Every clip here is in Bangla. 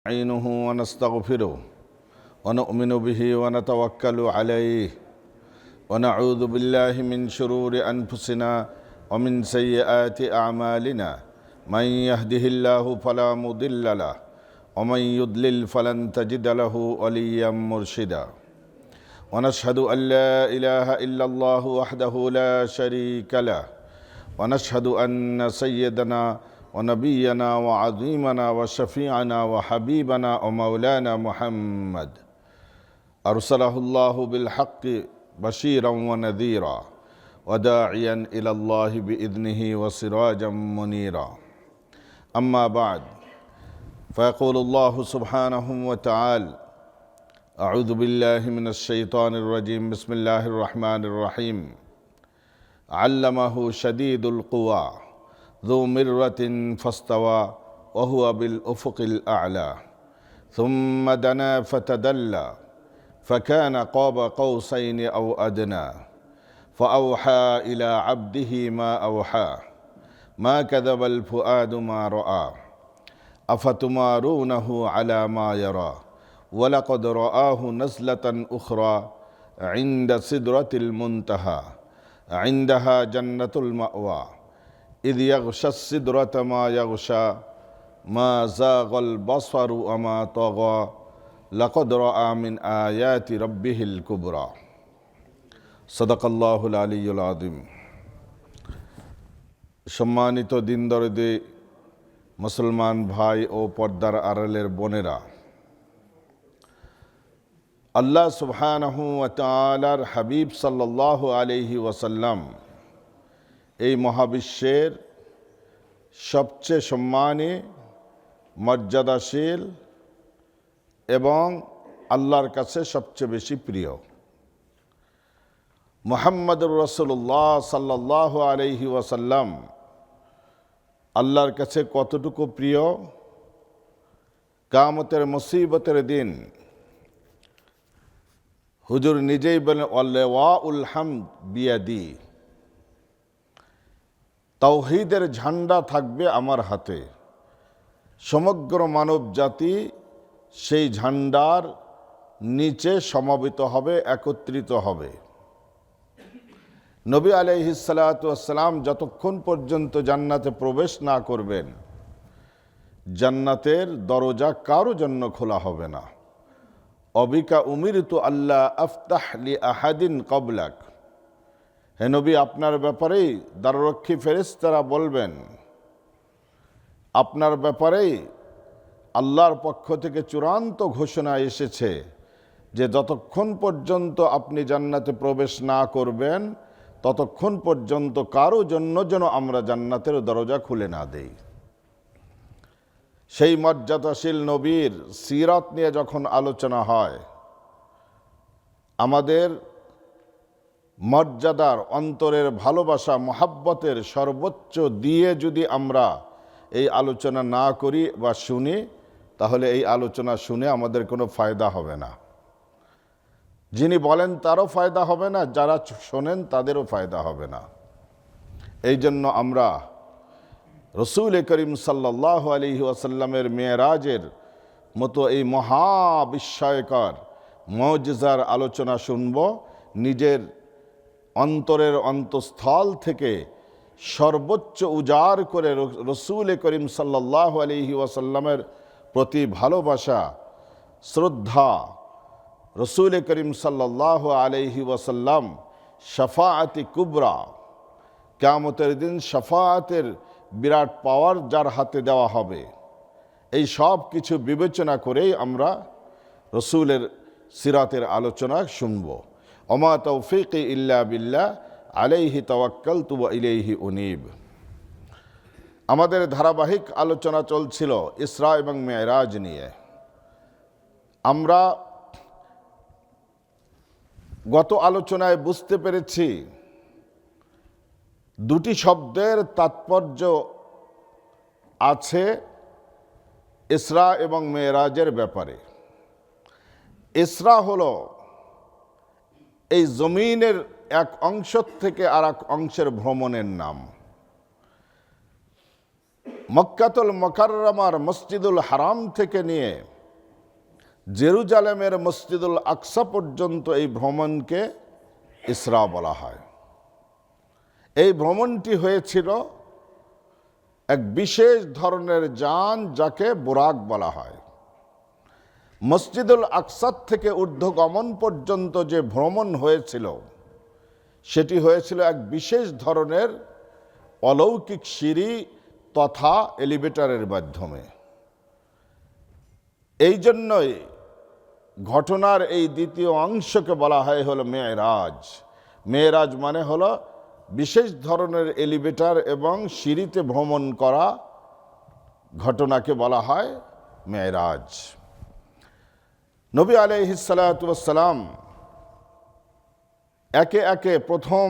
نستعينه ونستغفره ونؤمن به ونتوكل عليه ونعوذ بالله من شرور أنفسنا ومن سيئات أعمالنا من يهده الله فلا مضل له ومن يضلل فلن تجد له وليا مرشدا ونشهد أن لا إله إلا الله وحده لا شريك له ونشهد أن سيدنا ونبينا وعظيمنا وشفيعنا وحبيبنا ومولانا محمد أرسله الله بالحق بشيرا ونذيرا وداعيا إلى الله بإذنه وسراجا منيرا أما بعد فيقول الله سبحانه وتعالى أعوذ بالله من الشيطان الرجيم بسم الله الرحمن الرحيم علمه شديد القوى ذو مرة فاستوى وهو بالأفق الأعلى ثم دنا فتدلى فكان قاب قوسين أو أدنى فأوحى إلى عبده ما أوحى ما كذب الفؤاد ما رأى أفتمارونه على ما يرى ولقد رآه نزلة أخرى عند سدرة المنتهى عندها جنة المأوى إذ يغشى السدرة ما يغشى ما زاغ البصر وما طغى لقد رأى من آيات ربه الكبرى صدق الله العلي العظيم সম্মানিত দিনদরদে মুসলমান ভাই ও পর্দার আড়ালের বোনেরা, আল্লাহ সুবহানাহু ওয়া তাআলার হাবিব সাল্লাল্লাহু আলাইহি ওয়াসাল্লাম এই মহাবিশ্বের সবচেয়ে সম্মানী, মর্যাদাশীল এবং আল্লাহর কাছে সবচেয়ে বেশি প্রিয় মুহাম্মদুর রাসূলুল্লাহ সাল্লাল্লাহু আলাইহি ওয়াসাল্লাম আল্লাহর কাছে কতটুকু প্রিয়, কিয়ামতের মুসিবতের দিন হুজুর নিজেই বলেন ওয়ালিওয়াউল হামদ বিয়াদি, তাওহীদের ঝান্ডা থাকবে আমার হাতে। সমগ্র মানব জাতি সেই ঝান্ডার নিচে সমবেত হবে, একত্রিত হবে। নবী আলাইহিস সালাতু ওয়াস সালাম যতক্ষণ পর্যন্ত জান্নাতে প্রবেশ না করবেন, জান্নাতের দরজা কারো জন্য খোলা হবে না। অবিকা উমিরতু আল্লাহ আফতাহ লি আহাদিন ক্বাবলাক, হে নবী, আপনার ব্যাপারেই দ্বাররক্ষী ফেরেশতারা বলবেন, আপনার ব্যাপারেই আল্লাহর পক্ষ থেকে চূড়ান্ত ঘোষণা এসেছে যে যতক্ষণ পর্যন্ত আপনি জান্নাতে প্রবেশ না করবেন ততক্ষণ পর্যন্ত কারো জন্য যেন আমরা জান্নাতের দরজা খুলে না দেই। সেই মর্যাদাশীল নবীর সিরাত নিয়ে যখন আলোচনা হয়, আমাদের মর্যাদার, অন্তরের ভালোবাসা, মহাব্বতের সর্বোচ্চ দিয়ে যদি আমরা এই আলোচনা না করি বা শুনি, তাহলে এই আলোচনা শুনে আমাদের কোনো ফায়দা হবে না। যিনি বলেন তারও ফায়দা হবে না, যারা শোনেন তাদেরও ফায়দা হবে না। এই জন্য আমরা রসূল করিম সাল্লাল্লাহু আলাইহি ওয়াসাল্লামের মেরাজের মতো এই মহাবিস্ময়কর মুজিজার আলোচনা শুনব। নিজের অন্তরের অন্তঃস্থল থেকে সর্বোচ্চ উজাড় করে রসূল করিম সাল্লাল্লাহু আলাইহি ওয়াসাল্লামের প্রতি ভালোবাসা, শ্রদ্ধা, রসূল করিম সাল্লাল্লাহু আলাইহি ওয়াসাল্লাম শাফাআতি কুবরা, কিয়ামতের দিন শাফাআতের বিরাট পাওয়ার যার হাতে দেওয়া হবে, এই সব কিছু বিবেচনা করেই আমরা রসূলের সিরাতের আলোচনা শুনব। ওমা তৌফিকি ইল্লা বিল্লাহ আলাইহি তাওয়াক্কালতু ওয়া ইলাইহি উনীব। আমাদের ধারাবাহিক আলোচনা চলছিল ইসরা এবং মেরাজ নিয়ে। আমরা গত আলোচনায় বুঝতে পেরেছি দুটি শব্দের তাৎপর্য আছে ইসরা এবং মেরাজের ব্যাপারে। ইসরা হলো এই জমিনের এক অংশ থেকে আর এক অংশের ভ্রমণের নাম। মক্কাতুল মুকাররমার মসজিদুল হারাম থেকে নিয়ে জেরুজালেমের মসজিদুল আকসা পর্যন্ত এই ভ্রমণকে ইসরা বলা হয়। এই ভ্রমণটি হয়েছিল এক বিশেষ ধরনের যান, যাকে বুরাক বলা হয়। মসজিদুল আকসা থেকে ঊর্ধ্বগমন পর্যন্ত যে ভ্রমণ হয়েছিল, সেটি হয়েছিল এক বিশেষ ধরনের অলৌকিক সিঁড়ি তথা এলিভেটরের মাধ্যমে। এই জন্যই ঘটনার এই দ্বিতীয় অংশকে বলা হয় হলো মেরাজ। মেরাজ মানে হলো বিশেষ ধরনের এলিভেটর এবং সিঁড়িতে ভ্রমণ করা ঘটনাকে বলা হয় মেরাজ। নবী আলাইহিস সালাতু ওয়াস সালাম একে একে প্রথম,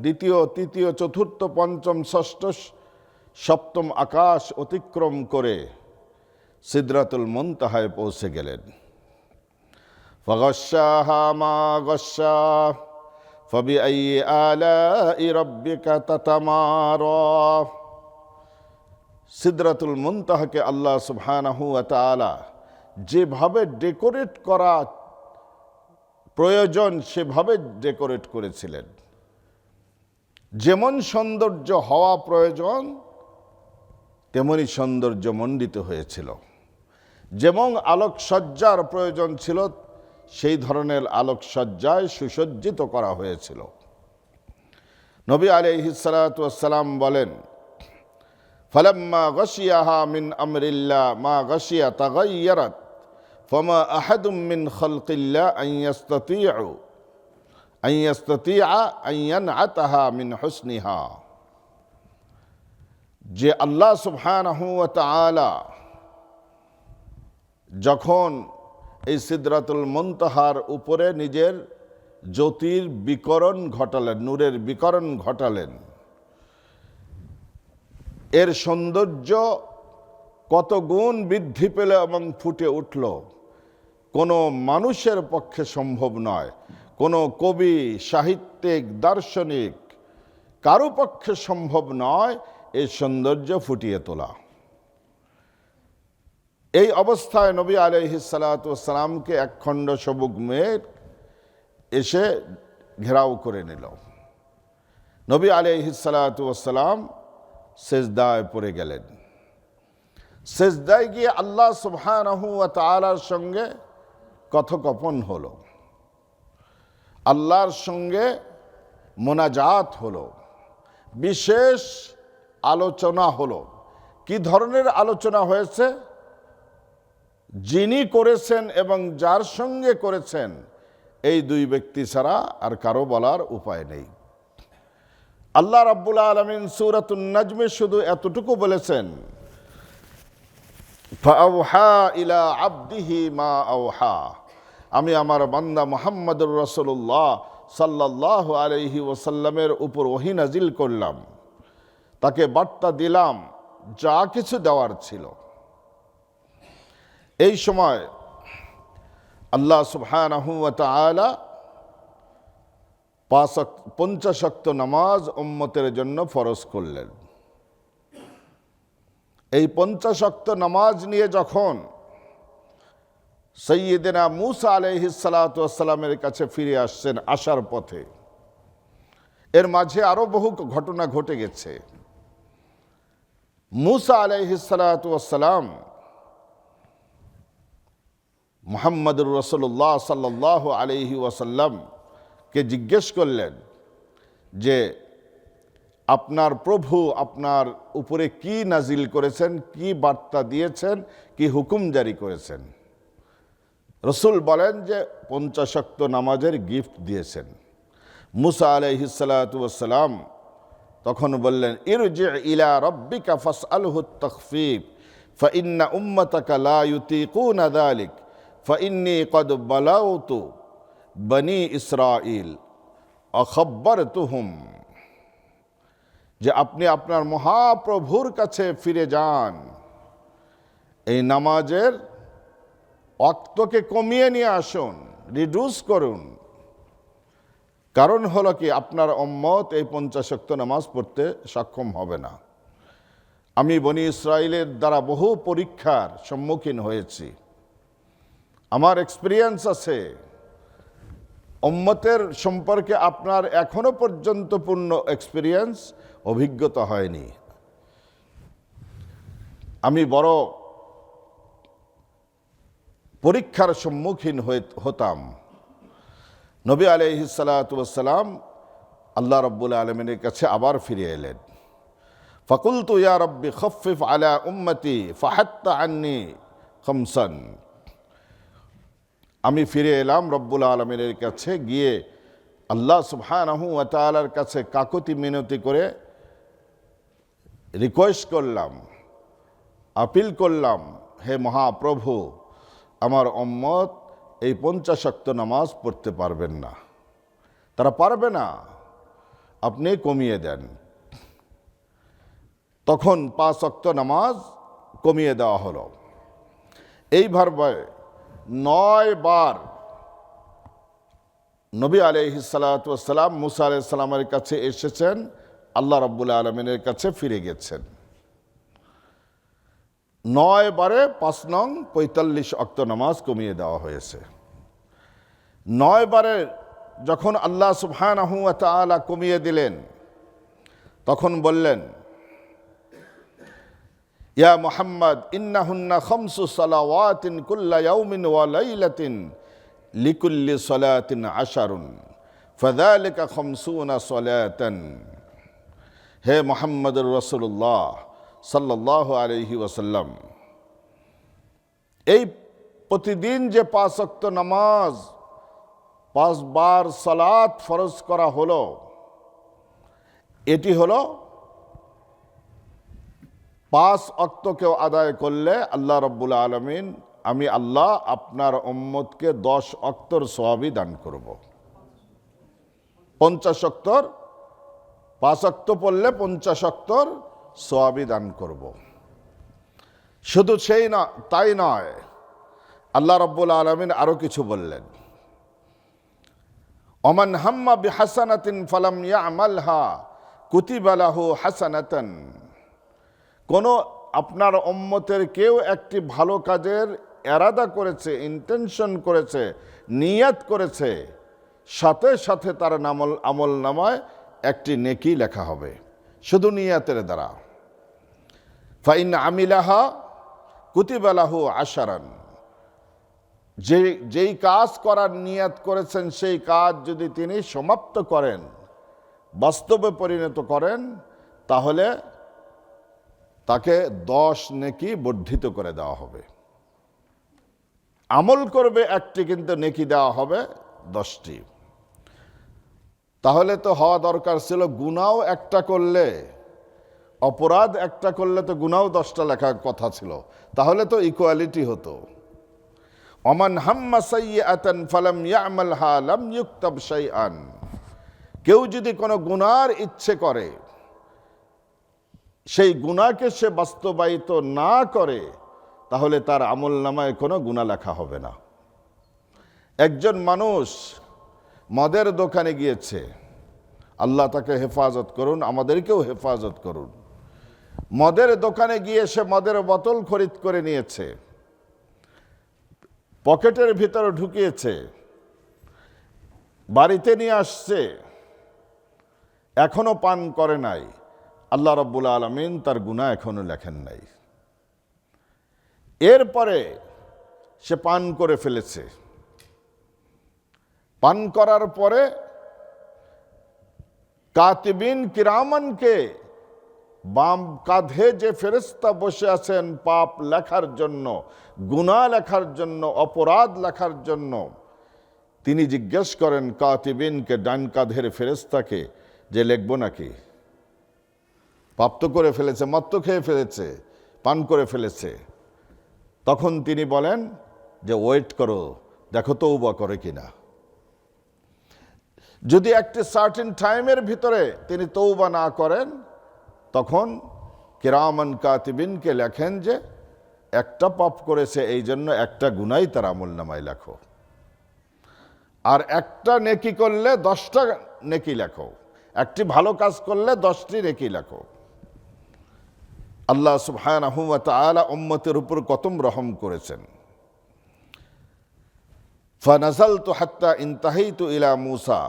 দ্বিতীয়, তৃতীয়, চতুর্থ, পঞ্চম, ষষ্ঠ, সপ্তম আকাশ অতিক্রম করে সিদরাতুল মুনতাহায় পৌঁছে গেলেন। ফাগাশশাহা মা গাশশা ফাবিআইয়ি আলাই রাব্বিকা তাতামারা। সিদরাতুল মুনতাহাকে আল্লাহ সুবহানাহু ওয়া তাআলা যেভাবে ডেকোরেট করা প্রয়োজন সেভাবে ডেকোরেট করেছিলেন। যেমন সৌন্দর্য হওয়া প্রয়োজন তেমনি সৌন্দর্য মণ্ডিত হয়েছিল। যেমন আলোকসজ্জার প্রয়োজন ছিল সেই ধরনের আলোকসজ্জায় সুসজ্জিত করা হয়েছিল। নবী আলাইহিস সালাতু ওয়াস সালাম বলেন, ফালাম্মা গাশিয়াহা মিন আমরিল্লাহ মা গাশিয়া তাগায়্যারাত ফামা আহাদুম মিন খালকিল্লাহ আন ইয়াস্তাতিআ আন ইয়ানআতাহা মিন হুসনিহা। যে আল্লাহ সুবহানাহু ওয়া তাআলা যখন এই সিদরাতুল মুনতাহার উপরে নিজের জ্যোতির বিকরণ ঘটালেন, নূরের বিকরণ ঘটালেন, এর সৌন্দর্য কত গুণ বৃদ্ধি পেল এবং ফুটে উঠল, কোনো মানুষের পক্ষে সম্ভব নয়। কোনো কবি, সাহিত্যিক, দার্শনিক কারো পক্ষে সম্ভব নয় এই সৌন্দর্য ফুটিয়ে তোলা। এই অবস্থায় নবী আলাইহিস সালাতু ওয়াস সালামকে একখণ্ড সবুজ মেঘ এসে ঘেরাও করে নিল। নবী আলাইহিস সালাতু ওয়াস সালাম সেজদায় পড়ে গেলেন। সেজদায় গিয়ে আল্লাহ সুবহানাহু ওয়া তাআলার সঙ্গে কথোপকথন হলো, আল্লাহর সঙ্গে মোনাজাত হলো, বিশেষ আলোচনা হলো। কি ধরনের আলোচনা হয়েছে? যিনি করেছেন এবং যার সঙ্গে করেছেন এই দুই ব্যক্তি ছাড়া আর কারো বলার উপায় নেই। আল্লাহ রাব্বুল আলামিন সূরাতুন নাজমে শুধু এতটুকু বলেছেন, ফাআওহা ইলা আবদিহি মা আওহা। আমি আমার বান্দা মুহাম্মদুর রাসূলুল্লাহ সাল্লাল্লাহু আলাইহি ওয়াসাল্লামের উপর ওহী নাজিল করলাম, তাকে বার্তা দিলাম যা কিছু দেওয়ার ছিল। এই সময় আল্লাহ সুবহানাহু ওয়া তাআলা 50 ওয়াক্ত নামাজ উম্মতের জন্য ফরজ করলেন। এই 50 ওয়াক্ত নামাজ নিয়ে যখন সাইয়্যিদিনা মূসা আলাইহিস সালাতু ওয়াস সালামের কাছে ফিরে আসছেন, আসার পথে এর মাঝে আরো বহু ঘটনা ঘটে গেছে। মূসা আলাইহিস সালাতু ওয়াস সালাম মুহাম্মদুর রাসূলুল্লাহ সাল্লাল্লাহু আলাইহি ওয়াসাল্লামকে জিজ্ঞেস করলেন যে আপনার প্রভু আপনার উপরে কি নাজিল করেছেন, কি বার্তা দিয়েছেন, কি হুকুম জারি করেছেন। রসুল বলেন যে 50 ওয়াক্ত নামাজের গিফট দিয়েছেন। মূসা আলাইহিস সালাতু ওয়াস সালাম তখন বললেন, ইরজি ইলা রাব্বিকা ফাসআলহু তাখফীফ ফাইন্না উম্মাতাকা লা ইউতিকুনা যালিক ফাইন্নী ক্বাদ বালাগতু বনি ইসরাঈল আখাব্বারতুহুম। যে আপনি আপনার মহাপ্রভুর কাছে ফিরে যান, এই নামাজের ওয়াক্তকে কমিয়ে নিয়ে আসুন, রিডিউস করুন। কারণ হলো কি, আপনার উম্মত এই 50 ওয়াক্ত নামাজ পড়তে সক্ষম হবে না। আমি বনি ইসরাইলের দ্বারা বহু পরীক্ষার সম্মুখীন হয়েছি। আমার এক্সপিরিয়েন্স আছে, উম্মতের সম্পর্কে আপনার এখনো পর্যন্ত পূর্ণ এক্সপিরিয়েন্স, অভিজ্ঞতা হয়নি। আমি বড় পরীক্ষার সম্মুখীন হতাম। নবী আলাইহিস সালাতু ওয়াস সালাম আল্লাহ রাব্বুল আলামিনের কাছে আবার ফিরে এলেন। ফাকুলতু ইয়া রাব্বি খাফফিফ আলা উম্মতি ফাহাত্তা আন্নি খামসান। আমি ফিরে এলাম রব্বুল আলামিনের কাছে, গিয়ে আল্লাহ সুবহানাহু ওয়া তাআলার কাছে কাকুতি মিনতি করে রিকোয়েস্ট করলাম, আপিল করলাম, হে মহাপ্রভু, আমার উম্মত এই 50 ওয়াক্ত নামাজ পড়তে পারবেন না, তারা পারবে না, আপনি কমিয়ে দেন। তখন 5 ওয়াক্ত নামাজ কমিয়ে দেওয়া হলো। এইভাবে 9 বার নবী আলাইহিস সালাতু ওয়াস সালাম মুসা আলাইহিস সালামের কাছে এসেছেন, আল্লাহ রাব্বুল আলামিনের কাছে ফিরে গেছেন। 9 বারে 5 নং 45 ওয়াক্ত নামাজ কমিয়ে দেওয়া হয়েছে। 9 বারে যখন আল্লাহ সুবহানাহু ওয়া তাআলা কমিয়ে দিলেন, তখন বললেন, ইয়া মুহাম্মদ ইন্নাহুন্না খামসু সালাওয়াতিন কুল্লা ইয়াউমিন ওয়া লাইলাতিন লিকুল্লি সালাতিন আশারুন ফাযালিকা খামসুনা সালাতান। হে মুহাম্মদুর রাসূলুল্লাহ সাল্লাল্লাহু আলাইহি ওয়াসাল্লাম, এই প্রতিদিন যে 5 ওয়াক্ত নামাজ, 5 বার সালাত ফরজ করা হলো, এটি হলো 5 ওয়াক্তকেও আদায় করলে আল্লাহ রাব্বুল আলামিন, আমি আল্লাহ আপনার উম্মতকে 10 ওয়াক্তর সওয়াবই দান করব। 50 ওয়াক্তর, 5 ওয়াক্ত পড়লে 50 ওয়াক্তর সওয়াবই দান করব। শুধু তাই নয়, আল্লাহ রাব্বুল আলামিন আরো কিছু বললেন, ওমান হাম্মা বিহাসানাতিন ফালাম ইয়ামালহা কুতিবা লাহু হাসানাতান। কোন আপনার উম্মতের কেউ একটি ভালো কাজের এরাদা করেছে, ইন্টেনশন করেছে, নিয়ত করেছে, সাথে সাথে তার আমল নামায় একটি নেকি লেখা হবে, শুধু নিয়তের দ্বারা। ফাইন আমিলাহা কুতিবা লাহু আশারান। যেই কাজ করার নিয়ত করেছেন, সেই কাজ যদি তিনি সমাপ্ত করেন, বাস্তবে পরিণত করেন, তাহলে তাকে 10 নেকি বর্ধিত করে দেওয়া হবে। আমল করবে একটি, কিন্তু নেকি দেওয়া হবে 10টি। তাহলে তো হওয়া দরকার ছিল, গুনাও একটা করলে, অপরাধ একটা করলে তো গুনাও 10টা লেখার কথা ছিল, তাহলে তো ইকুয়ালিটি হতো। ওমান হাম্মা সাইয়্যাতান ফালাম ইয়ামালহা লাম ইউকতাব শাইআন। কেউ যদি কোনো গুনার ইচ্ছে করে, সেই গুনাহকে সে বাস্তবায়িত না করে, তাহলে তার আমল নামায় কোনো গুনাহ লেখা হবে না। একজন মানুষ মদের দোকানে গিয়েছে, আল্লাহ তাকে হেফাজত করুন, আমাদেরকেও হেফাজত করুন। মদের দোকানে গিয়ে সে মদের বোতল খরিদ করে নিয়েছে, পকেটের ভিতরে ঢুকিয়েছে, বাড়িতে নিয়ে আসছে, এখনো পান করে নাই। আল্লাহ রাব্বুল আলামিন তার গুনাহ এখনো লেখেন নাই। এরপরে সে পান করে ফেলেছে। পান করার পরে কাতিবিন কিরামানকে, বাম কাঁধে যে ফেরেশতা বসে আছেন পাপ লেখার জন্য, গুনাহ লেখার জন্য, অপরাধ লেখার জন্য, তিনি জিজ্ঞেস করেন কাতিবিনকে, ডান কাঁধের ফেরেশতাকে, যে লিখবো নাকি? পাপ তো করে ফেলেছে, মদ তো খেয়ে ফেলেছে, পান করে ফেলেছে। তখন তিনি বলেন যে ওয়েট করো, দেখো তওবা করে কিনা। যদি একটি সার্টেন টাইমের ভিতরে তিনি তওবা না করেন, তখন কিরামান কাতিবিনকে লেখেন যে একটা পাপ করেছে, এই জন্য একটা গুনাই তার আমলনামায় লেখো, আর একটা নেকি করলে 10টা নেকি লেখো, একটি ভালো কাজ করলে 10টি নেকি লেখো। আল্লাহ সুবহানাহু ওয়া তাআলা উম্মতের উপর কত রহম করেছেন। ফানাজালতু হাত্তা ইনতাহাইতু ইলা মূসা।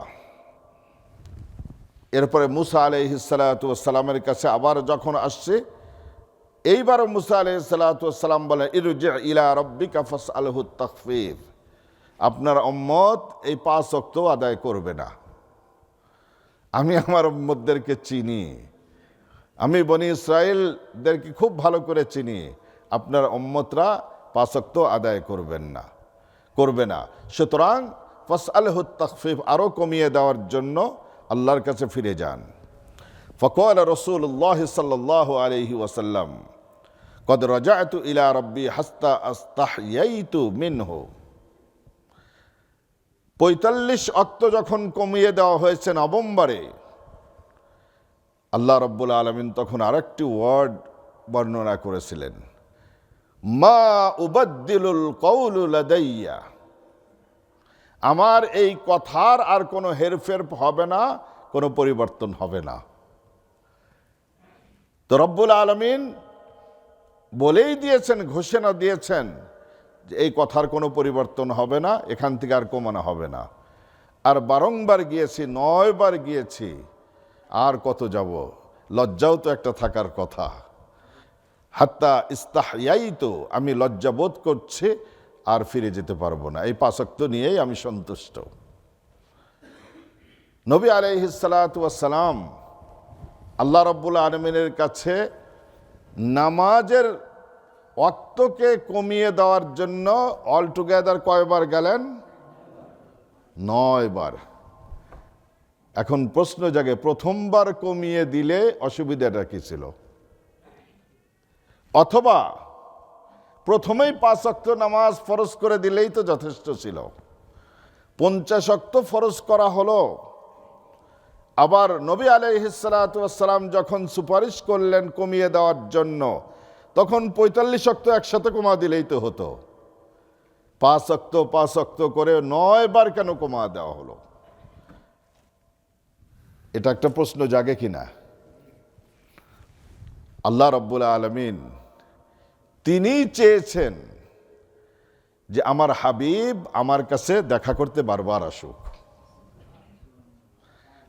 এরপরে মূসা আলাইহিস সালাতু ওয়াস সালামের কাছে আবার যখন আসছে, এইবার মূসা আলাইহিস সালাতু ওয়াস সালাম বলেন, ইরজি ইলা রাব্বিকা ফাসআলহু তাখফীফ, আপনার উম্মত এই 5 ওয়াক্ত আদায় করবে না। আমি আমার উম্মতদেরকে চিনি, আমি বনি ইসরাইলদেরকে খুব ভালো করে চিনি, আপনার উম্মতরা 5 ওয়াক্ত আদায় করবে না। সুতরাং ফাসআলহু তাখফীফ, আরও কমিয়ে দেওয়ার জন্য আল্লাহর কাছে ফিরে যান। ফাকাল রাসূলুল্লাহ সাল্লাল্লাহু আলাইহি ওয়াসাল্লাম, কদ রাজা'তু ইলা রাব্বি হাত্তা আস্তাহইয়াইতু মিনহু। 45 ওয়াক্ত যখন কমিয়ে দেওয়া হয়েছে নভেম্বরে, আল্লাহ রাব্বুল আলামিন তখন আরেকটি ওয়ার্ড বর্ণনা করেছিলেন, মা উবাদ্দিলুল কওলু লাদাইয়া, আমার এই কথার আর কোনো হেরফের হবে না, কোনো পরিবর্তন হবে না। তো রব্বুল আলামিন বলেই দিয়েছেন, ঘোষণা দিয়েছেন যে এই কথার কোনো পরিবর্তন হবে না, এখান থেকে আর কমানো হবে না। আর বারংবার গিয়েছি, 9 বার গিয়েছি, আর কত যাব, লজ্জাও তো একটা থাকার কথা। হাত্তা ইস্তাহইয়াইতু, আমি লজ্জাবোধ করছি, আর ফিরে যেতে পারবো না, এই 5 ওয়াক্ত নিয়েই আমি সন্তুষ্ট। নবী আলাইহিস সালাতু ওয়াস সালাম আল্লাহ রাব্বুল আলামিনের কাছে নামাজের ওয়াক্তকে কমিয়ে দেওয়ার জন্য অল টুগেদার কয়বার গেলেন? 9 বার। এখন প্রশ্ন জাগে, প্রথমবার কমিয়ে দিলে অসুবিধাটা কি ছিল? অথবা প্রথমেই 5 ওয়াক্ত নামাজ ফরজ করে দিলেই তো যথেষ্ট ছিল। 50 ওয়াক্ত ফরজ করা হলো। আবার নবী আলাইহিস সালাতু ওয়াস সালাম যখন সুপারিশ করলেন কমিয়ে দেওয়ার জন্য, তখন 45 ওয়াক্ত একসাথে কমা দিলেই তো হতো। 5 ওয়াক্ত করে 9 বার কেন কমা দেওয়া হলো? এটা একটা প্রশ্ন জাগে কিনা? আল্লাহ রাব্বুল আলামিন তিনি চেয়েছেন যে আমার হাবিব আমার কাছে দেখা করতে বারবার আসুক,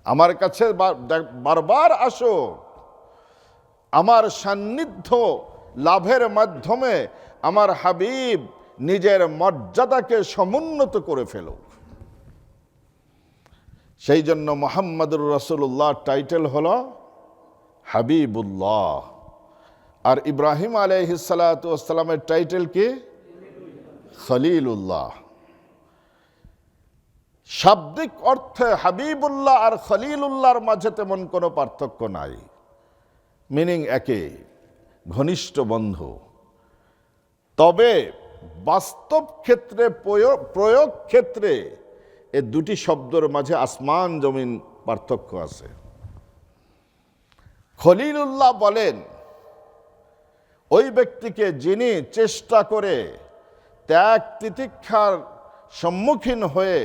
আমার কাছে বারবার আসুক, আমার সান্নিধ্য লাভের মাধ্যমে আমার হাবিব নিজের মর্যাদাকে সমুন্নত করে ফেলুক। সেই জন্য মুহাম্মদুর রাসূলুল্লাহ টাইটেল হলো হাবিবুল্লাহ, আর ইব্রাহিম আলাইহিস সালাতু ওয়াস সালামের টাইটেল কি? খলিলুল্লাহ। শাব্দিক অর্থে হাবিবুল্লাহ আর খলিলুল্লাহর মাঝে তেমন কোনো পার্থক্য নাই, মিনিং একই, ঘনিষ্ঠ বন্ধু। তবে বাস্তব ক্ষেত্রে, প্রয়োগ ক্ষেত্রে এ দুটি শব্দের মাঝে আসমান জমিন পার্থক্য আছে। খলিলুল্লাহ বলেন ওই ব্যক্তিকে যিনি চেষ্টা করে ত্যাগ তিতিক্ষার সম্মুখীন হয়ে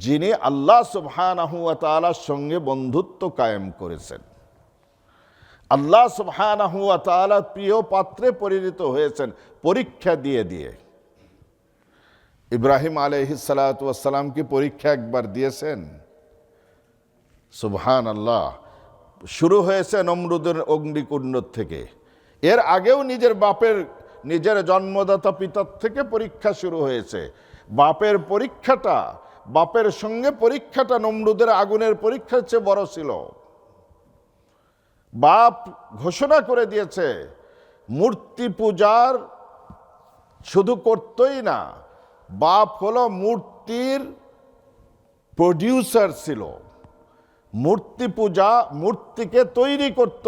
যিনি আল্লাহ সুবহানাহু ওয়া তাআলার সঙ্গে বন্ধুত্ব কায়েম করেছেন, আল্লাহ সুবহানাহু ওয়া তাআলার প্রিয় পাত্রে পরিণত হয়েছেন পরীক্ষা দিয়ে দিয়ে। ইব্রাহিম আলাইহিস সালাতু ওয়াস সালাম কি পরীক্ষা একবার দিয়েছেন? সুবহানাল্লাহ। শুরু হয়েছে নমরুদের অগ্নিকুণ্ড থেকে, এর আগেও নিজের জন্মদাতা পিতার থেকে পরীক্ষা শুরু হয়েছে। বাপের সঙ্গে পরীক্ষাটা নমরুদের আগুনের পরীক্ষার চেয়ে বড় ছিল। বাপ ঘোষণা করে দিয়েছে মূর্তি পূজার শুধু করতই না, বাপ হলো মূর্তির প্রডিউসার ছিল। মূর্তি পূজা, মূর্তিকে তৈরি করত,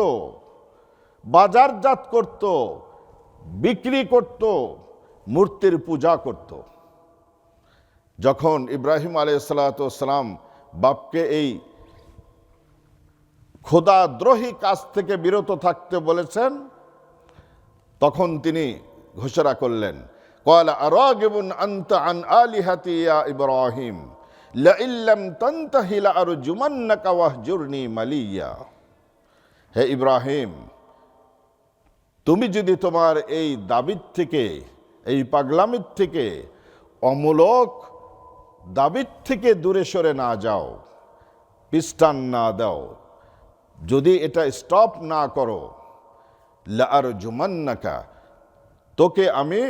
বাজারজাত করত, বিক্রি করত, মূর্তির পূজা করত। যখন ইব্রাহিম আলাইহিস সালাতু ওয়াস সালাম বাপকে এই খোদাদ্রোহী কাজ থেকে বিরত থাকতে বলেছেন, তখন তিনি ঘোষণা করলেন, ক্বালা আরাগিবুন আনতা আন আলিহাতি ইয়া ইব্রাহিম লাইন লাম তানতাহি লাআরজুমান্নাকা ওয়াহজুরনি মালিয়া। হে ইব্রাহিম, তুমি যদি তোমার এই দাবির থেকে, এই পাগলামির থেকে অমূলক দাবির থেকে দূরে সরে না যাও, পিস্টান না দাও, যদি এটা স্টপ না করো, লাআরজুমান্নাকা, তোকে আমি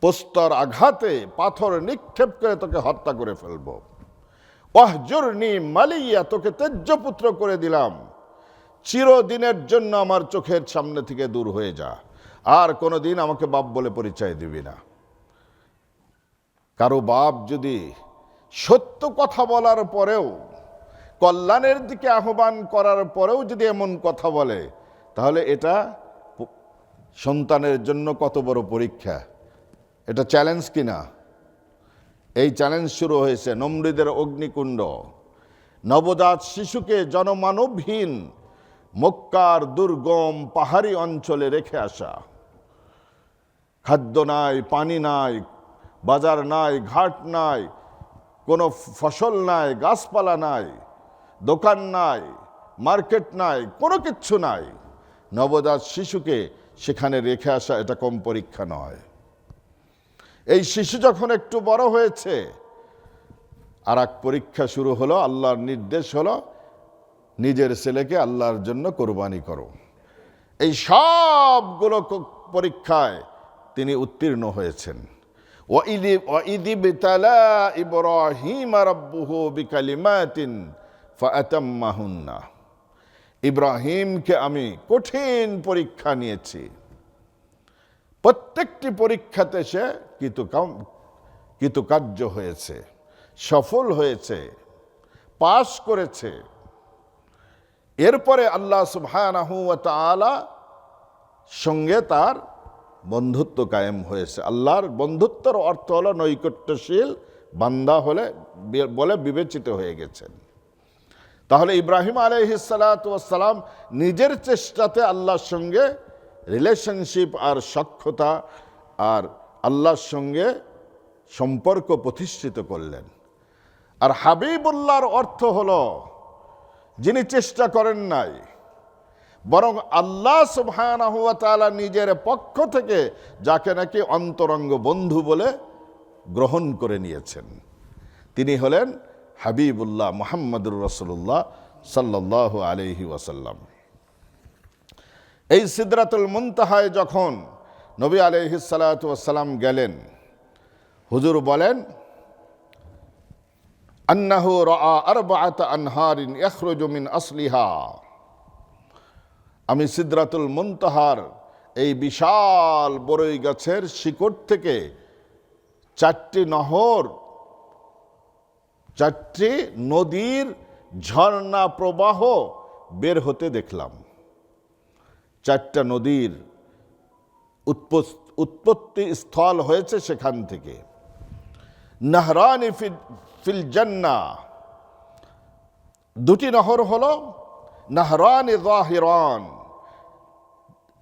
প্রস্তর আঘাতে পাথর নিক্ষেপ করে তোকে হত্যা করে ফেলব। ওয়াহজুরনি মালিয়া, তোকে তেজ্যপুত্র করে দিলাম, চিরদিনের জন্য আমার চোখের সামনে থেকে দূর হয়ে যা, আর কোনোদিন আমাকে বাপ বলে পরিচয় দিবি না। কারো বাপ যদি সত্য কথা বলার পরেও, কল্যাণের দিকে আহ্বান করার পরেও যদি এমন কথা বলে, তাহলে এটা সন্তানের জন্য কত বড় পরীক্ষা। এটা চ্যালেঞ্জ কিনা? এই চ্যালেঞ্জ শুরু হয়েছে নমরুদের অগ্নিকুণ্ড। নবজাত শিশুকে জনমানবহীন মক্কার দুর্গম পাহাড়ি অঞ্চলে রেখে আসা, খাদ্য নাই, পানি নাই, বাজার নাই, ঘাট নাই, কোনো ফসল নাই, গাছপালা নাই, দোকান নাই, মার্কেট নাই, কোনো কিচ্ছু নাই। নবজাত শিশুকে সেখানে রেখে আসা এটা কম পরীক্ষা নয়। এই শিশু যখন একটু বড় হয়েছে, আর এক পরীক্ষা শুরু হলো। আল্লাহর নির্দেশ হলো, নিজের ছেলেকে আল্লাহর জন্য কোরবানি করো। এই সবগুলো পরীক্ষায় তিনি উত্তীর্ণ হয়েছেন। وَإِذِ ابْتَلَى إِبْرَاهِيمَ رَبُّهُ بِكَلِمَاتٍ فَأَتَمَّهُنَّ, ইব্রাহিমকে আমি কঠিন পরীক্ষা নিয়েছি। প্রত্যেকটি পরীক্ষাতে সে কৃতকার্য হয়েছে, সফল হয়েছে, পাশ করেছে। এরপরে আল্লাহ সুবহানাহু ওয়া তাআলা সঙ্গে তার বন্ধুত্ব কায়েম হয়েছে। আল্লাহর বন্ধুত্বের অর্থ হলো নৈকট্যশীল বান্দা বলে বিবেচিত হয়ে গেছেন। তাহলে ইব্রাহিম আলাইহিস সালাতু ওয়াস সালাম নিজের চেষ্টাতে আল্লাহর সঙ্গে রিলেশনশিপ আর সখ্যতা আর আল্লাহর সঙ্গে সম্পর্ক প্রতিষ্ঠিত করলেন। আর হাবিবুল্লাহর অর্থ হলো যিনি চেষ্টা করেন নাই, বরং আল্লাহ সুবহানাহু ওয়া তাআলা নিজের পক্ষ থেকে যাকে নাকি অন্তরঙ্গ বন্ধু বলে গ্রহণ করে নিয়েছেন, তিনি হলেন হাবিবুল্লাহ মুহাম্মদুর রাসূলুল্লাহ সাল্লাল্লাহু আলাইহি ওয়াসাল্লাম। এই সিদরাতুল মুনতাহায় যখন নবী আলাইহিস সালাতু ওয়াস সালাম গেলেন, হুজুর বলেন, আন্নাহু রাআ আরবাআতা আনহারিন ইয়াখরুজু মিন আসলিহা, আমি সিদরাতুল মুনতাহার এই বিশাল বরই গাছের শিকড় থেকে চারটি নদীর ঝর্ণা প্রবাহ বের হতে দেখলাম। চারটা নদীর উৎপত্তি স্থল হয়েছে সেখান থেকে। নাহরানি ফিল জান্নাহ, দুটি নহর হলো নাহরানি যাহিরান,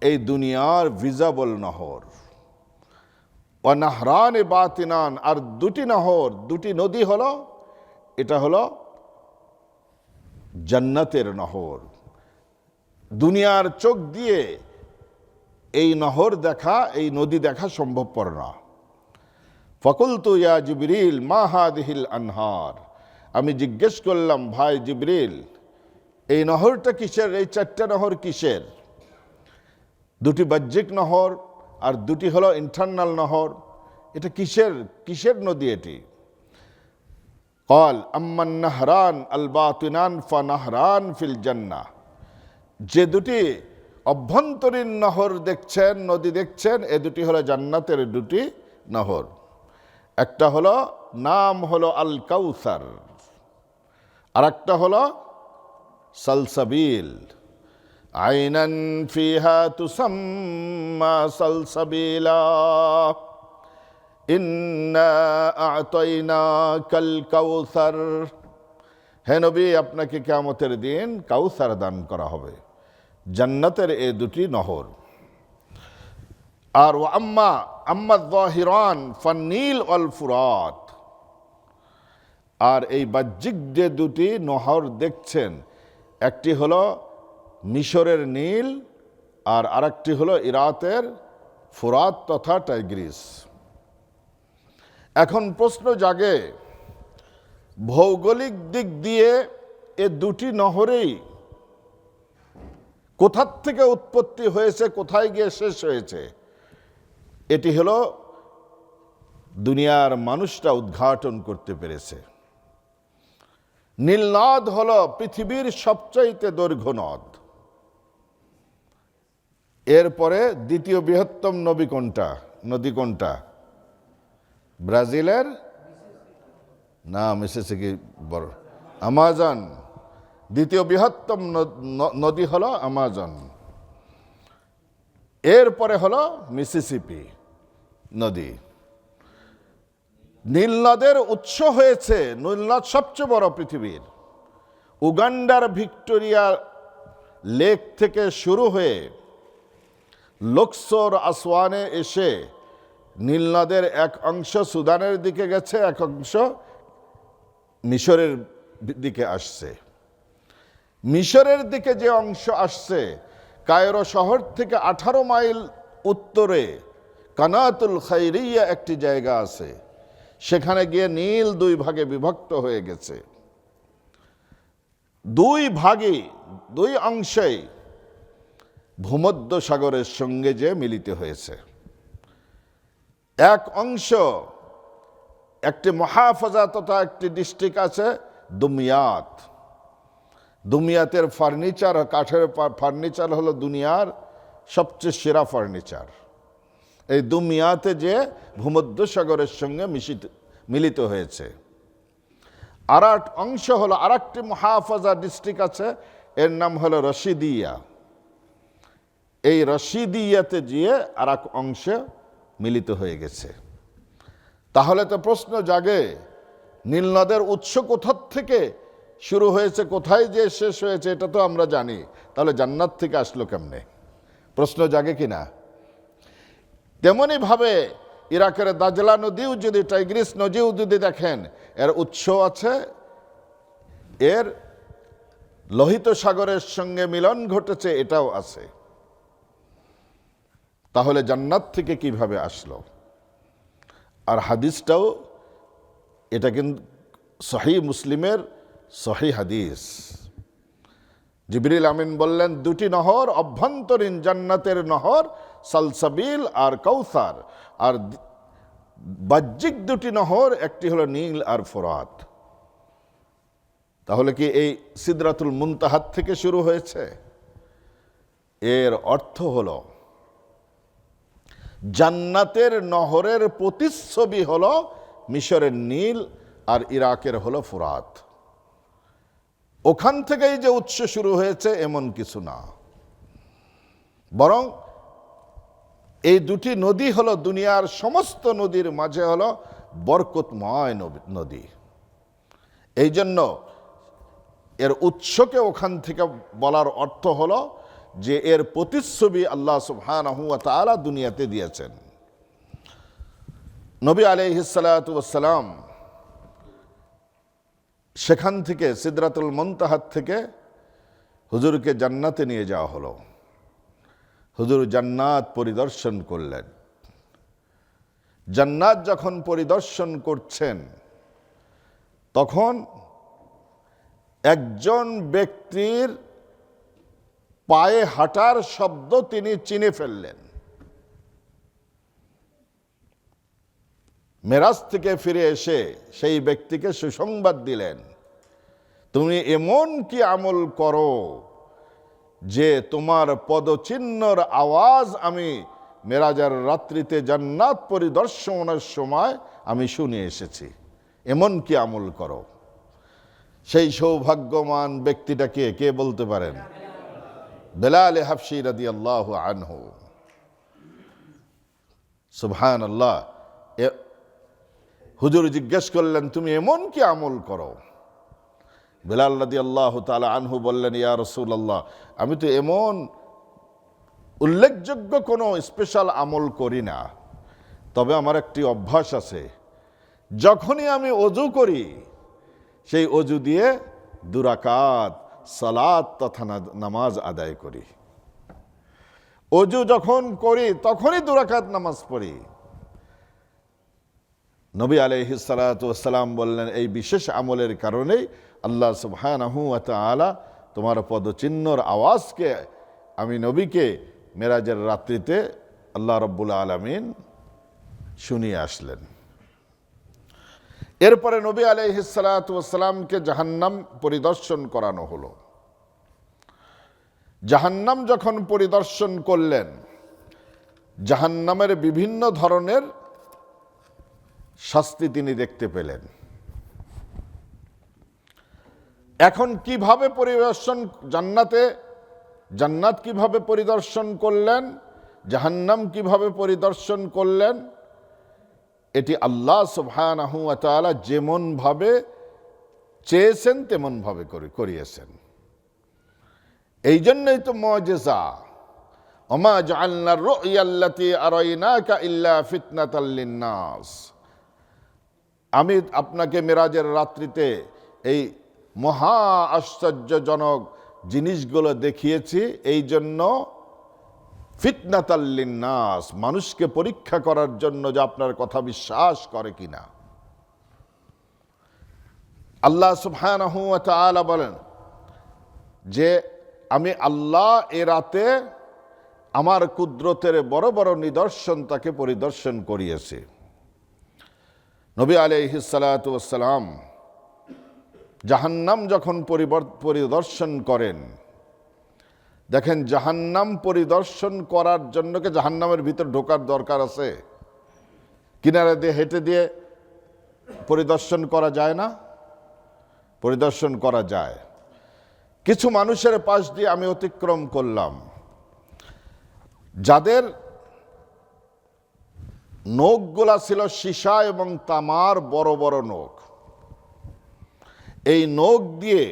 এই দুনিয়ার ভিজিবল নহর, ও নাহরানি বাতিনান, আর দুটি নহর, দুটি নদী হলো, এটা হলো জান্নাতের নহর। দুনিয়ার চোখ দিয়ে এই নহর দেখা, এই নদী দেখা সম্ভবপর না। ফাকুলতু ইয়া জিবরিল মা হাদিহিল আনহার, আমি জিজ্ঞেস করলাম, ভাই জিবরিল, এই নহরটা কিসের? এই চারটা নহর কিসের? দুটি বাহ্যিক নহর আর দুটি হলো ইন্টারনাল নহর, এটা কিসের নদী এটি? ক্বাল আম্মান নাহরান আল বাতিনান ফানাহরান ফিল জান্নাহ, যে দুটি অভ্যন্তরীণ নহর দেখছেন, নদী দেখছেন, এ দুটি হলো জান্নাতের দুটি নহর। একটা হলো নাম হলো আল কাউসার, আর একটা হলো সালসাবিল। আইনান ফিহা তুসাম্মা সালসাবিলা ইন্না আ'তাইনাকাল কাউসার, হে নবী, আপনাকে কিয়ামতের দিন কাউসার দান করা হবে, জান্নাতের এই দুটি নহর। আর আম্মা যাহিরান ফান্নীল ওয়াল ফুরাত, আর এই বাহ্যিক যে দুটি নহর দেখছেন, একটি হলো মিশরের নীল আর আরেকটি হলো ইরাতের ফুরাত তথা টাইগ্রিস। এখন প্রশ্ন জাগে, ভৌগোলিক দিক দিয়ে এ দুটি নহরেই কোথার থেকে উৎপত্তি হয়েছে, কোথায় গিয়ে শেষ হয়েছে, এটি হলো দুনিয়ার মানুষরা উদ্ঘাটন করতে পেরেছে। নীলনদ হলো পৃথিবীর সবচাইতে দৈর্ঘ্য নদ। এরপরে দ্বিতীয় বৃহত্তম নদী কোনটা? ব্রাজিলের না, মিসিসিপি বড়, আমাজন। দ্বিতীয় বৃহত্তম নদী হলো আমাজন, এরপরে হলো মিসিসিপি নদী। নীলনদের উৎস হয়েছে, নীলনদ সবচেয়ে বড় পৃথিবীর, উগান্ডার ভিক্টোরিয়া লেক থেকে শুরু হয়ে লক্সোর আসওয়ানে এসে নীলনদের এক অংশ সুদানের দিকে গেছে, এক অংশ মিশরের দিকে আসছে। মিশরের দিকে যে অংশ আসছে, কায়রো শহর থেকে 18 মাইল উত্তরে কানাতুল খাইরিয়া একটি জায়গা আছে, সেখানে গিয়ে নীল দুই ভাগে বিভক্ত হয়ে গেছে। দুই অংশেই ভূমধ্য সাগরের সঙ্গে যে মিলিত হয়েছে। এক অংশ একটি মহাফাজা তথা একটি ডিস্ট্রিক্ট আছে দুমিয়াত। দুমিয়াতের ফার্নিচার, কাঠের ফার্নিচার হলো দুনিয়ার সবচেয়ে সেরা ফার্নিচার। এই দুমিয়াতে যে ভূমধ্য সাগরের সঙ্গে মিলিত হয়েছে। আর এক অংশ হলো, আর একটি মহাফাজা ডিস্ট্রিক্ট আছে, এর নাম হলো রশিদিয়া। এই রশিদিয়াতে গিয়ে আর এক অংশে মিলিত হয়ে গেছে। তাহলে তো প্রশ্ন জাগে, নীলনদের উৎস কোথার থেকে শুরু হয়েছে, কোথায় যে শেষ হয়েছে, এটা তো আমরা জানি, তাহলে জান্নাত থেকে আসলো কেমনে? প্রশ্ন জাগে কিনা? তেমনি ভাবে ইরাকের দাজলা নদীও যদি, টাইগ্রিস নদীও যদি দেখেন, এর উৎস আছে, এর লোহিত সাগরের সঙ্গে মিলন ঘটেছে, এটাও আছে। তাহলে জান্নাত থেকে কিভাবে আসলো? আর হাদিসটাও, এটা কিন্তু সহিহ মুসলিমের সহিহ হাদিস। জিবরিল আমিন বললেন, দুটি নহর অভ্যন্তরীণ জান্নাতের নহর, সালসাবিল আর কাউসার। আর বাহ্যিক দুটি নহর, একটি হলো নীল আর ফোরাত। তাহলে কি এই সিদরাতুল মুনতাহাত থেকে শুরু হয়েছে? এর অর্থ হলো জান্নাতের নহরের প্রতিচ্ছবি হলো মিশরের নীল আর ইরাকের হলো ফোরাত। ওখান থেকেই যে উৎস শুরু হয়েছে এমন কিছু না, বরং এই দুটি নদী হলো দুনিয়ার সমস্ত নদীর মাঝে হলো বরকতময় নদী। এই জন্য এর উৎসকে ওখান থেকে বলার অর্থ হলো যে এর প্রতিচ্ছবি আল্লাহ সুবহানাহু ওয়া তাআলা দুনিয়াতে দিয়েছেন। নবী আলাইহিস সালাতু ওয়াস সালাম সেখান থেকে, সিদরাতুল মুনতাহাত থেকে হুজুরকে জান্নাতে নিয়ে যাওয়া হলো। হুজুর জান্নাত পরিদর্শন করলেন। জান্নাত যখন পরিদর্শন করছেন, তখন একজন ব্যক্তির পায়ে হাঁটার শব্দ তিনি চিনে ফেললেন। মেরাজ থেকে ফিরে এসে সেই ব্যক্তিকে সুসংবাদ দিলেন, তুমি এমন কি আমল করো যে তোমার পদচিহ্নর আওয়াজ আমি মেরাজের রাত্রিতে জান্নাত পরিদর্শনের সময় আমি শুনে এসেছি। এমন কি আমল করো? সেই সৌভাগ্যবান ব্যক্তিটা কে বলতে পারেন? বেলাল হাবশী রাদিয়াল্লাহু আনহু। সুবহানাল্লাহ। হুজুর জিজ্ঞেস করলেন, তুমি এমন কি আমল করো? বেলাল রাদিয়াল্লাহু তাআলা আনহু বললেন, ইয়া রাসূলুল্লাহ, আমি তো এমন উল্লেখযোগ্য কোনো স্পেশাল আমল করি না, তবে আমার একটি অভ্যাস আছে, যখনই আমি ওযু করি সেই ওযু দিয়ে 2 রাকাত সালাত তথা নামাজ আদায় করি। ওযু যখন করি তখনই 2 রাকাত নামাজ পড়ি। নবী আলাইহিস সালাতু ওয়াস সালাম বললেন, এই বিশেষ আমলের কারণেই আল্লাহ সুবহানাহু ওয়া তাআলা তোমার পদচিহ্নর আওয়াজকে আমি নবীকে মেরাজের রাত্রিতে আল্লাহ রাব্বুল আলামিন শুনিয়ে আসলেন। এরপরে নবী আলাইহিস সালাতু ওয়াস সালামকে জাহান্নাম পরিদর্শন করানো হলো। জাহান্নাম যখন পরিদর্শন করলেন, জাহান্নামের বিভিন্ন ধরনের শাস্তি তিনি দেখতে পেলেন। এখন কিভাবে পরিদর্শন, জান্নাত কিভাবে পরিদর্শন করলেন, জাহান্নাম কিভাবে পরিদর্শন করলেন, এটি আল্লাহ সুবহানাহু ওয়া তাআলা যেমন ভাবে চেয়েছেন তেমন ভাবে করিয়েছেন। এই জন্যই তো মুজিজা, ওমা জাআলনা আর-রু'য়া আল্লাতী আরাইনাকা ইল্লা ফিতনাতাল লিন-নাস। আমি আপনাকে মেরাজের রাত্রিতে এই মহা আশ্চর্যজনক জিনিসগুলো দেখিয়েছি এই জন্য, ফিতনাতাল লিন-নাস, মানুষকে পরীক্ষা করার জন্য যে আপনার কথা বিশ্বাস করে কিনা। আল্লাহ সুবহানাহু ওয়া তাআলা বলেন যে আমি আল্লাহ এ রাতে আমার কুদরতের বড় বড় নিদর্শন তাকে পরিদর্শন করিয়েছে। নবী আলাইহিস সালাতু ওয়াস সালাম জাহান্নাম যখন পরিদর্শন করেন, দেখেন জাহান্নাম পরিদর্শন করার জন্য কি জাহান্নামের ভিতর ঢোকার দরকার আছে? কিনারা দিয়ে হেঁটে দিয়ে পরিদর্শন করা যায় না? পরিদর্শন করা যায়। কিছু মানুষের পাশ দিয়ে আমি অতিক্রম করলাম, যাদের নখগুলা ছিল সীসা এবং তামার বড় বড় নখ। এই নখ দিয়ে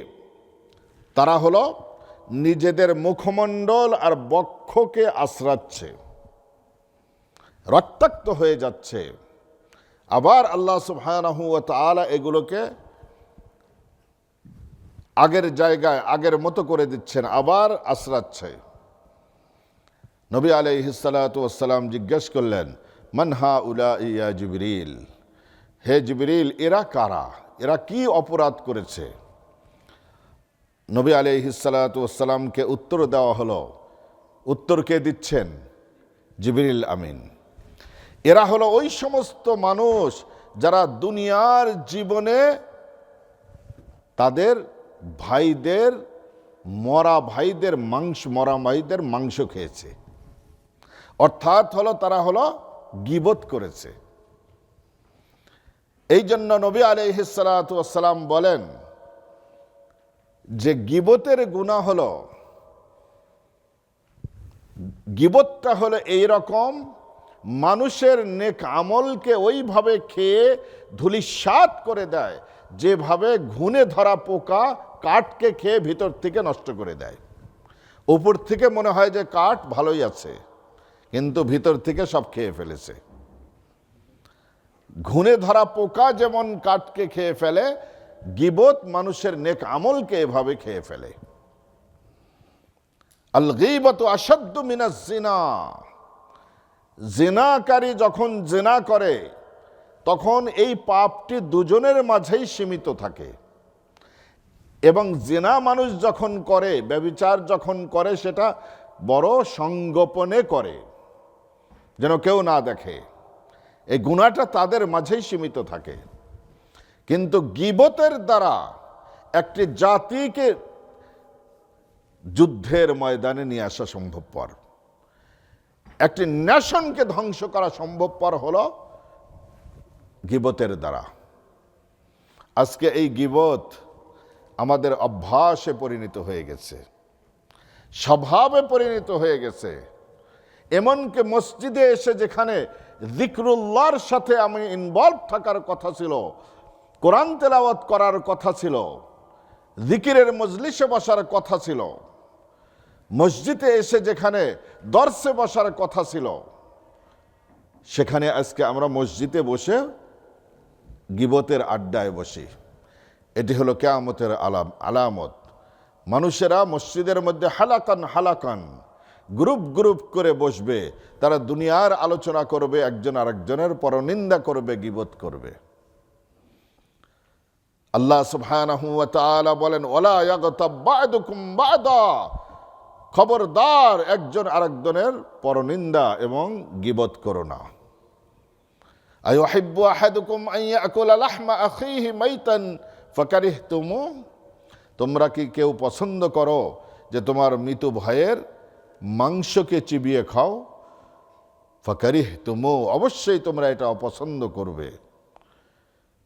তারা হলো নিজেদের মুখমণ্ডল আর বক্ষকে আশ্রাচ্ছে, রক্তাক্ত হয়ে যাচ্ছে। আবার আল্লাহ সুবহানাহু ওয়া তাআলা এগুলোকে আগের জায়গায় আগের মতো করে দিচ্ছেন, আবার আশ্রাচ্ছে। নবী আলাইহিস সালাতু ওয়াস সালাম জিজ্ঞেস করলেন, মান হাউলাই ইয়া জিবরিল, হে জিবরিল এরা কারা, এরা কি অপরাধ করেছে? নবী আলাইহিস সালাতু ওয়াস সালামকে উত্তর দেওয়া হলো, উত্তর কে দিচ্ছেন? জিবরিল আমিন। এরা হলো ওই সমস্ত মানুষ যারা দুনিয়ার জীবনে তাদের ভাইদের মরা ভাইদের মাংস খেয়েছে, অর্থাৎ হলো তারা হলো গীবত করেছে। এই জন্য নবী আলাইহিস সালাতু ওয়াস সালাম বলেন যে গীবতের গুনাহ হলো, গীবতটা হলো এই রকম, মানুষের নেক আমলকে ওইভাবে খেয়ে ধূলিসাৎ করে দেয় যেভাবে ঘুণে ধরা পোকা কাঠকে খেয়ে ভিতর থেকে নষ্ট করে দেয়। উপর থেকে মনে হয় যে কাঠ ভালোই আছে, কিন্তু ভিতর থেকে সব খেয়ে ফেলেছে। ঘুণে ধরা পোকা যেমন কাঠকে খেয়ে ফেলে, গীবত মানুষের নেক আমলকে এভাবে খেয়ে ফেলে। আল গীবাতু আশাদ্দু মিনাজ জিনা, জিনাকারী যখন জিনা করে তখন এই পাপটি দুজনের মাঝেই সীমিত থাকে, এবং জিনা মানুষ যখন করে, ব্যভিচার যখন করে, সেটা বড় সংগোপনে করে যেন কেউ না দেখে। এই গুনাহটা তাদের মাঝেই সীমিত থাকে। কিন্তু গীবতের দ্বারা একটি জাতিকে যুদ্ধের ময়দানে নিয়ে আসা সম্ভবপর, একটি নেশনকে ধ্বংস করা সম্ভবপর হলো গীবতের দ্বারা। আজকে এই গীবত আমাদের অভ্যাসে পরিণত হয়ে গেছে, স্বভাবে পরিণত হয়ে গেছে। এমনকি মসজিদে এসে যেখানে যিকরুল্লাহর সাথে আমি ইনভলভ থাকার কথা ছিল, কোরআন তেলাওয়াত করার কথা ছিল, জিকিরের মজলিসে বসার কথা ছিল, মসজিদে এসে যেখানে দর্সে বসার কথা ছিল, সেখানে আজকে আমরা মসজিদে বসে গীবতের আড্ডায় বসি। এটি হলো কিয়ামতের আলামত। মানুষেরা মসজিদের মধ্যে হালাকান হালাকান গ্রুপ গ্রুপ করে বসবে, তারা দুনিয়ার আলোচনা করবে, একজন আরেকজনের পরনিন্দা করবে, গীবত করবে। আল্লাহ সুবহানাহু ওয়া তাআলা বলেন, ওয়ালা ইয়াগতাব বা'দুকুম বা'দা, খবরদার একজন আরেকজনের পরনিন্দা এবং গীবত করো না। আইয়ুহিব্বু আহাদুকুম আন ইয়াকুলা লাহমা আখিহি মাইতান ফাকারিহতুমু, তোমরা কি কেউ পছন্দ করো যে তোমার মৃত ভাইয়ের মাংসকে চিবিয়ে খাও? ফাকারিহতুমু, অবশ্যই তোমরা এটা অপছন্দ করবে।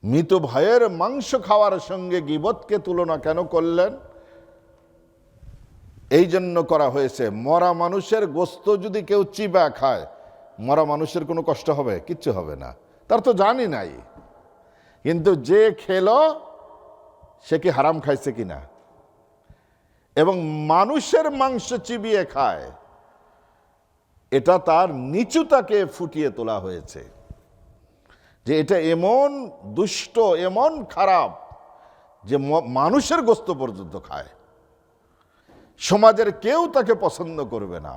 মৃত ভাইয়ের মাংস খাওয়ার সঙ্গে গীবতকে তুলনা কেন করলেন? এই জন্য করা হয়েছে, মরা মানুষের গোস্ত যদি কেউ চিবা খায়, মরা মানুষের কোনো কষ্ট হবে? কিচ্ছু হবে না, তার তো জানি নাই। কিন্তু যে খেলো সে কি হারাম খাইছে কিনা? এবং মানুষের মাংস চিবিয়ে খায়, এটা তার নিচুতাকে ফুটিয়ে তোলা হয়েছে যে এটা এমন দুষ্ট, এমন খারাপ যে মানুষের গোস্ত পর্যন্ত খায়। সমাজের কেউ তাকে পছন্দ করবে না।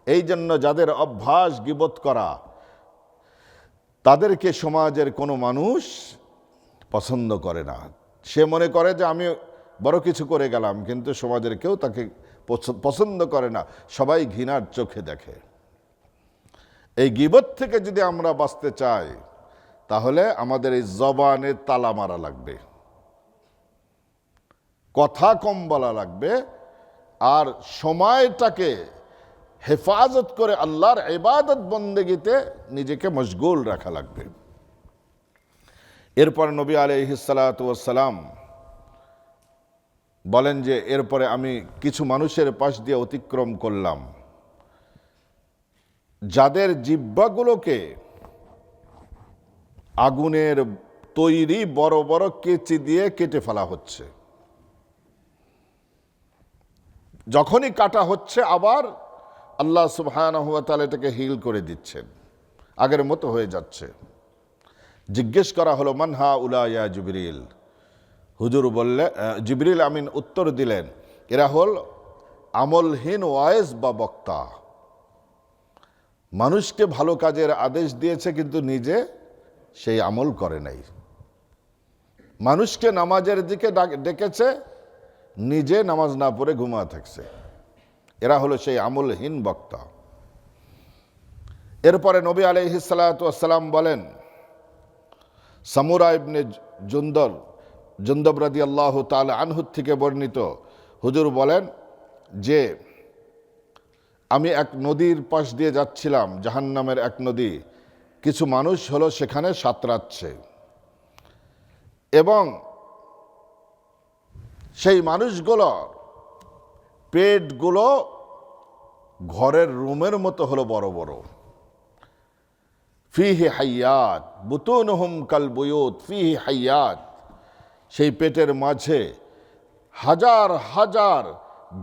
এই জন্য যাদের অভ্যাস গীবত করা, তাদেরকে সমাজের কোনো মানুষ পছন্দ করে না। সে মনে করে যে আমি বড় কিছু করে গেলাম, কিন্তু সমাজের কেউ তাকে পছন্দ করে না, সবাই ঘৃণার চোখে দেখে। এই গীবত থেকে যদি আমরা বাঁচতে চাই, তাহলে আমাদের এই জবানে তালা মারা লাগবে, কথা কম বলা লাগবে, আর সময়টাকে হেফাজত করে আল্লাহর ইবাদত বন্দেগীতে নিজেকে মশগুল রাখা লাগবে। এরপর নবী আলাইহিস সালাতু ওয়াস সালাম বলেন যে এরপরে আমি কিছু মানুষের পাশ দিয়ে অতিক্রম করলাম, যাদের জিহ্বাগুলোকে আগুনের তৈরি বড় বড় কেচি দিয়ে কেটে ফেলা হচ্ছে। যখনই কাটা হচ্ছে, আবার আল্লাহ সুবহানাহু ওয়া তাআলা এটাকে হিল করে দিচ্ছেন, আগের মতো হয়ে যাচ্ছে। জিজ্ঞেস করা হলো, মান হাউলা ইয়া জিবরিল? হুজুর বললে, জিবরিল আমিন উত্তর দিলেন, এরা হল আমলহীন ওয়াইজ বা বক্তা। মানুষকে ভালো কাজের আদেশ দিয়েছে, কিন্তু নিজে সেই আমল করে নাই। মানুষকে নামাজের দিকে ডেকেছে, নিজে নামাজ না পড়ে ঘুমা থাকছে। এরা হলো সেই আমলহীন বক্তা। এরপরে নবী আলাইহিস সালাতু ওয়াস সালাম বলেন, সামুরা ইবনে জুনদব রাদিয়াল্লাহু তাআলা আনহু থেকে বর্ণিত, হুজুর বলেন যে আমি এক নদীর পাশ দিয়ে যাচ্ছিলাম, জাহান্নামের এক নদী। কিছু মানুষ হলো সেখানে সাঁতরাচ্ছে, এবং সেই মানুষগুলো পেটগুলো ঘরের রুমের মতো হলো বড় বড়। ফিহি হাইয়াত বুতুনহুম কাল বুয়ুত ফিহি হাইয়াত, সেই পেটের মাঝে হাজার হাজার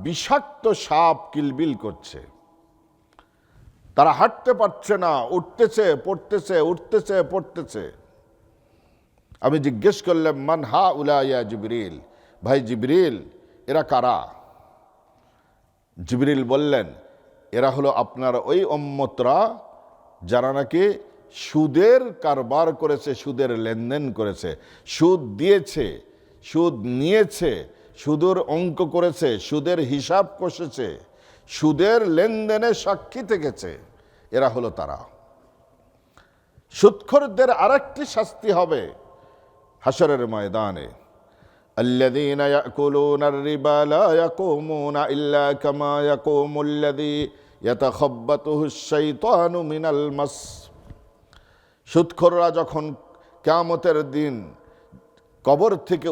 বিষাক্ত সাপ কিলবিল করছে। তারা হাঁটতে পারছে না, উঠতেছে পড়তেছে, উঠতেছে পড়তেছে। আমি জিজ্ঞেস করলাম, মান হাউলা ইয়া জিবরিল? ভাই জিবরিল, এরা কারা? জিবরিল বললেন, এরা হলো আপনার ওই উম্মতরা যারা নাকি সুদের কারবার করেছে, সুদের লেনদেন করেছে, সুদ দিয়েছে, সুদ নিয়েছে, সুদের অঙ্ক করেছে, সুদের হিসাব কষেছে, সুদের লেনদেনে সাক্ষী থেকেছে। এরা হলো তারা। সুদখোরদের আরেকটি শাস্তি হবে হাশরের ময়দানে, الذين يأكلون الربا لا يقومون إلا كما يقوم الذي يتخبطه الشيطان من المس। সুদখোররা যখন কিয়ামতের দিন কবর থেকে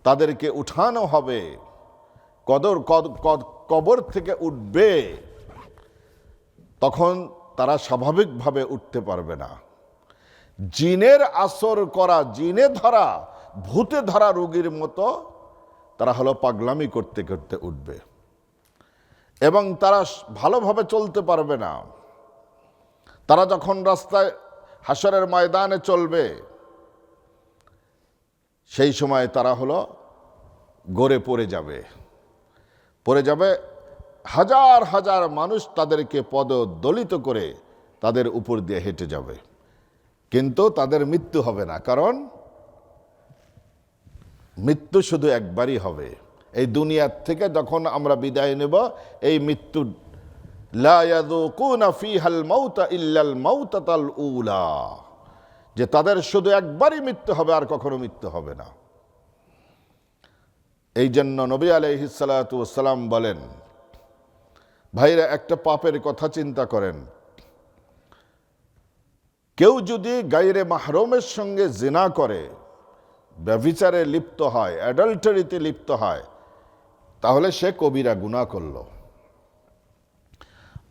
তাদেরকে উঠানো হবে, কবর থেকে উঠবে, তখন তারা স্বাভাবিকভাবে উঠতে পারবে না। জিনের আসর করা, জিনে ধরা, ভূতে ধরা রোগীর মতো তারা হলো পাগলামি করতে করতে উঠবে, এবং তারা ভালোভাবে চলতে পারবে না। তারা যখন রাস্তায় হাশরের ময়দানে চলবে, সেই সময় তারা হলো গড়ে পড়ে যাবে, হাজার হাজার মানুষ তাদেরকে পদদলিত করে তাদের উপর দিয়ে হেঁটে যাবে, কিন্তু তাদের মৃত্যু হবে না, কারণ মৃত্যু শুধু একবারই হবে। এই দুনিয়ার থেকে যখন আমরা বিদায় নেব, এই মৃত্যু লা ইয়াযুকুনা ফীহাল মাউতা ইল্লাল মাউতাতাল উলা, যে তাদের শুধু একবারই মৃত্যু হবে, আর কখনো মৃত্যু হবে না। এই জন্য নবী আলাইহিস সালাতু ওয়াস সালাম বলেন, ভাইরা একটা পাপের কথা চিন্তা করেন, কেউ যদি গায়রে মাহরুমের সঙ্গে জিনা করে, ব্যভিচারে লিপ্ত হয়, অ্যাডাল্টারিতে লিপ্ত হয়, তাহলে সে কবিরা গুনাহ করল।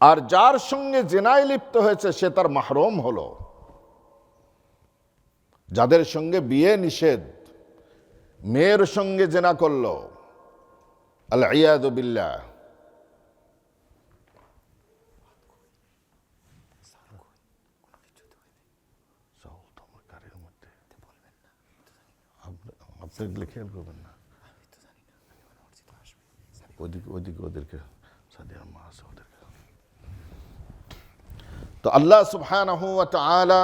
আর যার সঙ্গে জিনায় লিপ্ত হয়েছে সে তার মাহরুম হলো। যাদের সঙ্গে বিয়ে নিষেধ, মেয়ের সঙ্গে জিনা করলো, আল ইয়াদু বিল্লাহ, আপনি খেয়াল করবেন না, ওইদিকে ওদেরকে সাদিয়ার মা আছে ওদেরকে। তো আল্লাহ সুবহানাহু ওয়া তাআলা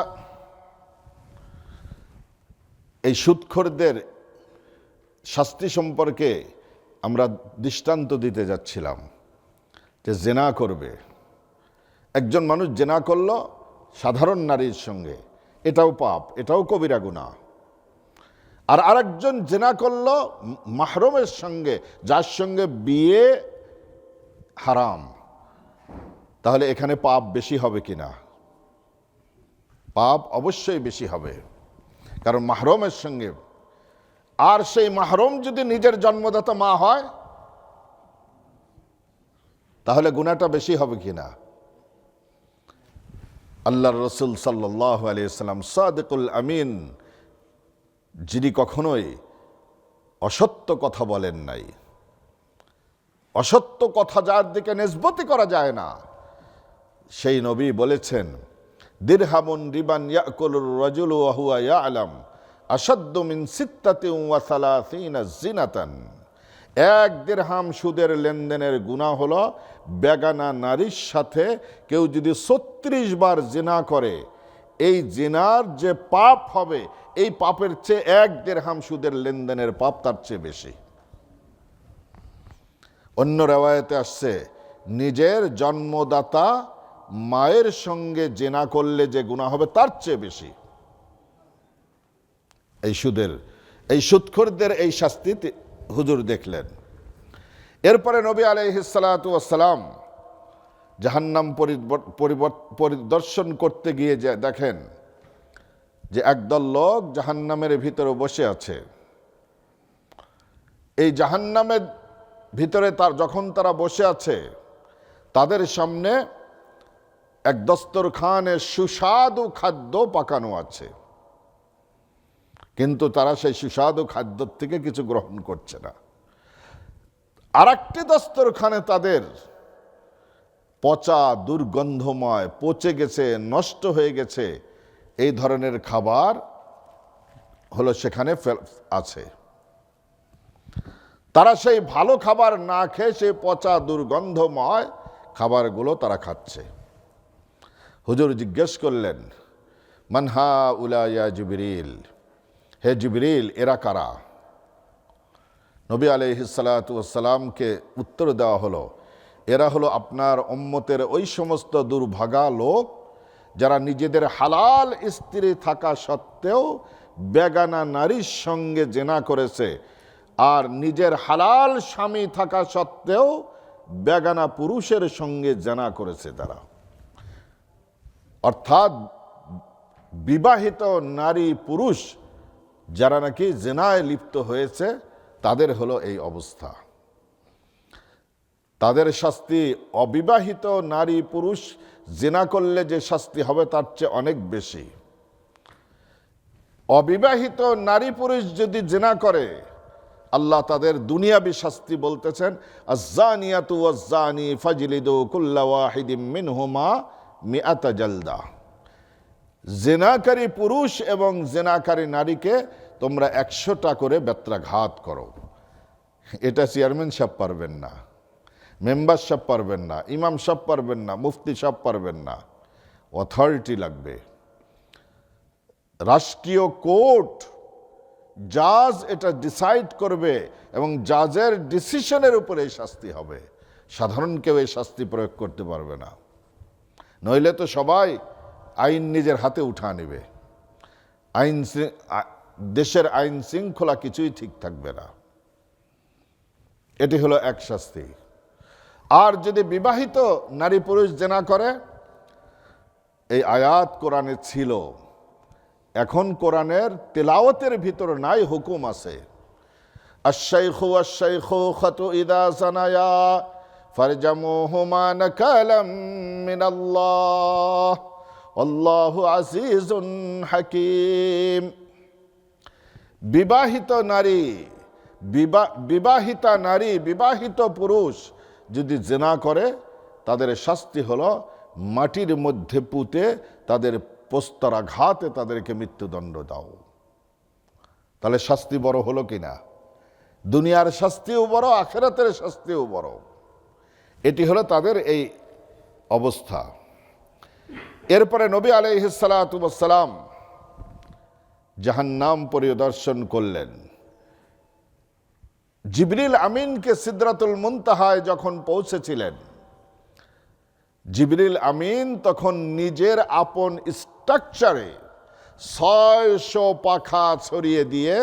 এই সুদখোরদের শাস্তি সম্পর্কে আমরা দৃষ্টান্ত দিতে যাচ্ছিলাম, যে জেনা করবে একজন মানুষ, জেনা করলো সাধারণ নারীর সঙ্গে, এটাও পাপ, এটাও কবিরা গুনাহ। আর আরেকজন জেনা করলো মাহরুমের সঙ্গে, যার সঙ্গে বিয়ে হারাম, তাহলে এখানে পাপ বেশি হবে কিনা? পাপ অবশ্যই বেশি হবে, কারণ মাহরুমের সঙ্গে। আর সেই মাহরুম যদি নিজের জন্মদাতা মা হয়, তাহলে গুনাহটা বেশি হবে কিনা? আল্লাহর রাসূল সাল্লাল্লাহু আলাইহি ওয়াসাল্লাম সাদিকুল আমিন, যিনি কখনোই অসত্য কথা বলেন নাই, অসত্য কথা যার দিকে নিসবতি করা যায় না, সেই নবী বলেছেন, দিরহামুন রিবান ইয়াকুলুর রাজুলু ওয়া হুয়া ইয়ালাম আশাদ্দু মিন সিত্তাতিন ওয়া সালাসিনা জিনাতান। এক দিরহাম সুদের লেনদেনের গুনাহ হলো বেগানা নারীর সাথে কেউ যদি 36 বার জিনা করে, এই জিনার যে পাপ হবে, এই পাপের চেয়ে এক দিরহাম সুদের লেনদেনের পাপ তার চেয়ে বেশি। অন্য রিওয়ায়াতে আসছে, নিজের জন্মদাতা মায়ের সঙ্গে জিনা করলে যে গুনাহ হবে তার চেয়ে বেশি। এই সুদখোরদের এই শাস্তি হুজুর দেখলেন। এরপরে নবী আলাইহিস সালাতু ওয়াস সালাম জাহান্নাম পরিদর্শন করতে গিয়ে দেখেন যে একদল লোক জাহান্নামের ভিতরে বসে আছে। এই জাহান্নামের ভিতরে যখন তারা বসে আছে, তাদের সামনে এক দস্তরখানে সুস্বাদু খাদ্য পাকানো আছে, কিন্তু তারা সেই সুস্বাদু খাদ্য থেকে কিছু গ্রহণ করছে না। আর একটি দস্তরখানে তাদের পচা, দুর্গন্ধময়, পচে গেছে, নষ্ট হয়ে গেছে, এই ধরনের খাবার হলো সেখানে আছে। তারা সেই ভালো খাবার না খেয়ে সেই পচা, দুর্গন্ধময় খাবারগুলো তারা খাচ্ছে। হুজুর জিজ্ঞেস করলেন, মান হাউলা ইয়া জিবরিল, হে জিবরিল, এরা কারা? নবী আলাইহিস সালাতু ওয়াস সালামকে উত্তর দেওয়া হলো, এরা হলো আপনার উম্মতের ওই সমস্ত দুর্ভাগা লোক যারা নিজেদের হালাল স্ত্রী থাকা সত্ত্বেও বেগানা নারীর সঙ্গে জিনা করেছে, আর নিজের হালাল স্বামী থাকা সত্ত্বেও বেগানা পুরুষের সঙ্গে জিনা করেছে তারা। অর্থাৎ বিবাহিত নারী পুরুষ যারা নাকি জিনায় লিপ্ত হয়েছে, তাদের হলো এই অবস্থা। তাদের শাস্তি অবিবাহিত নারী পুরুষ জিনা করলে যে শাস্তি হবে তার চেয়ে অনেক বেশি। অবিবাহিত নারী পুরুষ যদি জিনা করে, আল্লাহ তাদের দুনিয়াবি শাস্তি বলতেছেন, আয-যানিয়াতু ওয়াজ-যানি ফাজলিদু কুল্লা ওয়াহিদিম মিনহুমা মিআতা জালদা। জিনাকারী পুরুষ এবং জিনাকারী নারীকে তোমরা 100টা করে বেত্রাঘাত করো। এটা চেয়ারম্যান সাহেব পারবেন না, মেম্বার সাহেব পারবেন না, ইমাম সাহেব পারবেন না, মুফতি সাহেব পারবেন না, অথরিটি লাগবে। রাষ্ট্রীয় কোর্ট, জাজ এটা ডিসাইড করবে এবং জাজের ডিসিশনের উপরে এই শাস্তি হবে। সাধারণ কেউ এই শাস্তি প্রয়োগ করতে পারবে না, নইলে তো সবাই আইন নিজের হাতে উঠা নেবে, দেশের আইন শৃঙ্খলা কিছুই ঠিক থাকবে না। এটি হলো এক শাস্তি। আর যদি বিবাহিত নারী পুরুষ জেনা করে, এই আয়াত কোরআনে ছিল, এখন কোরআনের তেলাওয়াতের ভিতর নাই, হুকুম আছে। আশ-শাইখু ওয়াশ-শাইখুখাতু ইযা যানায়া ফারজামুহুমা নাকালাম মিনাল্লাহ আল্লাহু আজিজুন হাকীম। বিবাহিতা নারী, বিবাহিত পুরুষ যদি জেনা করে, তাদের শাস্তি হলো মাটির মধ্যে পুঁতে তাদের পোস্তরাঘাতে তাদেরকে মৃত্যুদণ্ড দাও। তাহলে শাস্তি বড় হলো কিনা? দুনিয়ার শাস্তিও বড়, আখিরাতের শাস্তিও বড়। এটি হলো তাদের এই অবস্থা। এরপরে নবী আলাইহিস সালাতু ওয়াস সালাম জাহান্নাম পরিদর্শন করলেন। জিবরিল আমিনকে সিদরাতুল মুনতাহায় যখন পৌঁছেছিলেন, জিবরিল আমিন তখন নিজের আপন স্ট্রাকচারে 600 পাখা ছড়িয়ে দিয়ে,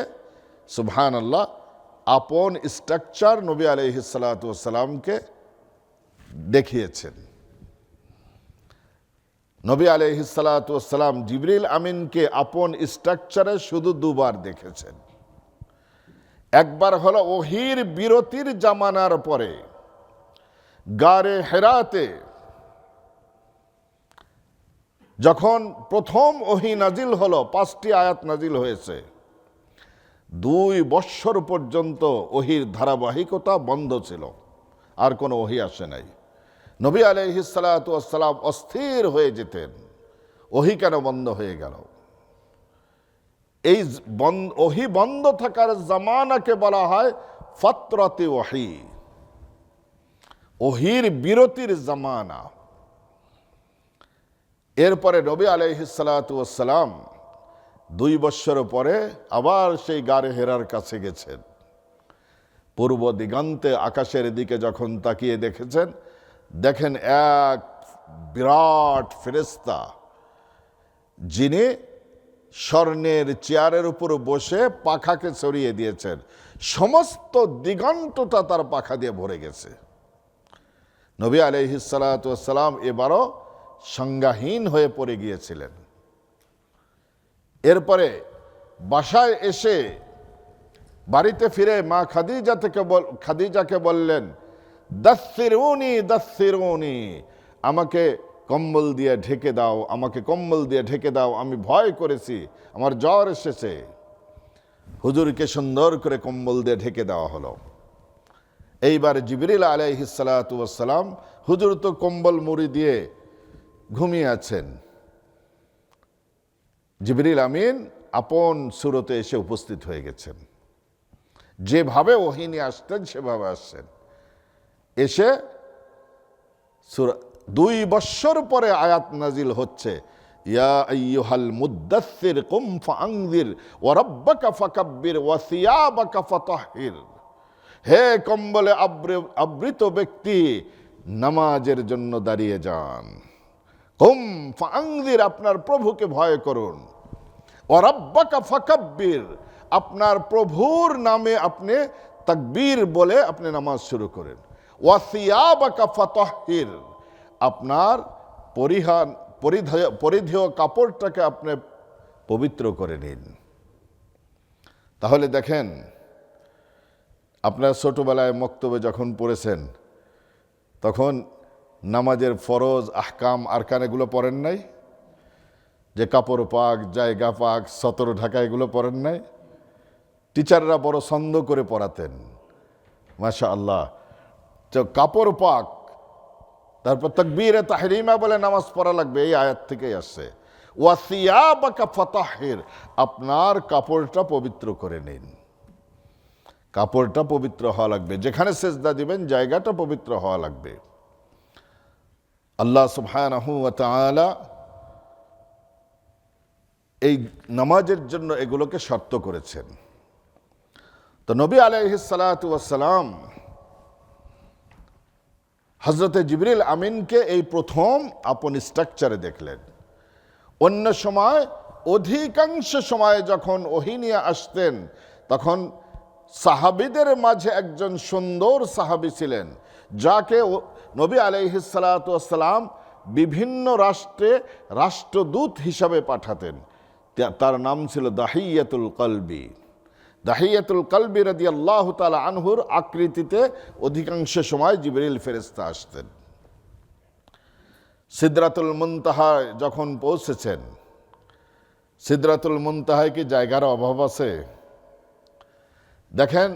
সুবহানাল্লাহ, আপন স্ট্রাকচার নবী আলাইহিস সালাতু ওয়াস সালামকে দেখিয়েছেন। নবী আলাইহিস সালাতু ওয়াস সালাম জিবরিল আমিনকে আপন স্ট্রাকচারে শুধু দুবার দেখেছেন। একবার হলো ওহির বিরতির জামানার পরে গারে হেরাতে, যখন প্রথম ওহি নাজিল হলো, 5টি আয়াত নাজিল হয়েছে। 2 বৎসর পর্যন্ত ওহির ধারাবাহিকতা বন্ধ ছিল, আর কোনো ওহি আসে নাই। নবী আলাইহিস সালাতু ওয়াস সালাম অস্থির হয়ে যেতেন, ওহি কেন বন্ধ হয়ে গেল? এই ওহি বন্ধ থাকার জামানাকে বলা হয় ফাতরাতে ওহি, ওহির বিরতির জামানা। এরপরে নবী আলাইহিস সালাতু ওয়াস সালাম 2 বৎসর পরে আবার সেই গারে হেরার কাছে গেছেন। পূর্ব দিগন্তে আকাশের দিকে যখন তাকিয়ে দেখেছেন, দেখেন এক বিরাট ফেরেশতা, যিনি স্বর্ণের চেয়ারের উপর বসে পাখাকে ছড়িয়ে দিয়েছেন। সমস্ত দিগন্তটা তার পাখা দিয়ে ভরে গেছে। নবী আলাইহিস সালাতু ওয়াস সালাম এবারও সংজ্ঞাহীন হয়ে পড়ে গিয়েছিলেন। এরপরে বাসায় এসে, বাড়িতে ফিরে মা খাদিজাকে বললেন, দাসসিরুনি দাসসিরুনি, আমাকে কম্বল দিয়ে ঢেকে দাও, আমাকে কম্বল দিয়ে ঢেকে দাও, আমি ভয় করেছি, আমার জ্বর এসেছে। হুজুরকে সুন্দর করে কম্বল দিয়ে ঢেকে দেওয়া হলো। এইবার জিবরিল আলাইহিস সালাতু ওয়াস সালাম, হুজুর তো কম্বল মুড়ি দিয়ে ঘুমিয়ে আছেন। জিবরিল আমিন আপন সুরতে এসে উপস্থিত হয়ে গেছেন। যেভাবে ওহী নিয়ে আসতেন সেভাবে আসছেন। এসে 2 বৎসর পরে আয়াত নাজিল হচ্ছে, ইয়া আইয়ুহাল মুদ্দাসসির কুম ফাআনযির ওয়া রাব্বাকা ফাকাব্বির ওয়া সিয়াবাকা ফাতাহহির। হে কম্বলে আবৃত ব্যক্তি, নামাজের জন্য দাঁড়িয়ে যান। কুম ফাআনযির, আপনার প্রভুকে ভয় করুন। ওয়া রাব্বাকা ফাকাব্বির, আপনার প্রভুর নামে আপনি তাকবীর বলে আপনি নামাজ শুরু করেন। ওয়া সিয়াবাকা ফাতাহহির, আপনার পরিধেয় কাপড়টাকে আপনি পবিত্র করে নিন। তাহলে দেখেন, আপনার ছোটবেলায় মক্তবে যখন পড়েছেন, তখন নামাজের ফরজ আহকাম আরকান এগুলো পড়েন নাই? যে কাপড় পাক, জায়গা পাক, সতর ঢাকা, এগুলো পড়েন নাই? টিচাররা বড় ছন্দ করে পড়াতেন, মাশাআল্লাহ। তো কাপড় পাক, তারপর তাকবীরে তাহরিমা বলে নামাজ পড়া লাগবে, এই আয়াত থেকেই আসছে। ওয়া সিয়াবাকা ফাতাহহির, আপনার কাপড়টা পবিত্র করে নিন। কাপড়টা পবিত্র হওয়া লাগবে, যেখানে সেজদা দিবেন জায়গাটা পবিত্র হওয়া লাগবে। আল্লাহ সুবহানাহু ওয়া তাআলা এই নামাজের জন্য এগুলোকে শর্ত করেছেন। তো নবী আলাইহিস সালাতু ওয়াস সালাম হযরতে জিবরিল আমিনকে এই প্রথম আপন স্ট্রাকচারে দেখলেন। অন্য সময় অধিকাংশ সময়ে যখন ওহী নিয়ে আসতেন তখন সাহাবীদের মাঝে একজন সুন্দর সাহাবী ছিলেন, যাকে নবী আলাইহিস সালাতু ওয়াস সালাম বিভিন্ন রাষ্ট্রে রাষ্ট্রদূত হিসাবে পাঠাতেন। তার নাম ছিল দাহিয়াতুল কলবি। দাহিয়াতুল কলবি রাদিয়াল্লাহু তাআলা আনহুর আকৃতিতে অধিকাংশ সময় জিবরিল ফেরেশতা আসতেন। সিদরাতুল মুনতাহায় যখন পৌঁছেছেন, সিদরাতুল মুনতাহায় কি জায়গার অভাব আছে? দেখেন,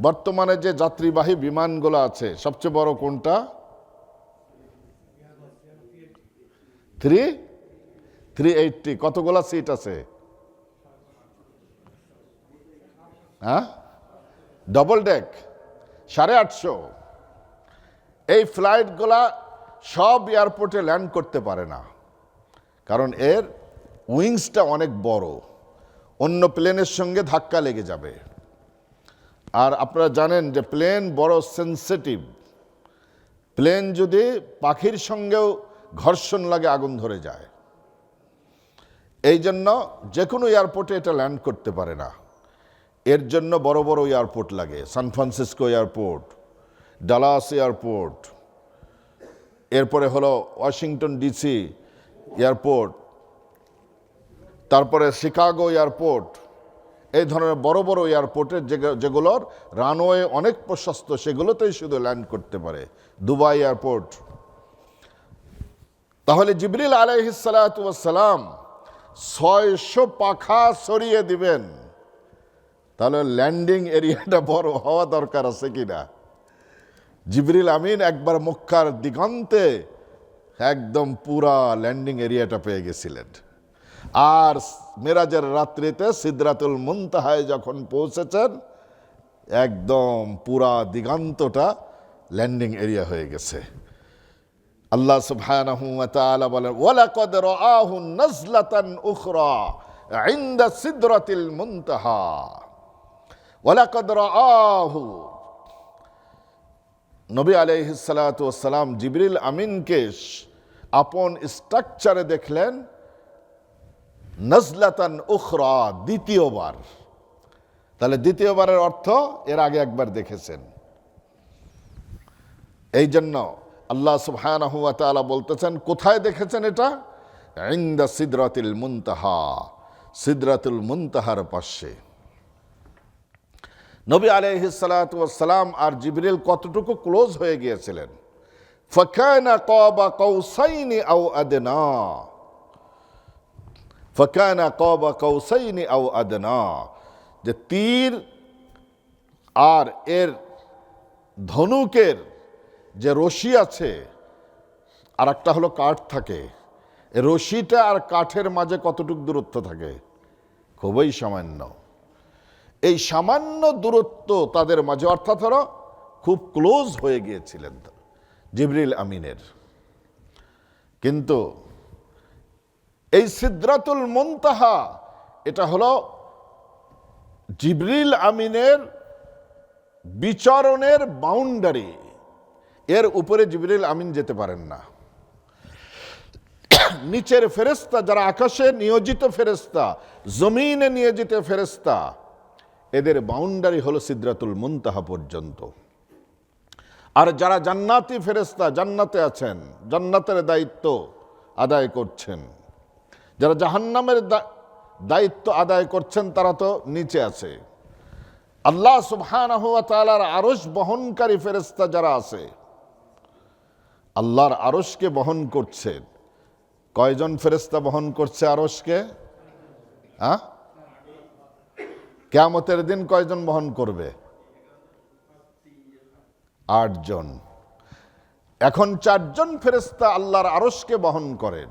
বর্তমানে যে যাত্রীবাহী বিমানগুলো আছে সবচেয়ে বড় কোনটা? 380। কতগুলা সিট আছে? হ্যাঁ, ডবল ডেক 850। এই ফ্লাইটগুলা সব এয়ারপোর্টে ল্যান্ড করতে পারে না, কারণ এর উইংসটা অনেক বড়, অন্য প্লেনের সঙ্গে ধাক্কা লেগে যাবে। আর আপনারা জানেন যে প্লেন বড় সেন্সিটিভ। প্লেন যদি পাখির সঙ্গেও ঘর্ষণ লাগে আগুন ধরে যায়। এই জন্য যে কোনো এয়ারপোর্টে এটা ল্যান্ড করতে পারে না। এর জন্য বড় বড় এয়ারপোর্ট লাগে, San Francisco airport, Dallas airport, এরপরে হলো ওয়াশিংটন ডিসি এয়ারপোর্ট, তারপরে শিকাগো এয়ারপোর্ট। এই ধরনের বড় বড় এয়ারপোর্টের যেগুলোর রানওয়ে অনেক প্রশস্ত সেগুলোতেই শুধু ল্যান্ড করতে পারে, দুবাই এয়ারপোর্ট। তাহলে জিবরিল আলাইহিস সালাতু ওয়াস সালাম 600 পাখা সরিয়ে দিবেন, তাহলে ল্যান্ডিং এরিয়াটা বড় হওয়া দরকার আছে কিনা? জিবরিল আমিন একবার মক্কার দিগন্তে একদম পুরা ল্যান্ডিং এরিয়াটা পেয়ে গেছিলেন। আর মেরাজের রাত্রিতে সিদরাতুল মুনতাহায় যখন পৌঁছেছেন একদম পুরা দিগন্তটা ল্যান্ডিং এরিয়া হয়ে গেছে। আল্লাহ সুবহানাহু ওয়া তাআলা বলেন, ওয়ালাকাদ রাআহু নাজলাতান উখরা ইনদা সিদরাতিল মুনতাহা। ওয়ালাকাদ রাআহু, নবী আলাইহিস সালাতু ওয়াস সালাম জিবরিল আমিনকে আপন স্ট্রাকচারে দেখলেন নাজলাতান উখরা, দ্বিতীয়বার। তাহলে দ্বিতীয়বারের অর্থ এর আগে একবার দেখেছেন। এই জন্য আল্লাহ সুবহানাহু ওয়া তাআলা বলতেছেন, কোথায় দেখেছেন এটা? ইনদা সিদরাতিল মুনতাহা, সিদরাতুল মুনতাহার পাশে। নবী আলাইহিস সালাতু ওয়াস সালাম আর জিবরিল কতটুকু ক্লোজ হয়ে গিয়েছিলেন? ফাকানা কাবা কাউসাইনি আও আদনা, ফাকানা কাবা কাউসাইনি আও আদনা। যে তীর আর এর ধনুকের যে রশি আছে, আর একটা হলো কাঠ থাকে, রশিটা আর কাঠের মাঝে কতটুকু দূরত্ব থাকে? খুবই সামান্য। এই সামান্য দূরত্ব তাদের মাঝে, অর্থাৎ হলো খুব ক্লোজ হয়ে গিয়েছিলেন জিবরিল আমিনের। কিন্তু এই সিদরাতুল মুনতাহা এটা হলো জিবরিল আমিনের বিচরণের বাউন্ডারি। এর উপরে জিবরিল আমিন যেতে পারেন না। নিচের ফেরেশতা যারা আকাশে নিয়োজিত ফেরেশতা, জমিনে নিয়োজিত ফেরেশতা, এদের বাউন্ডারি হলো সিদরাতুল মুনতাহা পর্যন্ত। আর যারা জান্নাতি ফেরেশতা জান্নাতে আছেন, জান্নাতের দায়িত্ব আদায় করছেন, যারা জাহান্নামের দায়িত্ব আদায় করছেন তারা তো নিচে আছে। আল্লাহ সুবহানাহু ওয়া তাআলার আরশ বহনকারী ফেরেশতা যারা আছে, আল্লাহর আরশকে বহন করছে। কয়জন ফেরেশতা বহন করছে আরশকে? হ্যাঁ, কিয়ামতের দিন কয়জন বহন করবে? 8 জন। এখন 4 জন ফেরেশতা আল্লাহর আরশকে বহন করেন।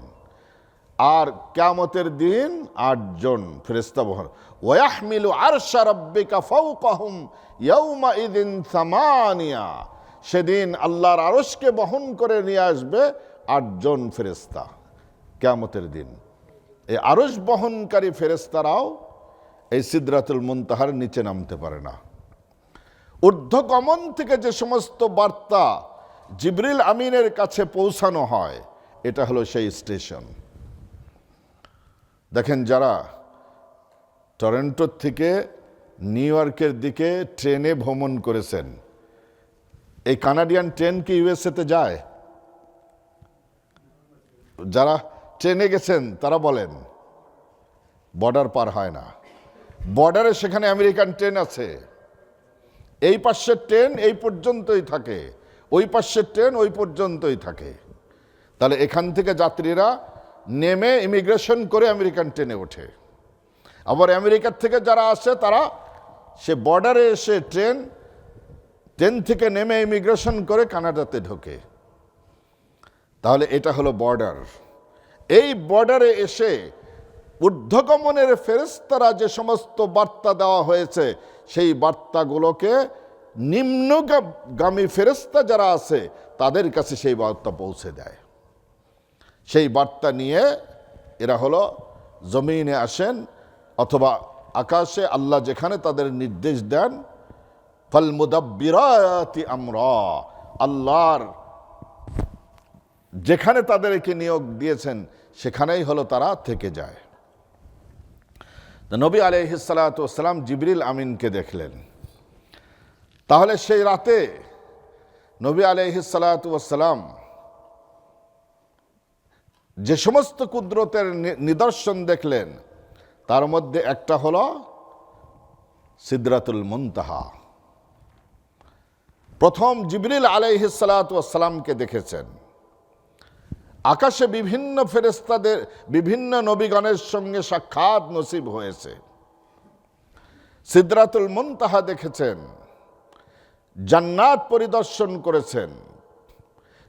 আর কিয়ামতের দিন 8 জন ফেরেশতা বহন, ওয়াহমিলু আরশা রাব্বিকা ফাওকাহুম ইয়াওমা ইযিন সামানিয়া, সেদিন আল্লাহর আরশকে বহন করে নিয়ে আসবে 8 জন ফেরেশতা কিয়ামতের দিন। এই আরশ বহনকারী ফেরেশতারাও এই সিদরাতুল মুনতাহার নিচে নামতে পারে না। ঊর্ধ্বগমন থেকে যে সমস্ত বার্তা জিবরিল আমিনের কাছে পৌঁছানো হয়, এটা হলো সেই স্টেশন। দেখেন, যারা টরন্টোর থেকে নিউ ইয়র্কের দিকে ট্রেনে ভ্রমণ করেছেন, এই কানাডিয়ান ট্রেন কি ইউএসএতে যায়? যারা ট্রেনে গেছেন তারা বলেন বর্ডার পার হয় না। বর্ডারে সেখানে আমেরিকান ট্রেন আছে, এই পাশের ট্রেন এই পর্যন্তই থাকে, ওই পাশের ট্রেন ওই পর্যন্তই থাকে। তাহলে এখান থেকে যাত্রীরা নেমে ইমিগ্রেশন করে আমেরিকান ট্রেনে ওঠে। আবার আমেরিকার থেকে যারা আসে তারা সে বর্ডারে এসে ট্রেন থেকে নেমে ইমিগ্রেশন করে কানাডাতে ঢোকে। তাহলে এটা হলো বর্ডার। এই বর্ডারে এসে ঊর্ধ্বগমনের ফেরেশতারা যে সমস্ত বার্তা দেওয়া হয়েছে, সেই বার্তাগুলোকে নিম্নগামী ফেরেশতা যারা আছে তাদের কাছে সেই বার্তা পৌঁছে দেয়। সেই বার্তা নিয়ে এরা হলো জমিনে আসেন অথবা আকাশে, আল্লাহ যেখানে তাদের নির্দেশ দেন, ফাল মুদাব্বিরাতি আমরা, আল্লাহর যেখানে তাদেরকে নিয়োগ দিয়েছেন সেখানেই হলো তারা থেকে যায়। নবী আলাইহিস সালাতু ওয়াস সালাম জিবরিল আমিনকে দেখলেন। তাহলে সেই রাতে নবী আলাইহিস সালাতু ওয়াস সালাম যে সমস্ত কুদরতের নিদর্শন দেখলেন, তার মধ্যে একটা হলো সিদরাতুল মুনতাহা। প্রথম জিবরিল আলাইহিস সালাতু ওয়াস সালামকে দেখেছেন। আকাশে বিভিন্ন ফেরেশতাদের, বিভিন্ন নবীগণের সঙ্গে সাক্ষাৎ নসিব হয়েছে। সিদরাতুল মুনতাহা দেখেছেন, জান্নাত পরিদর্শন করেছেন,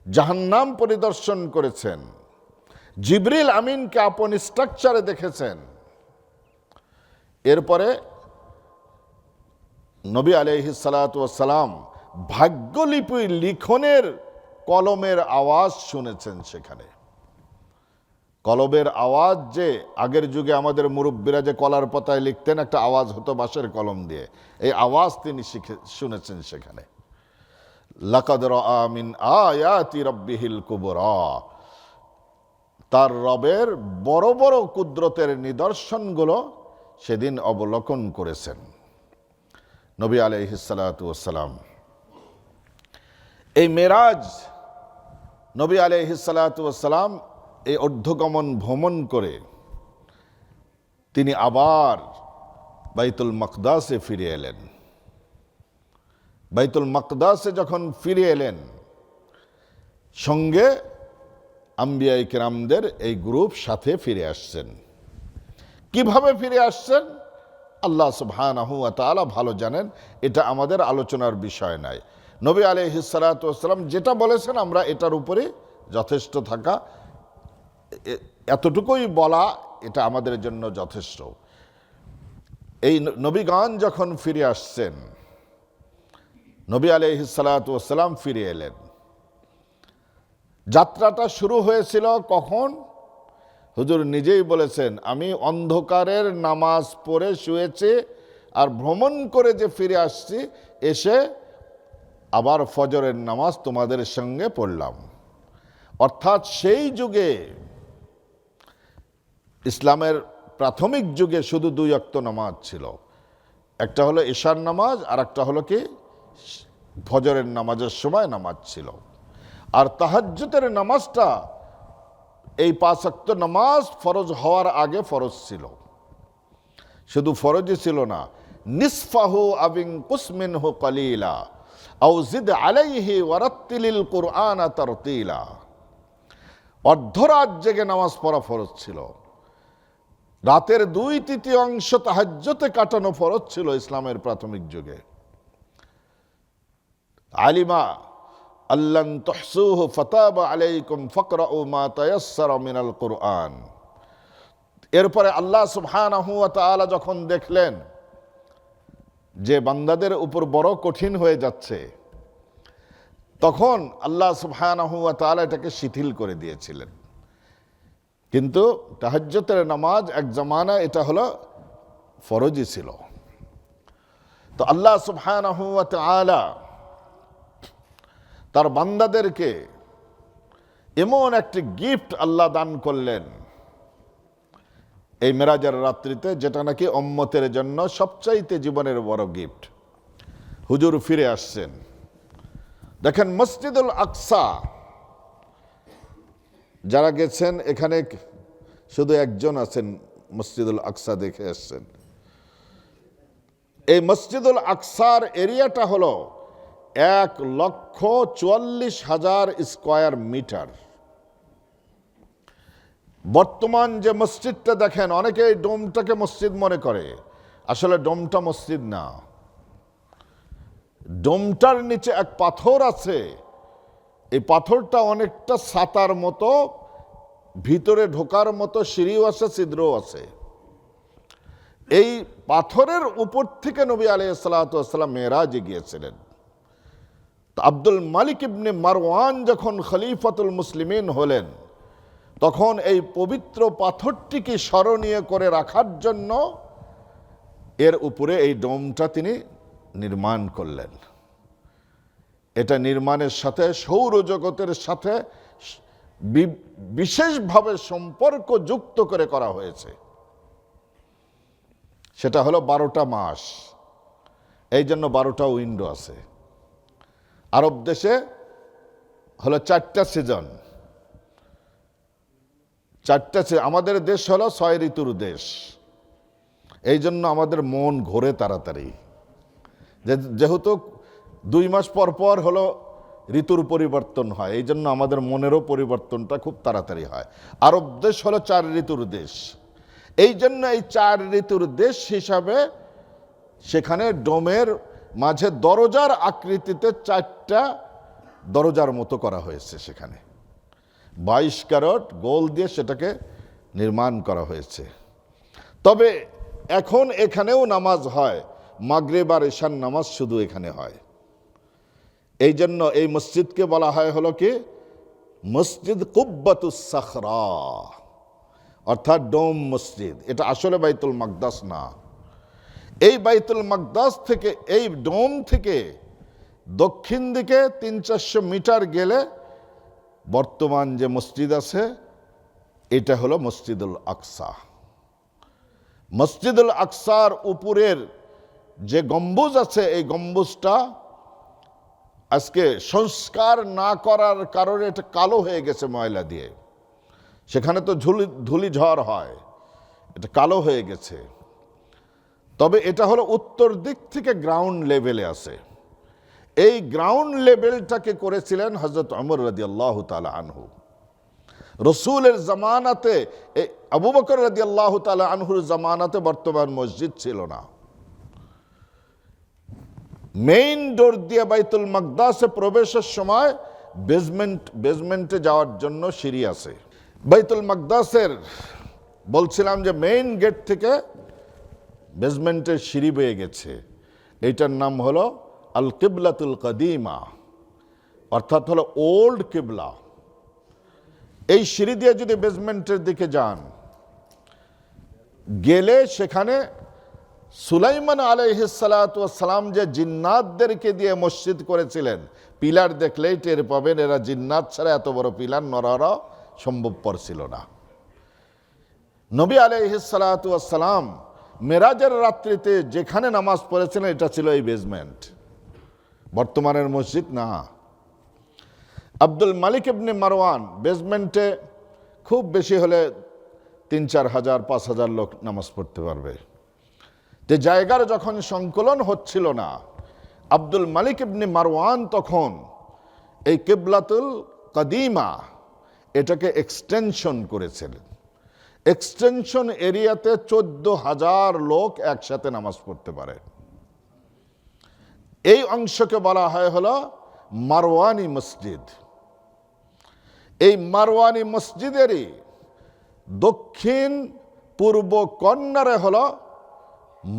জাহান্নাম পরিদর্শন করেছেন, জিবরিল আমিনকে আপন স্ট্রাকচারে দেখেছেন। এরপরে নবী আলাইহিস সালাতু ওয়াস সালাম ভাগ্যলিপি লিখনের কলমের আওয়াজ শুনেছেন। সেখানে কলমের আওয়াজ, যে আগের যুগে আমাদের মুরব্বীরা যে কলার পাতায় লিখতেন, একটা আওয়াজ হতো বাঁশের কলম দিয়ে, এই আওয়াজ তিনি শুনেছেন সেখানে। লাকাদ রাআ মিন আয়াতি রাব্বিহিল কুবরা, তার রবের বড় বড় কুদরতের নিদর্শনগুলো সেদিন অবলোকন করেছেন নবী আলাইহিস সালাতু ওয়াস সালাম। এই মেরাজ নবী আলাইহিস সালাতু ওয়াস সালাম এই ঊর্ধ্বগমন ভ্রমণ করে তিনি আবার বাইতুল মাকদাসে ফিরে এলেন। বাইতুল মাকদাসে যখন ফিরে এলেন, সঙ্গে আম্বিয়ায়ে কেরামদের এই গ্রুপ সাথে ফিরে আসছেন। কিভাবে ফিরে আসছেন আল্লাহ সুবহানাহু ওয়া তাআলা ভালো জানেন, এটা আমাদের আলোচনার বিষয় নয়। নবী আলাইহিস সালাতু ওয়াস সালাম যেটা বলেছেন আমরা এটার উপরে যথেষ্ট থাকা, এতটুকুই বলা, এটা আমাদের জন্য যথেষ্ট। এই নবীগণ যখন ফিরে আসছেন, নবী আলাইহিস সালাতু ওয়াস সালাম ফিরে এলেন। যাত্রাটা শুরু হয়েছিল কখন? হুজুর নিজেই বলেছেন, আমি অন্ধকারের নামাজ পড়ে শুয়েছি, আর ভ্রমণ করে যে ফিরে আসছি, এসে আবার ফজরের নামাজ তোমাদের সঙ্গে পড়লাম। অর্থাৎ সেই যুগে, ইসলামের প্রাথমিক যুগে শুধু 2 ওয়াক্ত নামাজ ছিল। একটা হলো ঈশার নামাজ, আর একটা হলো কি ফজরের নামাজের সময় নামাজ ছিল। আর তাহাজ্জুদের নামাজটা, এই 5 ওয়াক্ত নামাজ ফরজ হওয়ার আগে ফরজ ছিল। শুধু ফরজই ছিল না, নিসফাহু আবিন কুসমিনহু কালিলা আও জিদ আলাইহি ওয়ারাত্তিলিল কুরআনা তারতিলা। অর্ধরাত জেগে নামাজ পড়া ফরজ ছিল। রাতের 2/3 তাহাজ্জুদে কাটানো ফরজ ছিল ইসলামের প্রাথমিক যুগে। আলিমা আল্লান তুহসুহু ফাতাবা আলাইকুম ফাকরাউ মা তায়াসসারা মিনাল কুরআন। এরপরে আল্লাহ সুবহানাহু ওয়া তাআলা যখন দেখলেন যে বান্দাদের উপর বড় কঠিন হয়ে যাচ্ছে, তখন আল্লাহ সুবহানাহু ওয়া তাআলা এটাকে শিথিল করে দিয়েছিলেন। কিন্তু তাহাজ্জুদের নামাজ এক জামানা এটা হলো ফরজই ছিল। তো আল্লাহ সুবহানাহু ওয়া তাআলা তার বান্দাদেরকে এমন একটি গিফট আল্লাহ দান করলেন এই মেরাজের রাত্রিতে, যেটা নাকি উম্মতের জন্য সবচাইতে জীবনের বড় গিফট। হুজুর ফিরে আসছেন। দেখেন মসজিদুল আকসা, যারা গেছেন এখানে শুধু একজন আছেন মসজিদুল আকসা দেখে আসছেন। এই মসজিদুল আকসার এরিয়াটা হলো 1,44,000 স্কয়ার মিটার। বর্তমান যে মসজিদটা দেখেন, অনেকে এই ডোমটাকে মসজিদ মনে করে, আসলে ডোমটা মসজিদ না। ডোমটার নিচে এক পাথর আছে, এই পাথরটা অনেকটা ছাতার মতো, ভিতরে ঢোকার মতো সিঁড়িও আছে, ছিদ্রও আছে। এই পাথরের উপর থেকে নবী আলাইহিস সালাতু ওয়াস সালাম মেরাজে গিয়েছিলেন। আব্দুল মালিক ইবনে মারওয়ান যখন খলিফাতুল মুসলিমিন হলেন, তখন এই পবিত্র পাথরটিকে স্মরণীয় করে রাখার জন্য এর উপরে এই ডোমটা তিনি নির্মাণ করলেন। এটা নির্মাণের সাথে সৌরজগতের সাথে বিশেষভাবে সম্পর্ক যুক্ত করে করা হয়েছে। সেটা হলো 12টা মাস, এই জন্য 12টা উইন্ডো আছে। আরব দেশে হলো 4টা সিজন, 4টা। আমাদের দেশ হলো 6 ঋতুর দেশ, এই জন্য আমাদের মন ঘোরে তাড়াতাড়ি। যেহেতু 2 মাস পর পর হলো ঋতুর পরিবর্তন হয়, এই জন্য আমাদের মনেরও পরিবর্তনটা খুব তাড়াতাড়ি হয়। আরব দেশ হলো 4 ঋতুর দেশ, এই জন্য এই 4 ঋতুর দেশ হিসাবে সেখানে ডোমের মাঝে দরজার আকৃতিতে 4টা দরজার মতো করা হয়েছে। সেখানে 22 ক্যারেট গোল দিয়ে সেটাকে নির্মাণ করা হয়েছে। তবে এখন এখানেও নামাজ হয়, মাগরিব আর ইশার নামাজ শুধু এখানে হয়। এই জন্য এই মসজিদকে বলা হয় হলো কি মসজিদ কুব্বাতুস সাখরা, অর্থাৎ ডোম মসজিদ। এটা আসলে বাইতুল মাকদাস না। এই বাইতুল মাকদাস থেকে, এই ডোম থেকে দক্ষিণ দিকে 300-400 মিটার গেলে বর্তমান যে মসজিদ আছে এটা হলো মসজিদুল আকসা। মসজিদুল আকসার উপরের যে গম্বুজ আছে, এই গম্বুজটা আজকে সংস্কার না করার কারণে এটা কালো হয়ে গেছে ময়লা দিয়ে। সেখানে তো ধুলি ঝড় হয়, এটা কালো হয়ে গেছে। তবে এটা হলো উত্তর দিক থেকে গ্রাউন্ড লেভেলে আছে। এই গ্রাউন্ড লেভেলটাকে করেছিলেন হযরত ওমর রাদিয়াল্লাহু তাআলা আনহু। রসুলের জামানাতে, আবু বকর রাদিয়াল্লাহু তাআলা আনহুর জামানাতে বর্তমান মসজিদ ছিল না। মেইন ডোর দিয়ে বাইতুল মাকদাসে প্রবেশের সময় বেসমেন্টে যাওয়ার জন্য সিঁড়ি আছে। বাইতুল মাকদাসের বলছিলাম যে মেইন গেট থেকে বেসমেন্টের সিঁড়ি বেয়ে গেছে। এইটার নাম হলো আল কিবলাতুল কাদিমা, অর্থাৎ হলো ওল্ড কিবলা। এই সিঁড়ি দিয়ে যদি বেসমেন্টের দিকে যান, গেলে সেখানে সুলাইমান আলাইহিস সালাতু ওয়াস সালাম যে জিন্নাতদেরকে দিয়ে মসজিদ করেছিলেন, পিলার দেখলেই টের পাবেন এরা জিন্নাত ছাড়া এত বড় পিলার নড়ানো সম্ভবপর ছিল না। নবী আলাইহিস সালাতু ওয়াস সালাম মেরাজের রাত্রিতে যেখানে নামাজ পড়েছিলেন এটা ছিল এই বেসমেন্ট, বর্তমানের মসজিদ না। আব্দুল মালিক ইবনে মারওয়ান বেসমেন্টে খুব বেশি হলে 3-4 হাজার 5 হাজার লোক নামাজ পড়তে পারবে। যে জায়গার যখন সংকলন হচ্ছিল না, আব্দুল মালিক ইবনে মারওয়ান তখন এই কিবলাতুল কাদিমা এটাকে এক্সটেনশন করেছিলেন। এক্সটেনশন এরিয়াতে 14,000 লোক একসাথে নামাজ পড়তে পারে। এই অংশকে বলা হয় হলো মারওয়ানি মসজিদ। এই মারওয়ানি মসজিদেরই দক্ষিণ পূর্ব কর্নারে হলো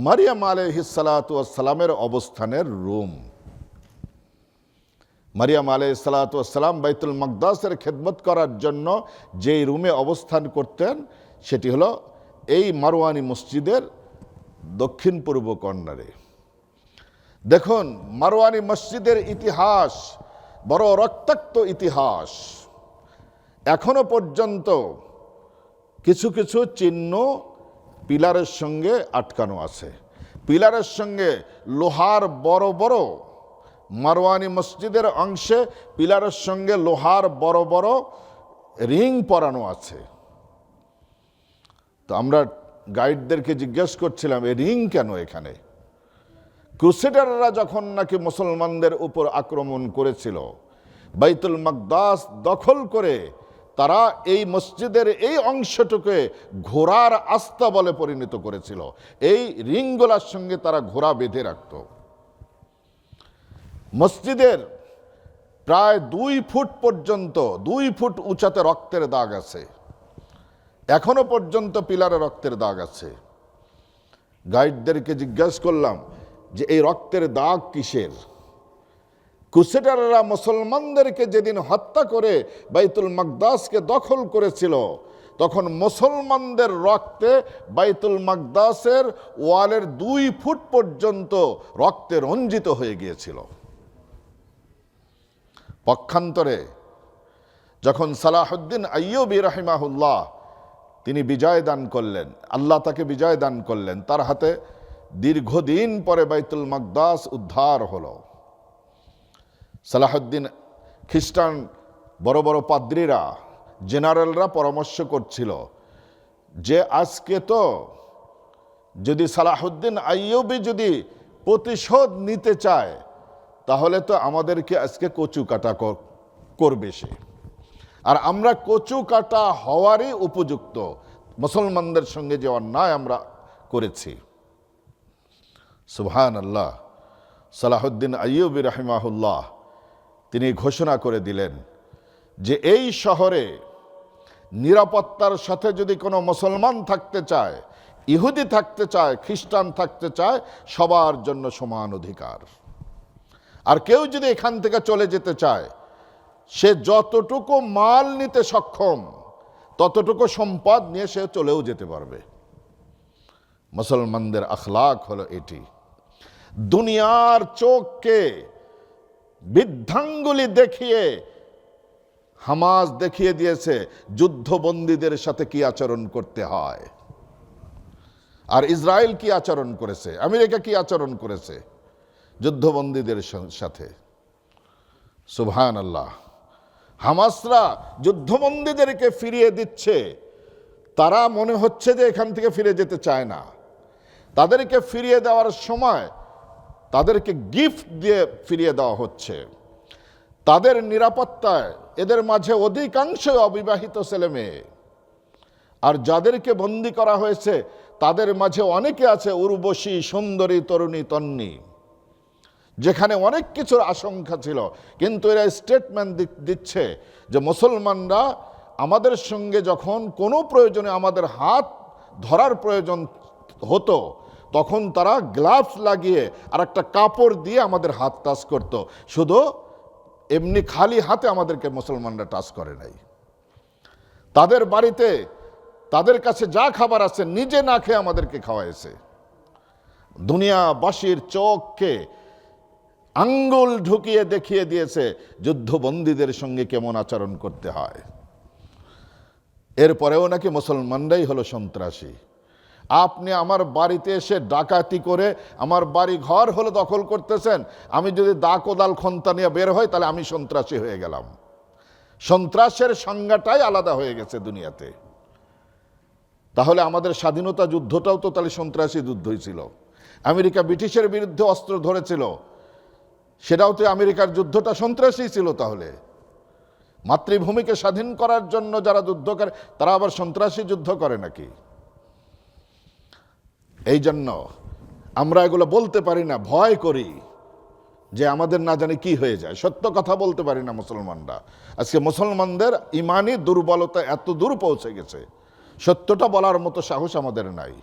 মারিয়াম আলাইহিস সালাতু ওয়াস সালামের অবস্থানের রুম। মারিয়াম আলাইহিস সালাতু ওয়াস সালাম বাইতুল মাকদাসের খেদমত করার জন্য যেই রুমে অবস্থান করতেন সেটি হলো এই মারওয়ানি মসজিদের দক্ষিণ পূর্ব কর্নারে। দেখুন, মারওয়ানি মসজিদের ইতিহাস বড় রক্তাক্ত ইতিহাস। এখনো পর্যন্ত কিছু কিছু চিহ্ন পিলারের সঙ্গে আটকানো আছে। পিলারের সঙ্গে লোহার বড় বড়, মারওয়ানি মসজিদের অংশে পিলারের সঙ্গে লোহার বড় বড় রিং পরানো আছে। তো আমরা গাইডদেরকে জিজ্ঞেস করছিলাম, এই রিং কেন এখানে? ক্রুসেডাররা যখন নাকি মুসলমানদের উপর আক্রমণ করেছিল, বাইতুল মাকদাস দখল করে তারা এই মসজিদের এই অংশটুকে ঘোড়ার আস্তা বলে পরিণত করেছিল। এই রিংগুলার সঙ্গে তারা ঘোড়া বেঁধে রাখত। মসজিদের প্রায় 2 ফুট পর্যন্ত, 2 ফুট উঁচাতে রক্তের দাগ আছে। এখনো পর্যন্ত পিলারে রক্তের দাগ আছে। গাইডদেরকে জিজ্ঞেস করলাম যে এই রক্তের দাগ কিসের? ক্রুসেডাররা মুসলমানদেরকে যেদিন হত্যা করে বাইতুল মাকদাসকে দখল করেছিল, তখন মুসলমানদের রক্তে বাইতুল মাকদাসের ওয়ালের 2 ফুট পর্যন্ত রক্তে রঞ্জিত হয়ে গিয়েছিল। পক্ষান্তরে যখন সালাহুদ্দিন আইয়ুবী রাহিমাহুল্লাহ তিনি বিজয় দান করলেন, আল্লাহ তাকে বিজয় দান করলেন, তার হাতে দীর্ঘদিন পরে বাইতুল মাকদাস উদ্ধার হলো। সালাহুদ্দিন, খ্রিস্টান বড় বড় পাদ্রীরা, জেনারেলরা পরামর্শ করছিল যে আজকে তো যদি সালাহুদ্দিন আইয়ুবী যদি প্রতিশোধ নিতে চায় তাহলে তো আমাদেরকে আজকে কচু কাটা করবে সে, আর আমরা কচু কাটা হওয়ারই উপযুক্ত, মুসলমানদের সঙ্গে যে অন্যায় আমরা করেছি। সুবহানাল্লাহ। সালাহুদ্দিন আইয়ুবী রাহিমাহুল্লাহ তিনি ঘোষণা করে দিলেন যে এই শহরে নিরাপত্তার সাথে যদি কোনো মুসলমান থাকতে চায়, ইহুদি থাকতে চায়, খ্রিস্টান থাকতে চায়, সবার জন্য সমান অধিকার। আর কেউ যদি এখান থেকে চলে যেতে চায়, সে যতটুকু মাল নিতে সক্ষম ততটুকু সম্পদ নিয়ে সে চলেও যেতে পারবে। মুসলমানদের আখলাক হলো এটি। দুনিয়ার চোখকে বৃদ্ধাঙ্গুলি দেখিয়ে হামাস দেখিয়ে দিয়েছে যুদ্ধবন্দীদের সাথে কি আচরণ করতে হয়। আর ইসরায়েল কি আচরণ করেছে, আমেরিকা কি আচরণ করেছে যুদ্ধবন্দীদের সাথে। সুবহানাল্লাহ। হামাসরা যুদ্ধবন্দীদেরকে ফিরিয়ে দিচ্ছে, তারা মনে হচ্ছে যে এখান থেকে ফিরে যেতে চায় না। তাদেরকে ফিরিয়ে দেওয়ার সময় তাদেরকে গিফট দিয়ে ফিরিয়ে দেওয়া হচ্ছে। তাদের নিরাপত্তায় এদের মাঝে অধিকাংশই অবিবাহিত ছেলে মেয়ে, আর যাদেরকে বন্দী করা হয়েছে তাদের মাঝে অনেকে আছে উর্বশী, সুন্দরী, তরুণী, তন্নী, যেখানে অনেক কিছুর আশঙ্কা ছিল। কিন্তু এরা স্টেটমেন্ট দিচ্ছে যে মুসলমানরা আমাদের সঙ্গে যখন কোনো প্রয়োজনে আমাদের হাত ধরার প্রয়োজন হতো, তখন তারা গ্লাভস লাগিয়ে আর একটা কাপড় দিয়ে আমাদের হাত টাচ করত, শুধু এমনি খালি হাতে আমাদেরকে মুসলমানরা টাচ করে নাই। তাদের বাড়িতে তাদের কাছে যা খাবার আছে নিজে না খেয়ে আমাদেরকে খাওয়াইছে। দুনিয়াবাসীর চোখকে আঙ্গুল ঢুকিয়ে দেখিয়ে দিয়েছে যুদ্ধবন্দীদের সঙ্গে কেমন আচরণ করতে হয়। এরপরেও নাকি মুসলমানরাই হলো সন্ত্রাসী। আপনি আমার বাড়িতে এসে ডাকাতি করে আমার বাড়ি ঘর হলো দখল করতেছেন, আমি যদি দা কোদাল খন্তা নিয়ে বের হই তাহলে আমি সন্ত্রাসী হয়ে গেলাম। সন্ত্রাসের সংজ্ঞাটাই আলাদা হয়ে গেছে দুনিয়াতে। তাহলে আমাদের স্বাধীনতা যুদ্ধটাও তো তাহলে সন্ত্রাসী যুদ্ধই ছিল। আমেরিকা ব্রিটিশের বিরুদ্ধে অস্ত্র ধরেছিল, সেটাও তো আমেরিকার যুদ্ধটা সন্ত্রাসী ছিল। তাহলে মাতৃভূমিকে স্বাধীন করার জন্য যারা যুদ্ধ করে তারা আবার সন্ত্রাসী যুদ্ধ করে নাকি? এই জন্য আমরা এগুলো বলতে পারি না, ভয় করি যে আমাদের না জানি কি হয়ে যায়। সত্য কথা বলতে পারি না মুসলমানরা। আজকে মুসলমানদের ইমানি দুর্বলতা এত দূর পৌঁছে গেছে, সত্যটা বলার মতো সাহস আমাদের নাই।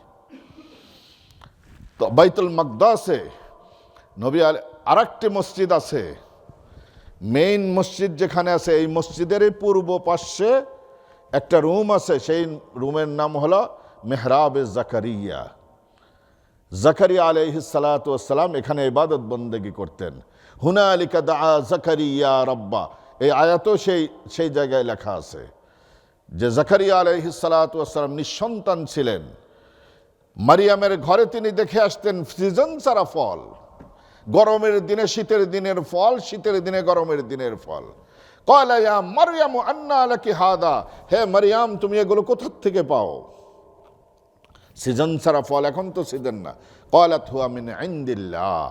তো বাইতুল মাকদাসে নবী আরেকটি মসজিদ আছে, মেইন মসজিদ যেখানে আছে, এই মসজিদের পূর্ব পাশে একটা রুম আছে, সেই রুমের নাম হলো মেহরাবে জাকারিয়া। জাকারিয়া আলাইহিস সালাতু ওয়াস সালাম এখানে ইবাদত বন্দেগী করতেন। হুনালিকা দাআ জাকারিয়া রাব্বা, এই আয়াতও সেই জায়গায় লেখা আছে যে জাকারিয়া আলাইহিস সালাতু ওয়াস সালাম নিঃসন্তান ছিলেন। মারিয়ামের ঘরে তিনি দেখে আসতেন সিজন ছাড়া ফল, গরমের দিনে শীতের দিনের ফল, শীতের দিনে গরমের দিনের ফল। ক্বালা ইয়া মারইয়াম আন্না লাকি হাদা, হে মারিয়াম তুমি এগুলো কোথা থেকে পাও? সিজন ছাড়া ফল, এখন তো সিজন না। ক্বালাত হুয়া মিন ইনদিল্লাহ,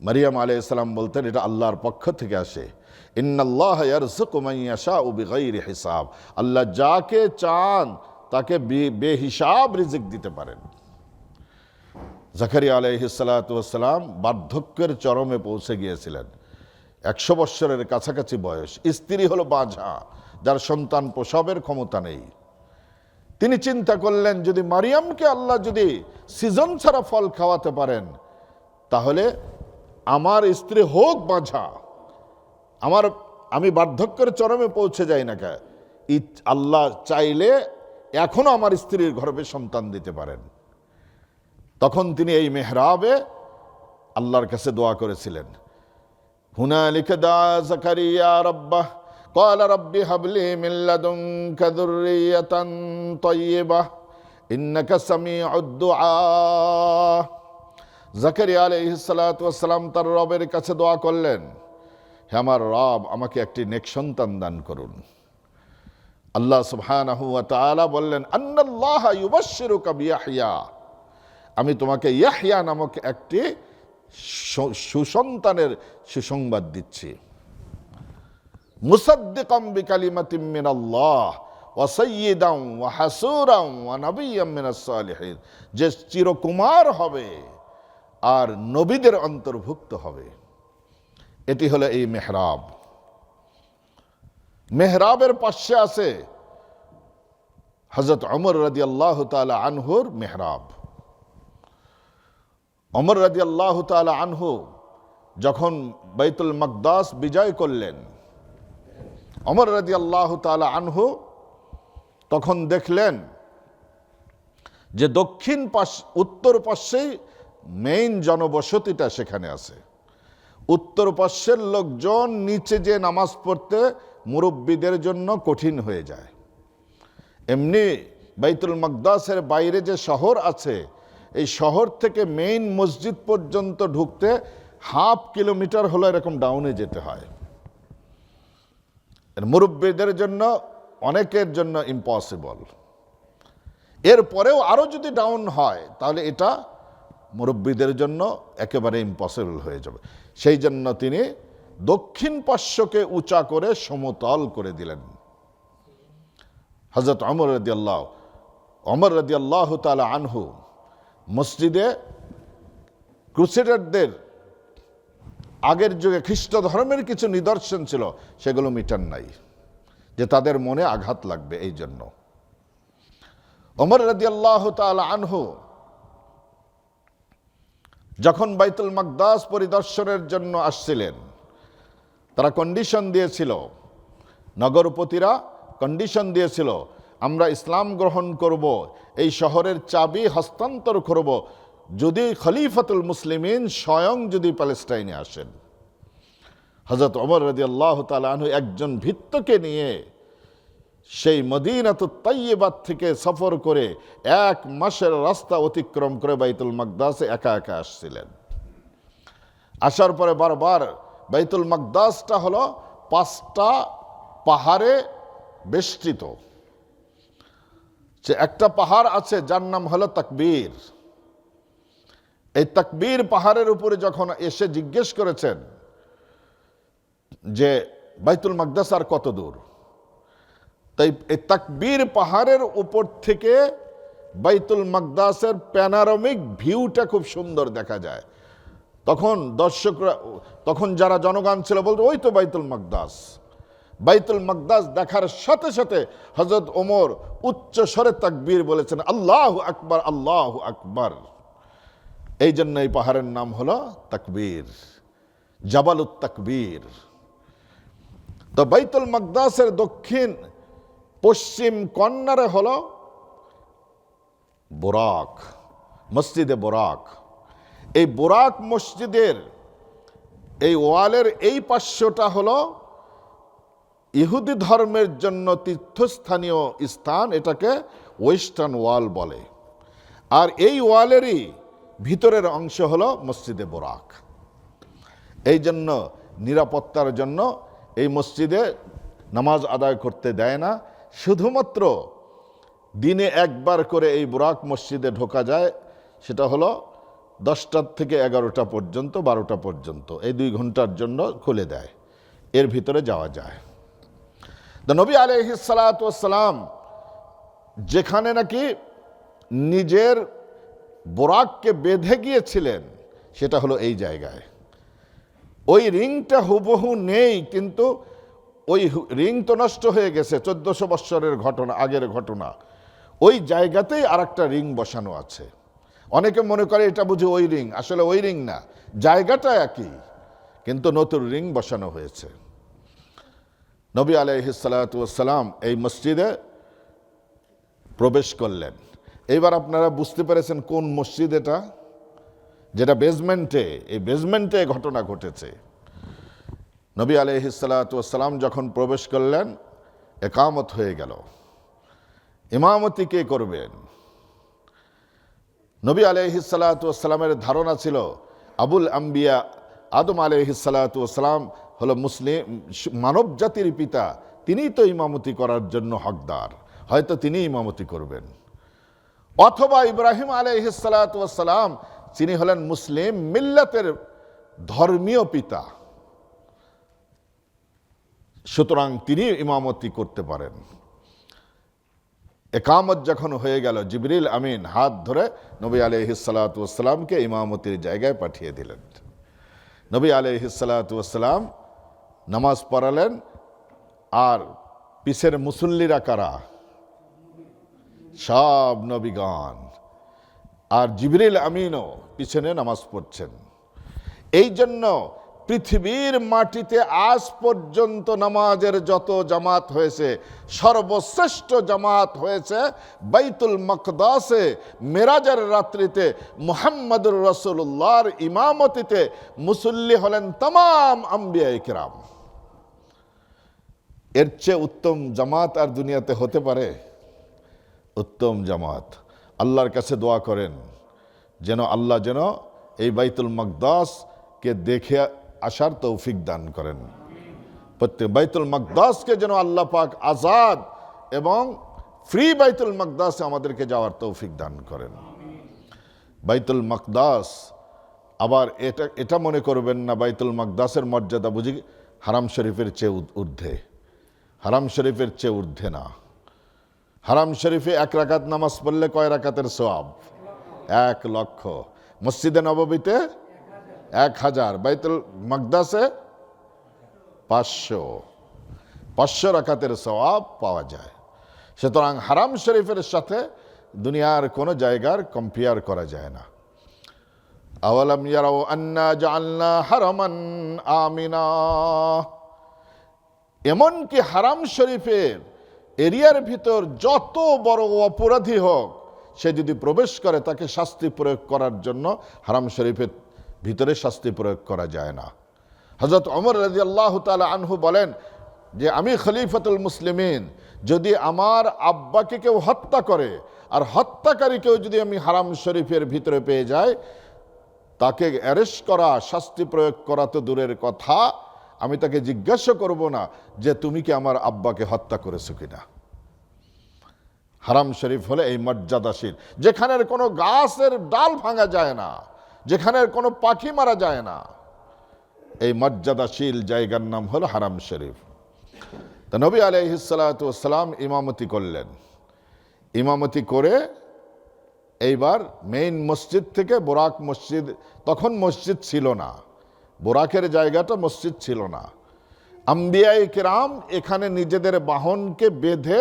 মারিয়াম আলাইহিস সালাম বলতেন এটা আল্লাহর পক্ষ থেকে আসে। ইন্নাল্লাহা ইয়ারযুকু মান ইয়াশাউ বিগাইরি হিসাব, আল্লাহ যাকে চান তাকে বেহিসাব রিজিক দিতে পারেন। জাকারিয়া আলাইহিস সালাতু ওয়াস সালাম বার্ধক্যের চরমে পৌঁছে গিয়েছিলেন, 100 বৎসরের কাছাকাছি বয়স। স্ত্রী হলো বাঁঝা, যার সন্তান প্রসবের ক্ষমতা নেই। তিনি চিন্তা করলেন যদি মারিয়ামকে আল্লাহ যদি সিজন ছাড়া ফল খাওয়াতে পারেন, তাহলে আমার স্ত্রী হোক বাঁঝা, আমি বার্ধক্যের চরমে পৌঁছে যাই না কে, আল্লাহ চাইলে এখনো আমার স্ত্রীর গর্ভে সন্তান দিতে পারেন। তখন তিনি এই মেহরাবে আল্লাহর কাছে দোয়া করেছিলেন। হুনালিকা দা জাকারিয়া রাব্বাহ ক্বালা রাব্বি হাবলি মিন লাদুনকা যুররিয়াতান তাইয়্যিবাহ ইন্নাকা সামিউদ দুআ। জাকারিয়া আলাইহিস সালাতু ওয়াস সালাম তার রবের কাছে দোয়া করলেন, হে আমার রব আমাকে একটি নেক সন্তান দান করুন। আল্লাহ সুবহানাহু ওয়া তাআলা বললেন, আন্নাল্লাহা ইউবাশশিরুকা বিয়াহইয়া, আমি তোমাকে ইয়াহইয়া নামক একটি সুসন্তানের সুসংবাদ দিচ্ছি। মুসাদ্দিকাম বিকালিমাতিম মিনাল্লাহ ওয়া সাইয়্যিদান ওয়া হাসূরান ওয়া নাবিয়্যাম মিনাস সালিহিন, যে চিরকুমার হবে আর নবীদের অন্তর্ভুক্ত হবে। এটি হলো এই মেহরাব। মেহরাবের পাশে আছে হযরত ওমর রাদিয়াল্লাহু তাআলা আনহুর মেহরাব। ওমর রাদিয়াল্লাহু তাআলা আনহু যখন বাইতুল মাকদাস বিজয় করলেন, ওমর রাদিয়াল্লাহু তাআলা আনহু তখন দেখলেন যে দক্ষিণ পাশ উত্তর পাশেই মেইন জনবসতিটা সেখানে আছে। উত্তর পাশের লোকজন নিচে যে নামাজ পড়তে মুরব্বীদের জন্য কঠিন হয়ে যায়। এমনি বাইতুল মাকদাসের বাইরে যে শহর আছে, এই শহর থেকে মেইন মসজিদ পর্যন্ত ঢুকতে হাফ কিলোমিটার হলো এরকম ডাউনে যেতে হয়। মুরব্বীদের জন্য অনেকের জন্য ইম্পসিবল। এরপরেও আরো যদি ডাউন হয় তাহলে এটা মুরব্বীদের জন্য একেবারে ইম্পসিবল হয়ে যাবে। সেই জন্য তিনি দক্ষিণ পার্শ্বকে উঁচা করে সমতল করে দিলেন। হযরত ওমর রাদিয়াল্লাহু তাআলা আনহু মসজিদে ক্রুসেডারদের আগের যুগে খ্রিস্ট ধর্মের কিছু নিদর্শন ছিল, সেগুলো মিটান নাই, যে তাদের মনে আঘাত লাগবে। এই জন্য ওমর রাদিয়াল্লাহু তাআলা আনহু যখন বাইতুল মাকদাস পরিদর্শনের জন্য আসছিলেন, তারা কন্ডিশন দিয়েছিল, নগরপতিরা কন্ডিশন দিয়েছিল, আমরা ইসলাম গ্রহণ করব, এই শহরের চাবি হস্তান্তর করব যদি খলিফাতুল মুসলিমিন স্বয়ং যদি প্যালেস্টাইনে আসেন। হযরত ওমর রাদিয়াল্লাহু তাআলা আনহু একজন ভৃত্যকে নিয়ে সেই মদিনাতুত তাইয়্যিবা থেকে সফর করে 1 মাসের রাস্তা অতিক্রম করে বাইতুল মাকদাসে একা একা আসছিলেন। আসার পরে বারবার বাইতুল মাকদাসটা হলো 5টা পাহাড়ে বেষ্টিত। যে একটা পাহাড় আছে যার নাম হলো তাকবীর। এই তাকবীর পাহাড়ের উপরে যখন এসে জিজ্ঞেস করেছেন যে বাইতুল মাকদাস আর কত দূর, তাই এই তাকবীর পাহাড়ের উপর থেকে বাইতুল মাকদাসের প্যানোরামিক ভিউটা খুব সুন্দর দেখা যায়। তখন দর্শকরা, তখন যারা জনগণ ছিল বলতো ওই তো বাইতুল মাকদাস। বাইতুল মাকদাস দেখার সাথে সাথে হযরত ওমর উচ্চ স্বরে তাকবীর বলেছেন, আল্লাহু আকবার, আল্লাহু আকবার। এই জন্য এই পাহাড়ের নাম হলো তাকবীর, জাবালুত তাকবীর। তো বাইতুল মাকদাসের দক্ষিণ পশ্চিম কর্নারে হলো বোরাক, মসজিদে বোরাক। এই বোরাক মসজিদের এই ওয়ালের এই পার্শ্বটা হলো ইহুদি ধর্মের জন্য তীর্থস্থানীয় স্থান, এটাকে ওয়েস্টার্ন ওয়াল বলে। আর এই ওয়ালেরই ভিতরের অংশ হলো মসজিদে বোরাক। এই জন্য নিরাপত্তার জন্য এই মসজিদে নামাজ আদায় করতে দেয় না, শুধুমাত্র দিনে একবার করে এই বোরাক মসজিদে ঢোকা যায়, সেটা হলো 10টা থেকে 11টা পর্যন্ত, 12টা পর্যন্ত, এই 2 ঘন্টার জন্য খুলে দেয়, এর ভিতরে যাওয়া যায়। তো নবী আলাইহিস সালাতু ওয়াস সালাম যেখানে নাকি নিজের বোরাককে বেঁধে গিয়েছিলেন সেটা হলো এই জায়গায়। ওই রিংটা হুবহু নেই, কিন্তু ওই রিং তো নষ্ট হয়ে গেছে, 1400 বৎসরের ঘটনা, আগের ঘটনা। ওই জায়গাতেই আর একটা রিং বসানো আছে। অনেকে মনে করে এটা বুঝি ওই রিং, আসলে ওই রিং না, জায়গাটা একই, কিন্তু নতুন রিং বসানো হয়েছে। নবী আলাইহিস সালাতু ওয়াস সালাম এই মসজিদে প্রবেশ করলেন। এইবার আপনারা বুঝতে পেরেছেন কোন মসজিদ এটা, যেটা বেজমেন্টে, এই বেজমেন্টে ঘটনা ঘটেছে। নবী আলাইহিস সালাতু ওয়াস সালাম যখন প্রবেশ করলেন, একামত হয়ে গেল। ইমামতি কে করবেন? নবী আলাইহিস সালাতু ওয়াস সালামের ধারণা ছিল আবুল আম্বিয়া আদম আলাইহিস সালাতু ওয়াস সালাম হলো মুসলিম মানব জাতির পিতা, তিনিই তো ইমামতি করার জন্য হকদার, হয়তো তিনি ইমামতি করবেন। অথবা ইব্রাহিম আলাইহিস সালাতু ওয়াস সালাম, তিনি হলেন মুসলিম মিল্লাতের ধর্মীয় পিতা, সুতরাং তিনি ইমামতি করতে পারেন। একামত যখন হয়ে গেল, জিবরিল আমিন হাত ধরে নবী আলাইহিস সালাতু ওয়াস সালামকে ইমামতির জায়গায় পাঠিয়ে দিলেন। নবী আলাইহিস সালাতু ওয়াস সালাম নামাজ পড়ালেন, আর পিছের মুসল্লিরা কারা? সব নবীগণ, আর জিবরিল আমিনও পিছনে নামাজ পড়ছেন। এই জন্য পৃথিবীর মাটিতে আজ পর্যন্ত নামাজের যত জামাত হয়েছে, সর্বশ্রেষ্ঠ জামাত হয়েছে বাইতুল মাকদাসে মেরাজের রাত্রিতে মুহাম্মদুর রাসূলুল্লাহর ইমামতিতে। মুসল্লি হলেন তামাম আম্বিয়া ইকরাম। এর চেয়ে উত্তম জামাত আর দুনিয়াতে হতে পারে? উত্তম জামাত। আল্লাহর কাছে দোয়া করেন যেন আল্লাহ যেন এই বাইতুল মাকদাসকে দেখে আসার তৌফিক দান করেন। প্রত্যেক বাইতুল মাকদাসকে যেন আল্লাহ পাক আজাদ এবং ফ্রি বাইতুল মাকদাসে আমাদেরকে যাওয়ার তৌফিক দান করেন। বাইতুল মাকদাস, আবার এটা মনে করবেন না বাইতুল মাকদাসের মর্যাদা বুঝি হারাম শরীফের চেয়ে ঊর্ধ্বে। হারাম শরীফের চেয়ে ঊর্ধ্বে না। হারাম শরীফে 1 রাকাত নামাজ পড়লে কয় রাকাতের সওয়াব? 1 লক্ষ। মসজিদে নববীতে 1000, বাইতুল মাকদাসে 500 রাকাতের সওয়াব পাওয়া যায়। সুতরাং হারাম শরীফের সাথে দুনিয়ার কোনো জায়গার কম্পেয়ার করা যায় না। আওয়ালাম ইয়ারাউ আন্না জাআলনা হারামান আমিনা, এমনকি হারাম শরীফের এরিয়ার ভিতর যত বড় অপরাধী হোক, সে যদি প্রবেশ করে তাকে শাস্তি প্রয়োগ করার জন্য হারাম শরীফের ভিতরে শাস্তি প্রয়োগ করা যায় না। হযরত ওমর রাদিয়াল্লাহু তাআলা আনহু বলেন যে আমি খলিফাতুল মুসলিমিন, যদি আমার আব্বাকে কেউ হত্যা করে আর হত্যাকারীকেও যদি আমি হারাম শরীফের ভিতরে পেয়ে যাই, তাকে অ্যারেস্ট করা, শাস্তি প্রয়োগ করা তো দূরের কথা, আমি তাকে জিজ্ঞাসা করব না যে তুমি কি আমার আব্বাকে হত্যা করেছো কিনা। হারাম শরীফ হলে এই মর্যাদাশীল, যেখানের কোনো গাছের ডাল ভাঙা যায় না, যেখানের কোনো পাখি মারা যায় না, এই মর্যাদাশীল জায়গার নাম হলো হারাম শরীফ। তো নবী আলাইহিস সালাতু ওয়াস সালাম ইমামতি করলেন। ইমামতি করে এইবার মেইন মসজিদ থেকে বোরাক মসজিদ, তখন মসজিদ ছিল না, বোরাকের জায়গাটা মসজিদ ছিল না, আম্বিয়ায়ে কিরাম এখানে নিজেদের বাহনকে বেঁধে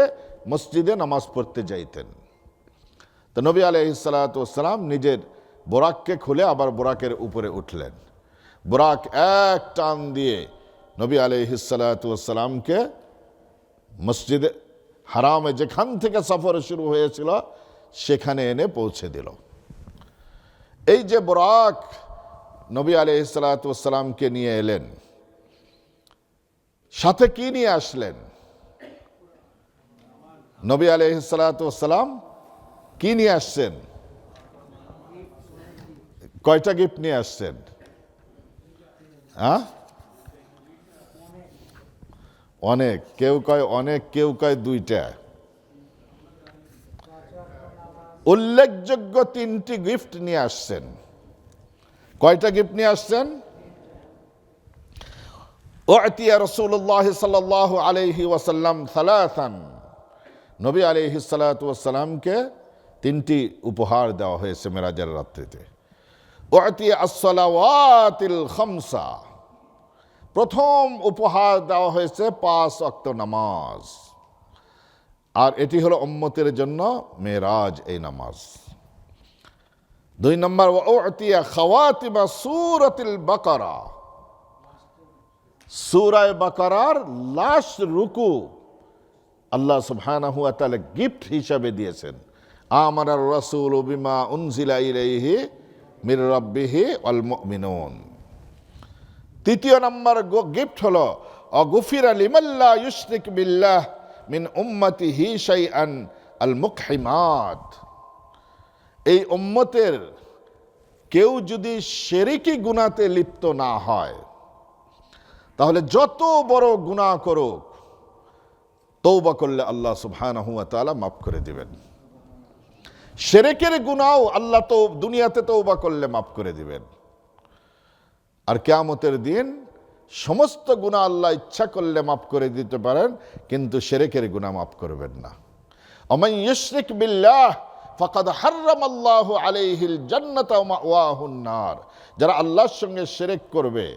মসজিদে নামাজ পড়তে যাইতেন। তো নবী আলাইহিস সালাতু ওয়াস সালাম নিজের বোরাককে খুলে আবার বোরাকের উপরে উঠলেন। বোরাক এক টান দিয়ে নবী আলাইহিস সালাতু ওয়াস সালামকে মসজিদে হারামে যেখান থেকে সফর শুরু হয়েছিল সেখানে এনে পৌঁছে দিল। এই যে বোরাক নবী আলাইহিস সালাতু ওয়াস সালামকে নিয়ে এলেন, সাথে কি নিয়ে আসলেন? নবী আলাইহিস সালাতু ওয়াস সালাম কি নিয়ে আসছেন? কয়টা গিফট নিয়ে আসছেন? হ্যাঁ, অনেক। কেউ কয় অনেক, কেউ কয় দুইটা। উল্লেখযোগ্য 3টি গিফট নিয়ে আসছেন। কয়টা গিফট নিয়ে আসছেন? উতিয়া রাসূলুল্লাহ সাল্লাল্লাহু আলাইহি ওয়াসাল্লাম সালাসান, নবী আলাইহিস সালাতু ওয়াস সালামকে 3টি উপহার দেওয়া হয়েছে মেরাজের রাত্রিতে। উতিয়া আস-সালাওয়াতিল খামসা, প্রথম উপহার দেওয়া হয়েছে 5 ওয়াক্ত নামাজ, আর এটি হলো উম্মতের জন্য মেরাজ এই নামাজ। 2 নম্বর, উতিয়া খাওয়াতিমা সূরাতিল বাকারা, সূরা বাকারার লাস্ট রুকু আল্লাহ সুবহানাহু ওয়া তাআলা গিফট হিসাবে দিয়েছেন। আমানার রাসূল বিমা উনজিলা ইলাইহি মির রাব্বিহি ওয়াল মুমিনুন। 3 নম্বর গিফট হলো অগুফিরা লিমাল্লা ইউশরিক বিল্লাহ মিন উম্মতিহি শাইআন আল মুকহিমাত, এই উম্মতের কেউ যদি শিরকি গুনাহতে লিপ্ত না হয় তাহলে যত বড় গুনাহ করুক তওবা করলে আল্লাহ সুবহানাহু ওয়া তাআলা মাফ করে দিবেন। শিরকের গুনাহও আল্লাহ তো দুনিয়াতে তওবা করলে মাফ করে দিবেন, আর কিয়ামতের দিন সমস্ত গুনাহ আল্লাহ ইচ্ছা করলে মাফ করে দিতে পারেন, কিন্তু শিরকের গুনাহ মাফ করবেন না। ওমান ইউশরিক বিল্লাহ ফাকাদ হারামাল্লাহু আলাইহিল জান্নাতা ওয়া মাওয়াহুন নার, যারা আল্লাহর সঙ্গে শিরক করবে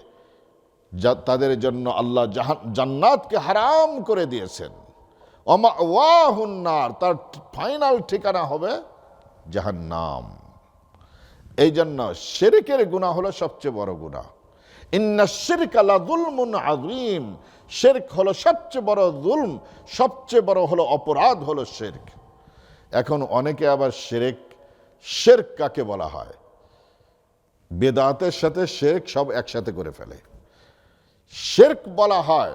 তাদের জন্য আল্লাহ জান্নাতকে হারাম করে দিয়েছেন। ওয়া মাওয়াহুন নার, তার ফাইনাল ঠিকানা হবে জাহান্নাম। এই জন্য শিরকের গুনাহ হলো সবচেয়ে বড় গুনাহ। ইন্নাশ শিরকা লাযুলমুন আযীম, শিরক হলো সবচেয়ে বড় জুলম, সবচেয়ে বড় হলো অপরাধ হলো শিরক। এখন অনেকে আবার শিরক কাকে বলা হয়? বেদাতের সাথে শিরক সব একসাথে করে ফেলে। শিরক বলা হয়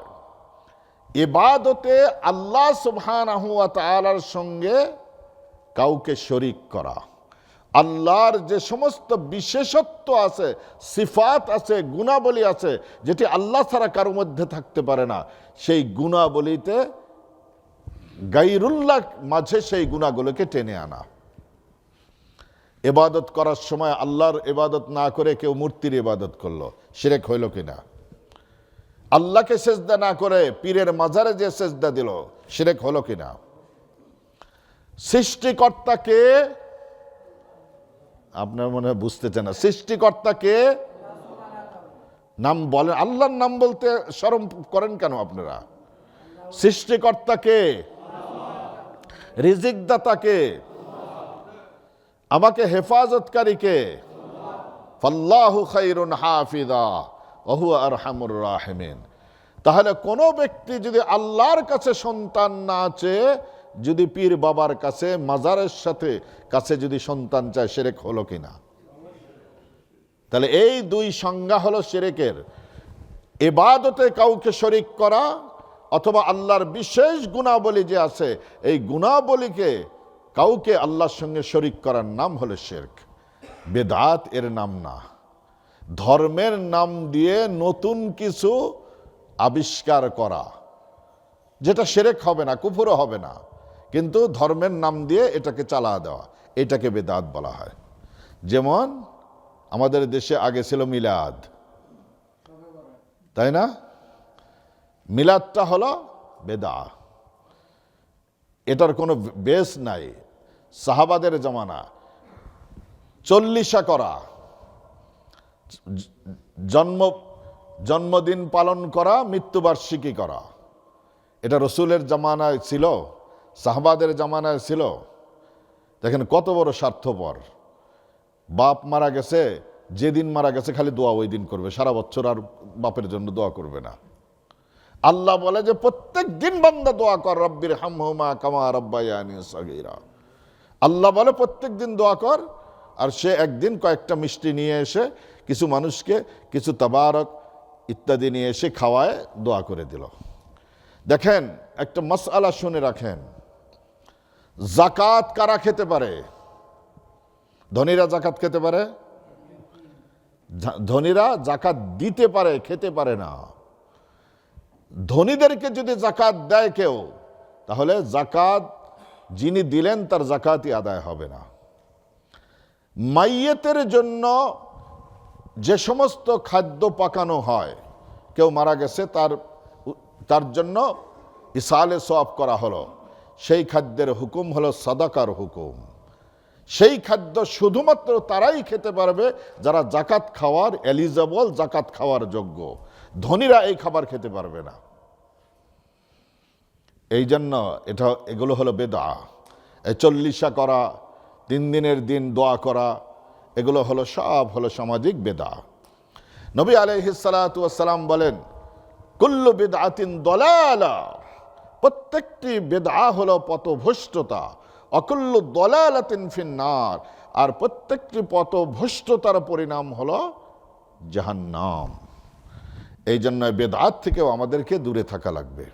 ইবাদতে আল্লাহ সুবহানাহু ওয়া তাআলার সঙ্গে কাউকে শরীক করা। আল্লাহর যে সমস্ত বিশেষত্ব আছে, সিফাত আছে, গুণাবলী আছে, যেটি আল্লাহ ছাড়া কারোর মধ্যে থাকতে পারে না, সেই গুণাবলীতে গায়রুল্লাহ মাঝে সেই গুণাগুলোকে টেনে আনা। ইবাদত করার সময় আল্লাহর ইবাদত না করে কেউ মূর্তির ইবাদত করলো, শিরক হইল কিনা? আল্লাহকে সেজদা না করে পীরের মাজারে যে সেজদা দিল, শিরক হলো কিনা? সৃষ্টিকর্তাকে, আপনার মনে হয় বুঝতে চান না, সৃষ্টিকর্তাকে নাম বলেন, আল্লাহর নাম বলতে শরম করেন কেন আপনারা? সৃষ্টিকর্তাকে, রিজিক দাতাকে, আমাকে হেফাজতকারীকে, ফাল্লাহু খায়রুন হাফিজা ওয়া হুয়া আরহামুর রাহিমিন। তাহলে কোনো ব্যক্তি যদি আল্লাহর কাছে সন্তান না চেয়ে যদি পীর বাবার কাছে, মাজারের কাছে যদি সন্তান চায়, শিরক হলো কিনা? তাহলে এই 2 সংজ্ঞা হলো শিরকের। ইবাদতে কাউকে শরীক করা অথবা আল্লাহর বিশেষ গুণাবলী যে আছে এই গুণাবলীকে কাউকে আল্লাহর সঙ্গে শরীক করার নাম হলো শিরক। বেদাত এর নাম না। ধর্মের নাম দিয়ে নতুন কিছু আবিষ্কার করা, যেটা শিরক হবে না, কুফরও হবে না, কিন্তু ধর্মের নাম দিয়ে এটাকে চালা দেওয়া, এটাকে বেদাত বলা হয়। যেমন আমাদের দেশে আগে ছিল মিলাদ, তাই না? মিলাদটা হলো বেদা, এটার কোনো বেস নাই। সাহাবাদের জামানা 40 করা, জন্ম জন্মদিন পালন করা, মৃত্যুবার্ষিকী করা। এটা রসুলের জামানায় ছিল, সাহাবাদের জামানায় ছিল। দেখেন কত বড় স্বার্থপর। বাপ মারা গেছে, যেদিন মারা গেছে খালি দোয়া ওই দিন করবে, সারা বছর আর বাপের জন্য দোয়া করবে না। আল্লাহ বলে যে প্রত্যেক দিন বান্দা দোয়া কর, রব্বির হামহুমা কামা রাব্বায়ানি সগীরা। আল্লাহ বলে প্রত্যেক দিন দোয়া কর। আর সে একদিন কয়েকটা মিষ্টি নিয়ে এসে কিছু মানুষকে কিছু তাবারক ইত্যাদি নিয়ে এসে খাওয়ায় দোয়া করে দিল। দেখেন একটা মাসআলা শুনে রাখেন, জাকাত কারা খেতে পারে? ধনীরা জাকাত খেতে পারে? ধনীরা জাকাত দিতে পারে, খেতে পারে না। ধনীদেরকে যদি জাকাত দেয় কেউ, তাহলে জাকাত যিনি দিলেন তার জাকাতই আদায় হবে না। মাইয়েতের জন্য যে সমস্ত খাদ্য পাকানো হয়, কেউ মারা গেছে তার জন্য ইসালে সওয়াব করা হলো, সেই খাদ্যের হুকুম হলো সাদাকার হুকুম। সেই খাদ্য শুধুমাত্র তারাই খেতে পারবে যারা জাকাত খাওয়ার এলিজেবল, জাকাত খাওয়ার যোগ্য। ধনীরা এই খাবার খেতে পারবে না। এই জন্য এগুলো হলো বেদা। এই চল্লিশা করা, 3 দিনের দিন দোয়া করা, এগুলো হলো সব হলো সামাজিক বেদা। নবী আলাইহিস সালাতু ওয়াস সালাম বলেন, কুল্লু বিদআতিন দালালা, প্রত্যেকটি বেদআ হলো পথভ্রষ্টতা, অকুল্লু দালালাতিন ফিন্নার, আর প্রত্যেকটি পথভ্রষ্টতার পরিণাম হলো জাহান্নাম। এই জন্য বেদআত থেকেও আমাদেরকে দূরে থাকা লাগবে।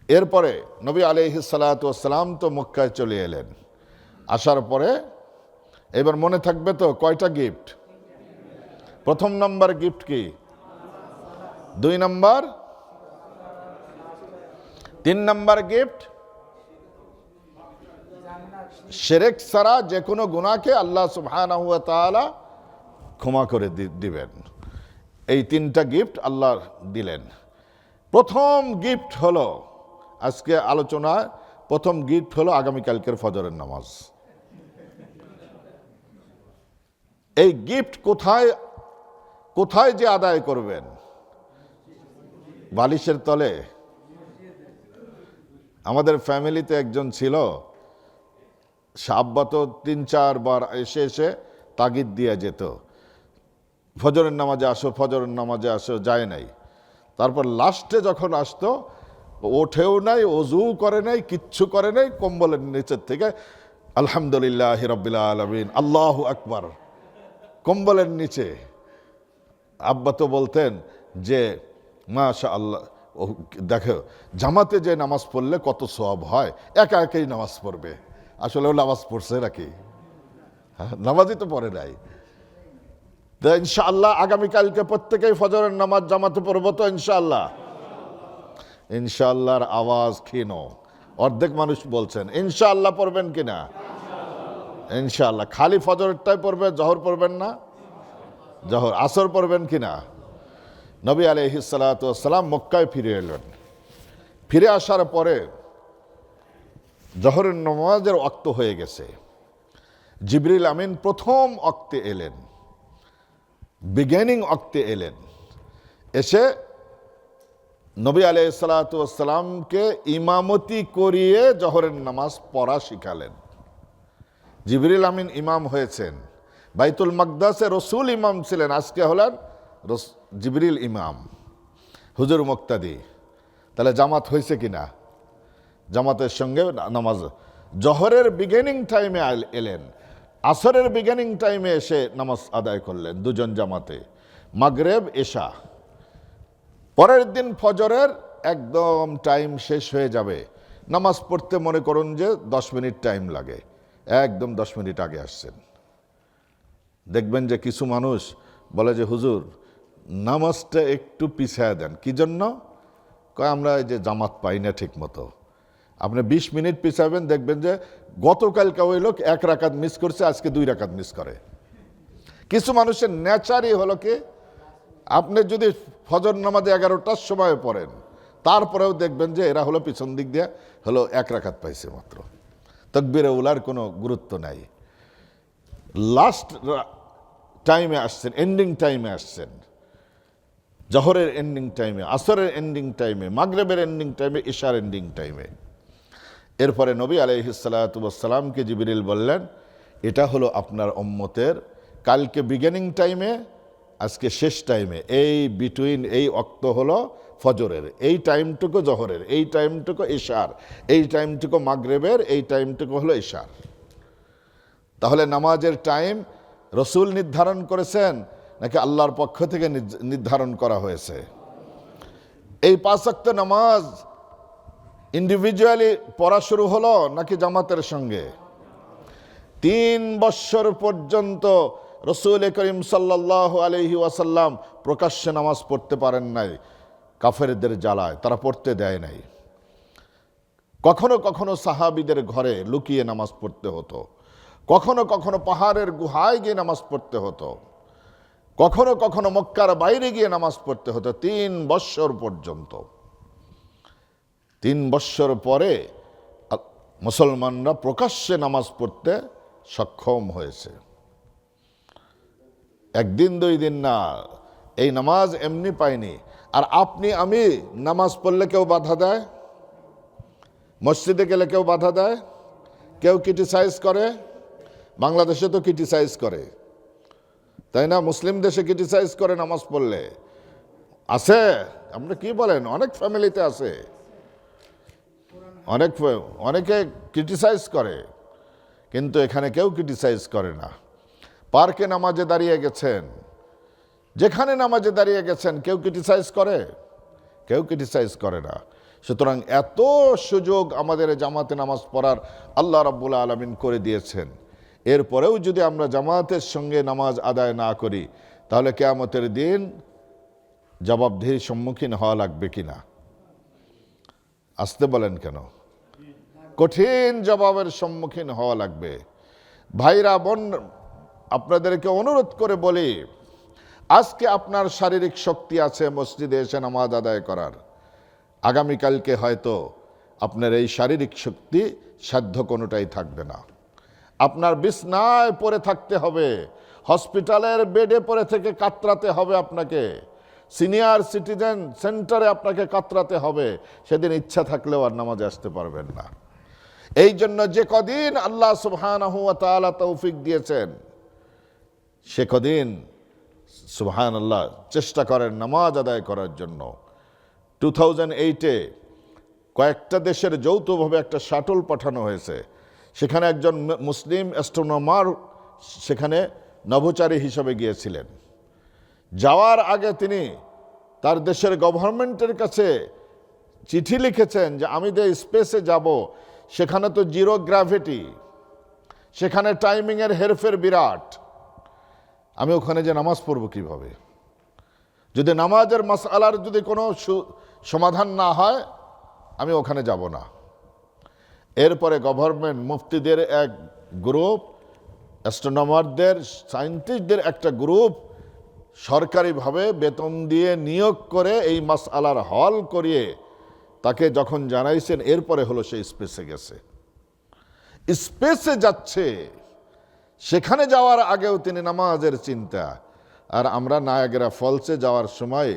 এরপরে নবী আলাইহিস সালাতু ওয়াস সালাম তো মক্কায় চলে এলেন। আসার পরে এবার মনে থাকবে তো কয়টা গিফট? প্রথম নাম্বার গিফট কি? 2 নাম্বার, 3 নাম্বার গিফট শিরক ছাড়া যে কোনো গুনাহকে আল্লাহ সুবহানাহু ওয়া তাআলা ক্ষমা করে দিবেন। এই 3টা গিফট আল্লাহ দিলেন। প্রথম গিফট হলো, আজকে আলোচনায় প্রথম গিফট হলো আগামীকালকের ফজরের নামাজ। এই গিফট কোথায় কোথায় যে আদায় করবেন? বালিশের তলে? আমাদের ফ্যামিলিতে একজন ছিল, আব্বা তো 3-4 বার এসে এসে তাগিদ দিয়ে যেত, ফজরের নামাজে আসো, ফজরের নামাজে আসো, যায় নাই। তারপর লাস্টে যখন আসতো, ওঠেও নাই, ওযু করে নাই, কিচ্ছু করে নাই, কম্বলের নিচের থেকে আলহামদুলিল্লাহ রাব্বিল আলামিন, আল্লাহু আকবার, কম্বলের নিচে। আব্বা তো বলতেন যে মাশাআল্লাহ, দেখো জামাতে যে নামাজ পড়লে কত সওয়াব হয়, একা একাই নামাজ পড়বে। আসলে ও নামাজ পড়ছে নাকি? নামাজই তো পড়ে নাই। তো ইনশাআল্লাহ আগামীকালকে প্রত্যেকেই ফজরের নামাজ জামাতে পড়বো তো ইনশাআল্লাহ। ইনশাআল্লাহর আওয়াজ ক্ষীণ, অর্ধেক মানুষ বলছেন ইনশাআল্লাহ পড়বেন কিনা? ইনশাআল্লাহ। খালি ফজরটাই পড়বে, জহর পড়বেন না? জহর। আসর পড়বেন কিনা? নবী আলাইহিস সালাতু ওয়াস সালাম মক্কায় ফিরে এলেন। ফিরে আসার পরে জহরের নামাজের ওয়াক্ত হয়ে গেছে। জিবরিল আমিন প্রথম ওয়াক্তে এলেন, বিগিনিং ওয়াক্তে এলেন। এসে নবী আলাইহিস সালাতু ওয়াস সালামকে ইমামতি করিয়ে জহরের নামাজ পড়া শিখালেন। জিবরিল আমিন ইমাম হয়েছেন, বাইতুল মাকদাসে রসুল ইমাম ছিলেন, আজকে হলেন জিবরিল ইমাম, হুজুর মুক্তাদি। তাহলে জামাত হয়েছে কিনা? জামাতের সঙ্গে নামাজ। জহরের বিগিনিং টাইমে এলেন, আসরের বিগিনিং টাইমে এসে নামাজ আদায় করলেন দুজন জামাতে, মাগরিব এশা। পরের দিন ফজরের একদম টাইম শেষ হয়ে যাবে, নামাজ পড়তে মনে করুন যে 10 মিনিট টাইম লাগে, একদম 10 মিনিট আগে আসছেন। দেখবেন যে কিছু মানুষ বলে যে হুজুর নামাজটা একটু পিছায় দেন। কি জন্য? কয় আমরা এই যে জামাত পাই না ঠিক মতো। আপনি 20 মিনিট পিছাবেন, দেখবেন যে গতকালকে ওই লোক 1 রাকাত মিস করছে, আজকে 2 রাকাত মিস করে। কিছু মানুষের নেচারই হলো কি, আপনি যদি ফজর নামাজে 11টার সময় পড়েন, তারপরেও দেখবেন যে এরা হলো পিছন দিক দিয়ে হলো 1 রাকাত পাইছে মাত্র। তাকবীরে উলার কোনো গুরুত্ব নাই। লাস্ট টাইমে আসছেন, এন্ডিং টাইমে আসছেন। জহরের এন্ডিং টাইমে, আসরের এন্ডিং টাইমে, মাগরিবের এন্ডিং টাইমে, ইশার এন্ডিং টাইমে। এরপরে নবী আলাইহিস সালাতু ওয়াস সালামকে জিবরিল বললেন, এটা হলো আপনার উম্মতের কালকে বিগিনিং টাইমে, আজকে শেষ টাইমে, এই বিটুইন এই অক্ত হলো ফজরের, এই টাইমটুকু জহরের, এই টাইমটুকু ইশার, এই টাইমটুকু মাগরিবের, এই টাইমটুকু হলো ইশার। তাহলে নামাজের টাইম রসুল নির্ধারণ করেছেন নাকি আল্লাহর পক্ষ থেকে নির্ধারণ করা হয়েছে? এই 5 ওয়াক্ত নামাজ ইন্ডিভিজুয়ালি পড়া শুরু হলো নাকি জামাতের সঙ্গে? 3 বৎসর পর্যন্ত রসুল করিম সাল্লাল্লাহু আলাইহি ওয়াসাল্লাম প্রকাশ্যে নামাজ পড়তে পারেন নাই, কাফেরদের জ্বালায় তারা পড়তে দেয় নাই। কখনো কখনো সাহাবীদের ঘরে লুকিয়ে নামাজ পড়তে হতো, কখনো কখনো পাহাড়ের গুহায় গিয়ে নামাজ পড়তে হতো, কখনো কখনো মক্কার বাইরে গিয়ে নামাজ পড়তে হতো। 3 বৎসর পর্যন্ত। 3 বৎসর পরে মুসলমানরা প্রকাশ্যে নামাজ পড়তে সক্ষম হয়েছে। একদিন 2 দিন না, এই নামাজ এমনি পাইনি। আর আপনি আমি নামাজ পড়লে কেউ বাধা দেয়? মসজিদে গেলে কেউ বাধা দেয়? কেউ ক্রিটিসাইজ করে? বাংলাদেশে তো ক্রিটিসাইজ করে, তাই না? মুসলিম দেশে ক্রিটিসাইজ করে নামাজ পড়লে আছে। আপনি কি বলেন? অনেক ফ্যামিলিতে আছে, অনেকে ক্রিটিসাইজ করে, কিন্তু এখানে কেউ ক্রিটিসাইজ করে না। পার্কে নামাজে দাঁড়িয়ে গেছেন, যেখানে নামাজে দাঁড়িয়ে গেছেন, কেউ ক্রিটিসাইজ করে? কেউ ক্রিটিসাইজ করে না। সুতরাং এত সুযোগ আমাদের জামাতে নামাজ পড়ার আল্লাহ রাব্বুল আলামিন করে দিয়েছেন। এরপরেও যদি আমরা জামাতের সঙ্গে নামাজ আদায় না করি, তাহলে কিয়ামতের দিন জবাবদিহির সম্মুখীন হওয়া লাগবে কিনা? আসতে বলেন কেন? কঠিন জবাবের সম্মুখীন হওয়া লাগবে। ভাইরা বোন, আপনাদেরকে অনুরোধ করে বলি, আজকে আপনার শারীরিক শক্তি আছে মসজিদে এসে নামাজ আদায় করার, আগামীকালকে হয়তো আপনার এই শারীরিক শক্তি সাধ্য কোনোটাই থাকবে না। আপনার বিছনায় পড়ে থাকতে হবে, হসপিটালের বেডে পড়ে থেকে কাতরাতে হবে আপনাকে, সিনিয়র সিটিজেন সেন্টারে আপনাকে কাতরাতে হবে। সেদিন ইচ্ছা থাকলেও আর নামাজে আসতে পারবেন না। এই জন্য যে কদিন আল্লাহ সুবহানাহু ওয়া তাআলা তৌফিক দিয়েছেন, সে কদিন সুবহানাল্লাহ চেষ্টা করেন নামাজ আদায় করার জন্য। 2008-এ কয়েকটা দেশের যৌথভাবে একটা শাটল পাঠানো হয়েছে। সেখানে একজন মুসলিম অ্যাস্ট্রোনমার সেখানে নভোচারী হিসাবে গিয়েছিলেন। যাওয়ার আগে তিনি তার দেশের গভর্নমেন্টের কাছে চিঠি লিখেছেন যে আমি যে স্পেসে যাব সেখানে তো জিরো গ্র্যাভিটি, সেখানে টাইমিংয়ের হেরফের বিরাট, আমি ওখানে যে নামাজ পড়ব কিভাবে? যদি নামাজের মাসআলার যদি কোনো সমাধান না হয়, আমি ওখানে যাব না। এরপরে গভর্নমেন্ট মুফতিদের এক গ্রুপ, অ্যাস্ট্রোনমারদের, সায়েন্টিস্টদের একটা গ্রুপ সরকারিভাবে বেতন দিয়ে নিয়োগ করে এই মাসআলার হল করিয়ে তাকে যখন জানাইছেন, এরপরে হলো সে স্পেসে গেছে। স্পেসে যাচ্ছে, সেখানে যাওয়ার আগেও তিনি নামাজের চিন্তা। আর আমরা নায়াগ্রা ফলসে যাওয়ার সময়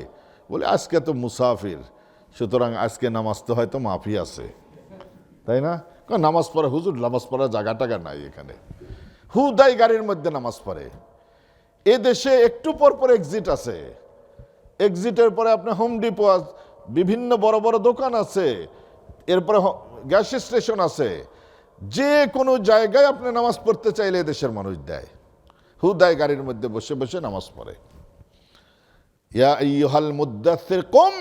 বলি আজকে তো মুসাফির, সুতরাং আজকে নামাজ তো হয়তো মাফি আছে, তাই না? নামাজ পড়ে হুজুর, নামাজ পড়ার জায়গা টাগা নাই এখানে, হুদাই গাড়ির মধ্যে নামাজ পড়ে। এ দেশে একটু পর পর এক্সিট আছে, এক্সিটের পরে আপনার হোম ডিপো, বিভিন্ন বড় বড় দোকান আছে, এরপরে গ্যাস স্টেশন আছে। যে কোনো জায়গায় আপনি নামাজ পড়তে চাইলে দেশের মানুষ দেয়, হুদাই গাড়ির মধ্যে বসে বসে নামাজ পড়ে। ইয়া আইয়ুহাল মুদ্দাসসির কুম,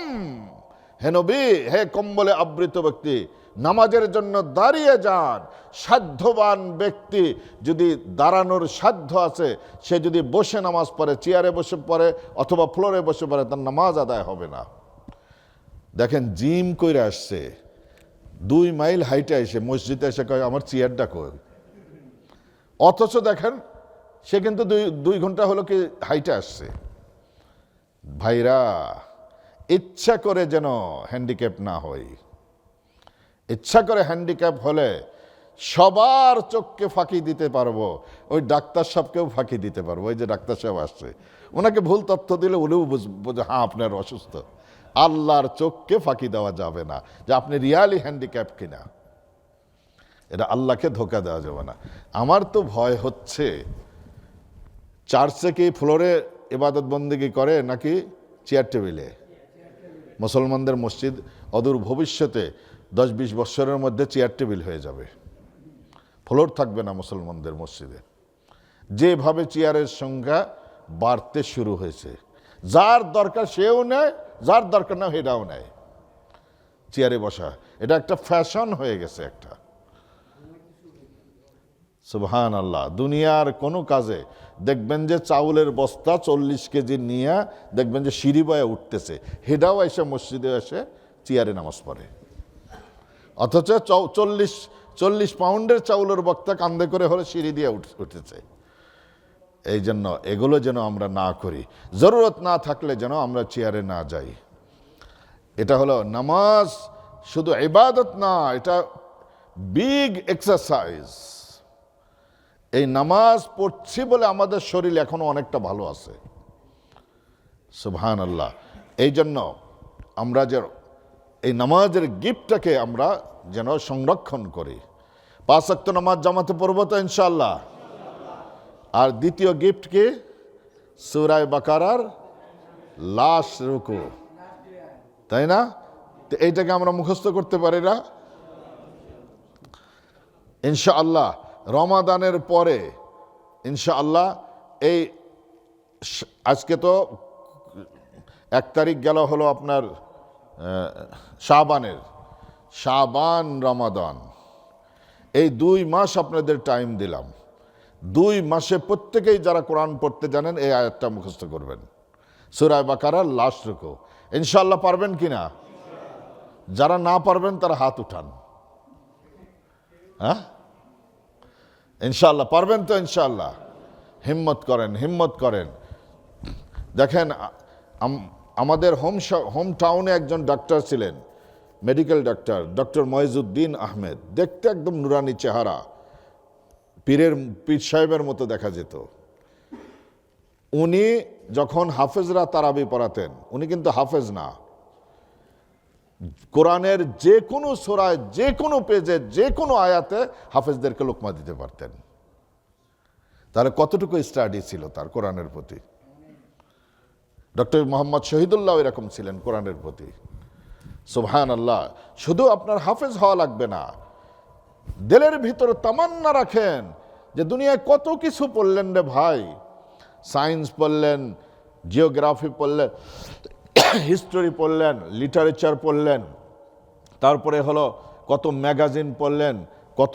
হে নবী, হে কম্বলে আবৃত ব্যক্তি, নামাজের জন্য দাঁড়িয়ে যান। সাধ্যবান ব্যক্তি যদি দাঁড়ানোর সাধ্য আছে, সে যদি বসে নামাজ পড়ে, চেয়ারে বসে পড়ে অথবা ফ্লোরে বসে পড়ে, তার নামাজ আদায় হবে না। দেখেন জিম কইরা আসছে, 2 মাইল হাইটে এসে মসজিদে এসে কয় আমার চেয়ারটা কই, অথচ দেখেন সে কিন্তু 2 ঘন্টা হলো কি হাইটে আসছে। ভাইরা, ইচ্ছা করে যেন হ্যান্ডিক্যাপ না হয়। ইচ্ছা করে হ্যান্ডিক্যাপ হলে সবার চোখকে ফাঁকি দিতে পারবো, ওই ডাক্তার সাহেবকেও ফাঁকি দিতে পারবো। ওই যে ডাক্তার সাহেব আসছে, ওনাকে ভুল তথ্য দিলে উনিও বুঝবে হ্যাঁ আপনার অসুস্থ। আল্লাহর চোখকে ফাঁকি দেওয়া যাবে না যে আপনি রিয়ালি হ্যান্ডিক্যাপ কিনা, এটা আল্লাহকে ধোকা দেওয়া যাবে না। আমার তো ভয় হচ্ছে চার্চে কি ফ্লোরে ইবাদত বন্দেগী করে নাকি চেয়ার টেবিলে? মুসলমানদের মসজিদ অদূর ভবিষ্যতে 10-20 বছরের মধ্যে চেয়ার টেবিল হয়ে যাবে, ফ্লোর থাকবে না মুসলমানদের মসজিদে। যেভাবে চেয়ারের সংখ্যা বাড়তে শুরু হয়েছে, যার দরকার সেও নেয়, যার দরকার না সেটাও নেয় চেয়ারে বসা। এটা একটা ফ্যাশন হয়ে গেছে একটা। সুবহানাল্লাহ। দুনিয়ার কোনো কাজে দেখবেন যে চাউলের বস্তা 40 কেজি নিয়ে দেখবেন যে সিঁড়ি বয়ে উঠতেছে, হেডাও এসে মসজিদে এসে চেয়ারে নামাজ পড়ে, অথচ 40 পাউন্ডের চাউলের বস্তা কান্দে করে হলে সিঁড়ি দিয়ে উঠেছে। এই জন্য এগুলো যেন আমরা না করি, জরুরত না থাকলে যেন আমরা চেয়ারে না যাই। এটা হলো নামাজ, শুধু ইবাদত না, এটা বিগ এক্সারসাইজ। এই নামাজ পড়ছি বলে আমাদের শরীর এখনো অনেকটা ভালো আছে, সুবহানাল্লাহ। এই জন্য আমরা যে এই নামাজের গিফটটাকে আমরা যেন সংরক্ষণ করি। 5 ওয়াক্ত নামাজ জামাতে পড়বো তো ইনশাআল্লাহ। আর দ্বিতীয় গিফট কি? সূরা বাকারার লাস্ট রুকু, তাই না? তো এইটাকে আমরা মুখস্থ করতে পারি না ইনশাআল্লাহ। রমাদানের পরে ইনশাআল্লাহ, এই আজকে তো 1 তারিখ গেল হলো আপনার শাবান রমাদান, এই 2 মাস আপনাদের টাইম দিলাম। 2 মাসে প্রত্যেকেই যারা কোরআন পড়তে জানেন এই আয়াতটা মুখস্থ করবেন, সূরা বাকারার লাস্ট রুকু। ইনশাআল্লাহ পারবেন কিনা? যারা না পারবেন তারা হাত উঠান। হ্যাঁ, ইনশাআল্লাহ পারবেন তো? ইনশাআল্লাহ হিম্মত করেন, হিম্মত করেন। দেখেন আমাদের হোম টাউনে একজন ডাক্তার ছিলেন, medical doctor, doctor Moizuddin Ahmed. দেখতে একদম নুরানি চেহারা, পীর সাহেবের মতো দেখা যেত। উনি যখন হাফেজরা তারাবি পড়াতেন, উনি কিন্তু হাফেজ না, কোরআনের যে কোনো সূরায় যে কোনো পেজে যে কোনো আয়াতে হাফেজদেরকে লোকমা দিতে পারতেন। তাহলে কতটুকু স্টাডি ছিল তার কোরআনের প্রতি। ডক্টর মোহাম্মদ শহীদুল্লাহ এরকম ছিলেন কোরআনের প্রতি। সুবহানাল্লাহ। শুধু আপনার হাফেজ হওয়া লাগবে না, দিলের ভিতরে তামান্না রাখেন যে দুনিয়ায় কত কিছু পড়লেন রে ভাই, সায়েন্স পড়লেন, জিওগ্রাফি পড়লেন, হিস্টোরি পড়লেন, লিটারেচার পড়লেন, তারপরে হলো কত ম্যাগাজিন পড়লেন, কত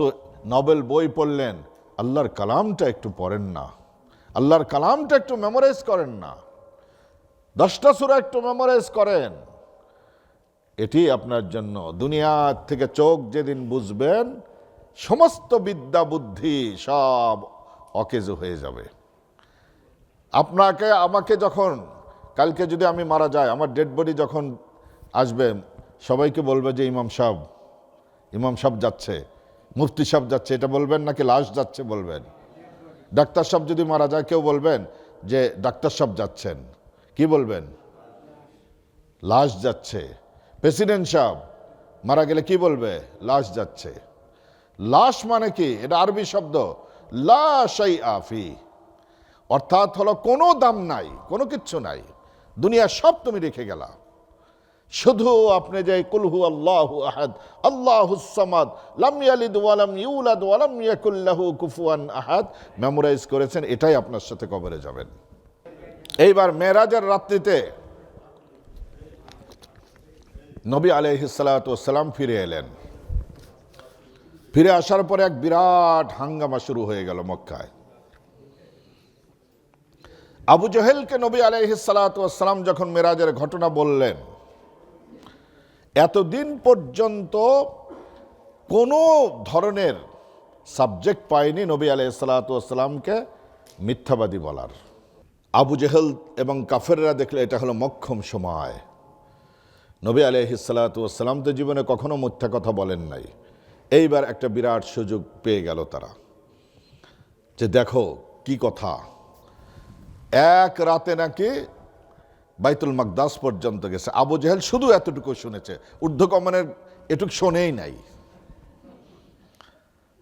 নোবেল বই পড়লেন। আল্লাহর কালামটা একটু পড়েন না, আল্লাহর কালামটা একটু মেমোরাইজ করেন না, 10টা সূরা একটু মেমোরাইজ করেন। এটি আপনার জন্য দুনিয়া থেকে চোখ যেদিন বুঝবেন, সমস্ত বিদ্যা বুদ্ধি সব অকেজো হয়ে যাবে। আপনাকে আমাকে যখন কালকে যদি আমি মারা যাই, আমার ডেড বডি যখন আসবে, সবাইকে বলবে যে ইমাম সাহেব যাচ্ছে, মুফতি সাহেব যাচ্ছে, এটা বলবেন নাকি লাশ যাচ্ছে বলবেন? ডাক্তার সাহেব যদি মারা যায়, কেউ বলবেন যে ডাক্তার সাহেব যাচ্ছেন, কি বলবেন? লাশ যাচ্ছে। প্রেসিডেন্ট সাহেব মারা গেলে কি বলবে? লাশ যাচ্ছে। লাশ মানে কি? এটা আরবি শব্দ, লা শাইআ ফি, অর্থাৎ হলো কোনো দাম নাই, কোনো কিচ্ছু নাই, দুনিয়া সব তুমি রেখে গেলা, শুধু আপনি যে কুল হু আল্লাহু আহাদ আল্লাহুস সামাদ লাম ইয়ালিদ ওয়া লাম ইউলাদ ওয়া লাম ইয়াকুল লাহু কুফুয়ান আহাদ মেমোরাইজ করেছেন, এটাই আপনার সাথে কবরে যাবেন। এইবার মেরাজের রাত্রিতে নবী আলাইহিস সালাতু ওয়াস সালাম ফিরে এলেন। ফিরে আসার পরে এক বিরাট হাঙ্গামা শুরু হয়ে গেল মক্কায়। আবু জহেলকে নবী আলাইহিস সালাতু ওয়াস সালাম যখন মেরাজের ঘটনা বললেন, এতদিন পর্যন্ত কোনো ধরনের সাবজেক্ট পায়নি নবী আলাইহিস সালাতু ওয়াস সালামকে মিথ্যাবাদী বলার। আবু জেহেল এবং কাফেররা দেখলে এটা হলো মক্ষম সময়। নবী আলাইহিস সালাতু ওয়াস সালাম তো জীবনে কখনো মিথ্যা কথা বলেন নাই, এইবার একটা বিরাট সুযোগ পেয়ে গেল তারা, যে দেখো কি কথা, এক রাতে নাকি বাইতুল মাকদাস পর্যন্ত গেছে। আবু জেহেল শুধু এতটুকু শুনেছে, ঊর্ধ্বগমনের এটুকু শোনেই নাই।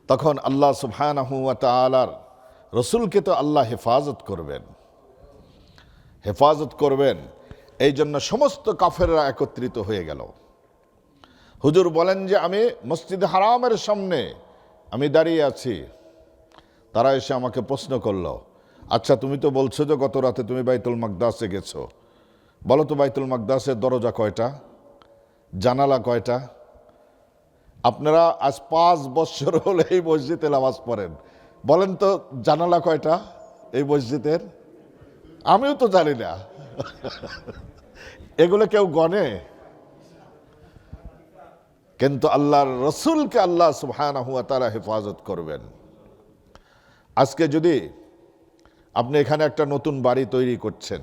তখন আল্লাহ সুবহানাহু ওয়া তাআলার রসুলকে তো আল্লাহ হেফাজত করবেন, এই জন্য সমস্ত কাফেররা একত্রিত হয়ে গেল। হুজুর বলেন যে আমি মসজিদ হারামের সামনে আমি দাঁড়িয়ে আছি, তারা এসে আমাকে প্রশ্ন করলো, আচ্ছা তুমি তো বলছো যে গত রাতে তুমি বাইতুল মাকদাসে গেছো, বলো তো বাইতুল মাকদাসের দরজা কয়টা, জানালা কয়টা? আপনারা আজ 5 বছর হলে এই মসজিদে নামাজ পড়েন, বলেন তো জানালা কয়টা এই মসজিদের? আমিও তো জানি না। এগুলো কেউ গনে? কিন্তু আল্লাহর রসুলকে আল্লাহ সুবহানাহু ওয়া তাআলা হেফাজত করবেন। আজকে যদি আপনি এখানে একটা নতুন বাড়ি তৈরি করছেন,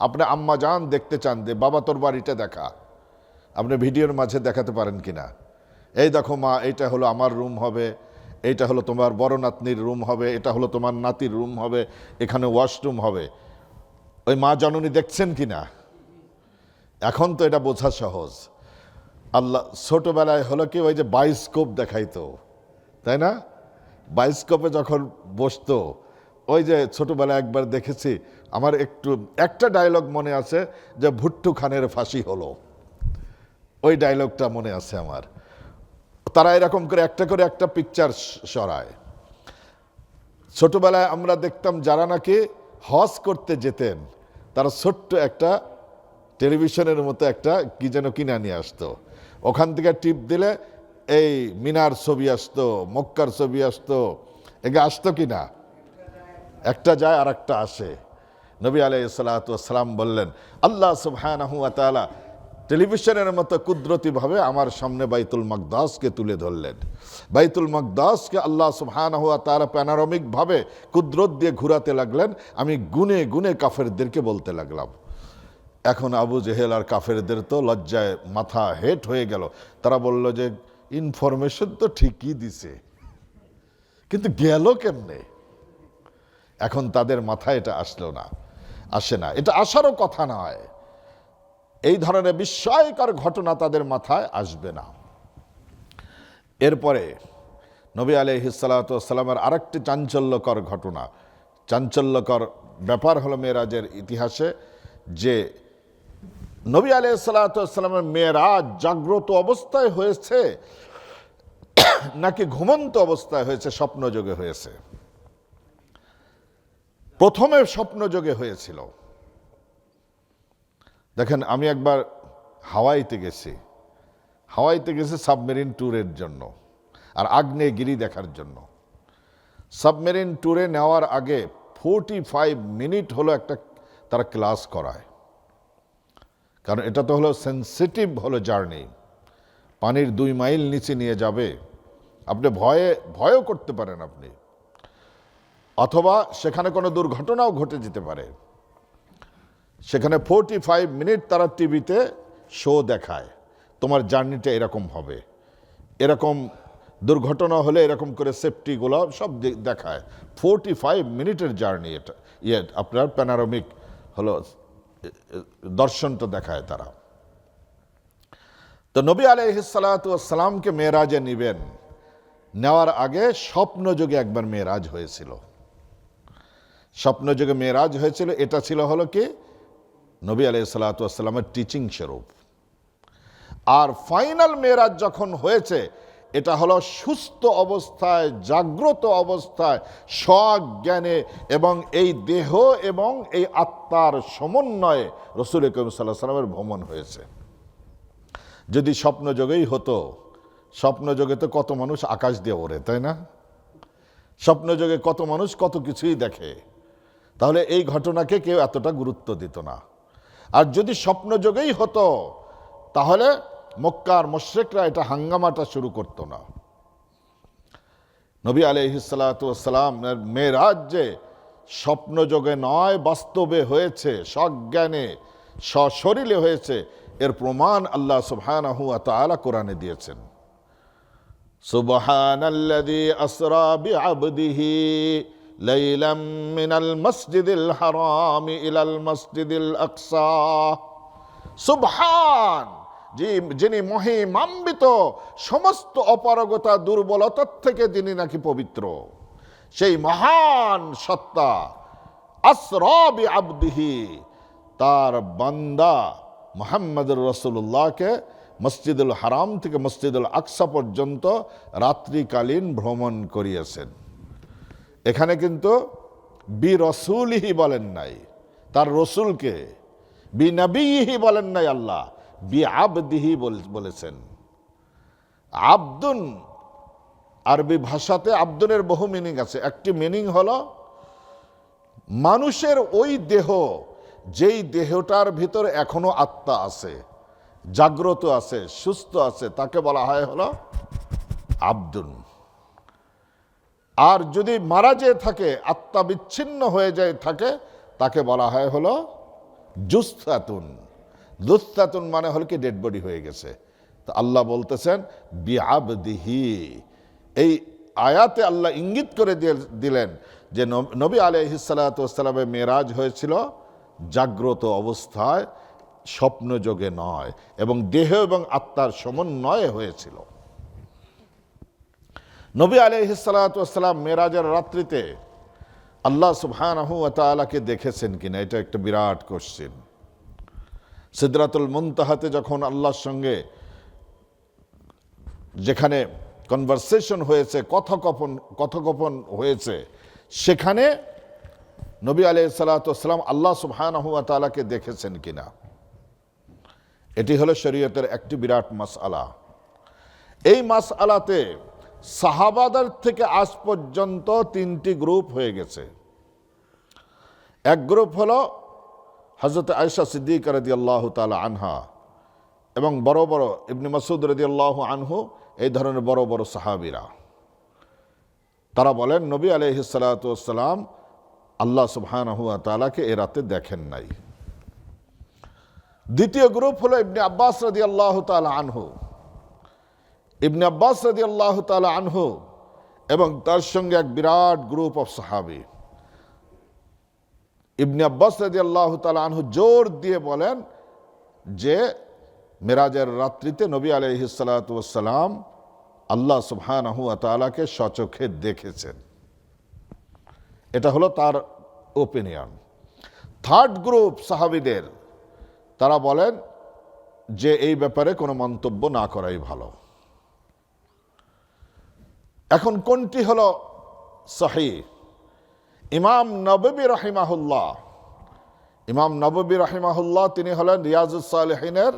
আপনি আম্মা জান দেখতে চান যে বাবা তোর বাড়িটা দেখা, আপনি ভিডিওর মাঝে দেখাতে পারেন কিনা, এই দেখো মা, এইটা হলো আমার রুম হবে, এইটা হলো তোমার বড় নাতনির রুম হবে, এটা হলো তোমার নাতির রুম হবে, এখানে ওয়াশরুম হবে। ওই মা জননী দেখছেন কিনা? এখন তো এটা বোঝা সহজ। আল্লাহ ছোটবেলায় হলো কি, ওই যে বায়োস্কোপ দেখাইতো, তাই না? বায়োস্কোপে যখন বসতো, ওই যে ছোটবেলায় একবার দেখেছি, আমার একটা ডায়লগ মনে আছে যে ভুট্টু খানের ফাঁসি হলো, ওই ডায়লগটা মনে আছে আমার। তারা এরকম করে একটা পিকচার সরায়। ছোটবেলায় আমরা দেখতাম যারা নাকি হজ করতে যেতেন, তারা ছোট্ট একটা টেলিভিশনের মতো একটা কি যেন কিনে নিয়ে আসতো, ওখান থেকে টিপ দিলে এই মিনার ছবি আসতো, মক্কার ছবি আসতো, এগে আসতো কিনা? একটা যায় আর একটা আসে। নবী আলাইহিস সালাতু ওয়াস সালাম বললেন, আল্লাহ সুবহানাহু ওয়া তাআলা টেলিভিশনের মতো কুদরতিভাবে আমার সামনে বাইতুল মাকদাসকে তুলে ধরলেন। বাইতুল মাকদাসকে আল্লাহ সুবহানাহু ওয়া তাআলা প্যানোরামিকভাবে কুদরত দিয়ে ঘুরাতে লাগলেন। আমি গুনে গুনে কাফেরদেরকে বলতে লাগলাম। এখন আবু জেহেল আর কাফেরদের তো লজ্জায় মাথা হেট হয়ে গেল। তারা বলল যে ইনফরমেশন তো ঠিকই দিছে, কিন্তু গেল কেমনে? এখন তাদের মাথায় এটা আসে না, এটা আসারও কথা নয়। এই ধরনের বিস্ময়কর ঘটনা তাদের মাথায় আসবে না। এরপরে নবী আলাইহিস সালাতু ওয়াস সালামের আরেকটি চাঞ্চল্যকর ব্যাপার হলো মেরাজের ইতিহাসে, যে নবী আলাইহিস সালাতু ওয়াস সালামের মেরাজ জাগ্রত অবস্থায় হয়েছে নাকি ঘুমন্ত অবস্থায় হয়েছে, স্বপ্নযোগে হয়েছে? প্রথমে স্বপ্নযোগে হয়েছিল। দেখেন, আমি একবার হাওয়াইতে গেছি সাবমেরিন ট্যুরের জন্য আর আগ্নেয়গিরি দেখার জন্য। সাবমেরিন ট্যুরে নেওয়ার আগে 45 মিনিট হলো একটা তারা ক্লাস করায়, কারণ এটা তো হলো সেন্সিটিভ হলো জার্নি, পানির 2 মাইল নিচে নিয়ে যাবে, আপনি ভয়ও করতে পারেন আপনি, অথবা সেখানে কোনো দুর্ঘটনাও ঘটে যেতে পারে। সেখানে 45 মিনিট তারা টিভিতে শো দেখায়, তোমার জার্নিটা এরকম হবে, এরকম দুর্ঘটনা হলে এরকম করে সেফটিগুলো সব দেখায়। 45 মিনিটের জার্নি এটা, আপনার প্যানোরামিক হলো দর্শনটা দেখায় তারা। তো নবী আলাইহিস সালাতু ওয়াস সালামকে মেরাজে নেওয়ার আগে স্বপ্নযোগে একবার মেরাজ হয়েছিল। এটা ছিল হলো কি নবী আলাইহিস সালাতু ওয়াস সালামের টিচিং স্বরূপ। আর ফাইনাল মেরাজ যখন হয়েছে, এটা হলো সুস্থ অবস্থায়, জাগ্রত অবস্থায়, সজ্ঞানে এবং এই দেহ এবং এই আত্মার সমন্বয়ে রাসূল করিম সাল্লাল্লাহু আলাইহি ওয়াসাল্লামের ভ্রমণ হয়েছে। যদি স্বপ্নযোগেই হতো, স্বপ্নযোগে তো কত মানুষ আকাশ দিয়ে ওড়ে, তাই না? স্বপ্নযোগে কত মানুষ কত কিছুই দেখে, তাহলে এই ঘটনাকে কেউ এতটা গুরুত্ব দিত না। আর যদি স্বপ্নযোগেই হতো, তাহলে মক্কার মুশরিকরা এটা হাঙ্গামাটা শুরু করতো না। নবী আলাইহিস সালাতু ওয়াস সালামের মেরাজ যে স্বপ্নযোগে নয়, বাস্তবে হয়েছে, সজ্ঞানে সশরীরে হয়েছে, এর প্রমাণ আল্লাহ সুবহানাহু ওয়া তাআলা কোরআনে দিয়েছেন। সুবহানাল্লাযী আসরা বিআবদিহি লাইলাম মিনাল মাসজিদিল হারাম ইলাল মাসজিদিল আকসা। সুবহান, যিনি মহিমান্বিত, সমস্ত অপারগতা দুর্বলতার থেকে যিনি নাকি পবিত্র, সেই মহান সত্তা আসরা বিআবদিহি, তার বান্দা মুহাম্মদুর রাসূলুল্লাহকে মসজিদুল হারাম থেকে মসজিদুল আকসা পর্যন্ত রাত্রিকালীন ভ্রমণ করিয়েছেন। এখানে কিন্তু বি রসুলিহি বলেন নাই, তার রসুলকে, বি নবীহি বলেন নাই, আল্লাহ বি আবদিহি বলেছেন। আব্দুন, আরবি ভাষাতে আব্দুনের বহু মিনিং আছে। একটি মিনিং হলো মানুষের ওই দেহ, যেই দেহটার ভিতরে এখনো আত্মা আছে, জাগ্রত আছে, সুস্থ আছে, তাকে বলা হয় হলো আব্দুন। আর যদি মারা যেয়ে থাকে, আত্মা বিচ্ছিন্ন হয়ে যায় থাকে, তাকে বলা হয় হলো জুস্তাতুন। জুস্তাতুন মানে হলো কি ডেড বডি হয়ে গেছে। তো আল্লাহ বলতেছেন বিআবদিহি। এই আয়াতে আল্লাহ ইঙ্গিত করে দিলেন যে নবী আলাইহিস সালাতু ওয়াস সালামের মেরাজ হয়েছিল জাগ্রত অবস্থায়, স্বপ্নযোগে নয়, এবং দেহ এবং আত্মার সমন্বয়ে হয়েছিল। নবী আলাইহিস সালাতু ওয়াস সালাম মেরাজের রাত্রিতে আল্লাহ সুবহানাহু ওয়া তাআলাকে দেখেছেন কিনা, এটা একটা বিরাট কোশ্চেন। সিদরাতুল মুনতাহাতে যখন আল্লাহর সঙ্গে যেখানে কনভারসেশন হয়েছে, কথোপকথন হয়েছে, সেখানে নবী আলাইহিস সালাতু ওয়াস সালাম আল্লাহ সুবহানাহু ওয়া তাআলাকে দেখেছেন কিনা, এটি হলো শরীয়তের একটি বিরাট মাসআলা। এই মাসআলাতে সাহাবাদের থেকে আজ পর্যন্ত তিনটি গ্রুপ হয়ে গেছে। এক গ্রুপ হলো হযরত আয়েশা সিদ্দিকা রাদিয়াল্লাহু তাআলা আনহা এবং বড় বড় ইবনে মাসউদ রাদিয়াল্লাহু আনহু, এই ধরনের বড় বড় সাহাবীরা। তারা বলেন নবী আলাইহিস সালাতু ওয়াস সালাম আল্লাহ সুবহানাহু ওয়া তাআলাকে এ রাতে দেখেন নাই। দ্বিতীয় গ্রুপ হলো ইবনে আব্বাস রাদিয়াল্লাহু তাআলা আনহু। ইবনে আব্বাস রাদিয়াল্লাহু তাআলা আনহু এবং তার সঙ্গে এক বিরাট গ্রুপ অফ সাহাবী। ইবনে আব্বাস রাদিয়াল্লাহু তাআলা আনহু জোর দিয়ে বলেন যে মেরাজের রাত্রিতে নবী আলাইহিস সালাতু ওয়াস সালাম আল্লাহ সুবহানাহু ওয়া তাআলাকে স্বচক্ষে দেখেছেন। এটা হলো তার ওপিনিয়ন। থার্ড গ্রুপ সাহাবীদের, তারা বলেন যে এই ব্যাপারে কোনো মন্তব্য না করাই ভালো। এখন কোনটি হলো সহিহ? ইমাম নববী রাহিমাহুল্লাহ, ইমাম নববী রাহিমাহুল্লাহ তিনি হলেন রিয়াজুস সালেহিনের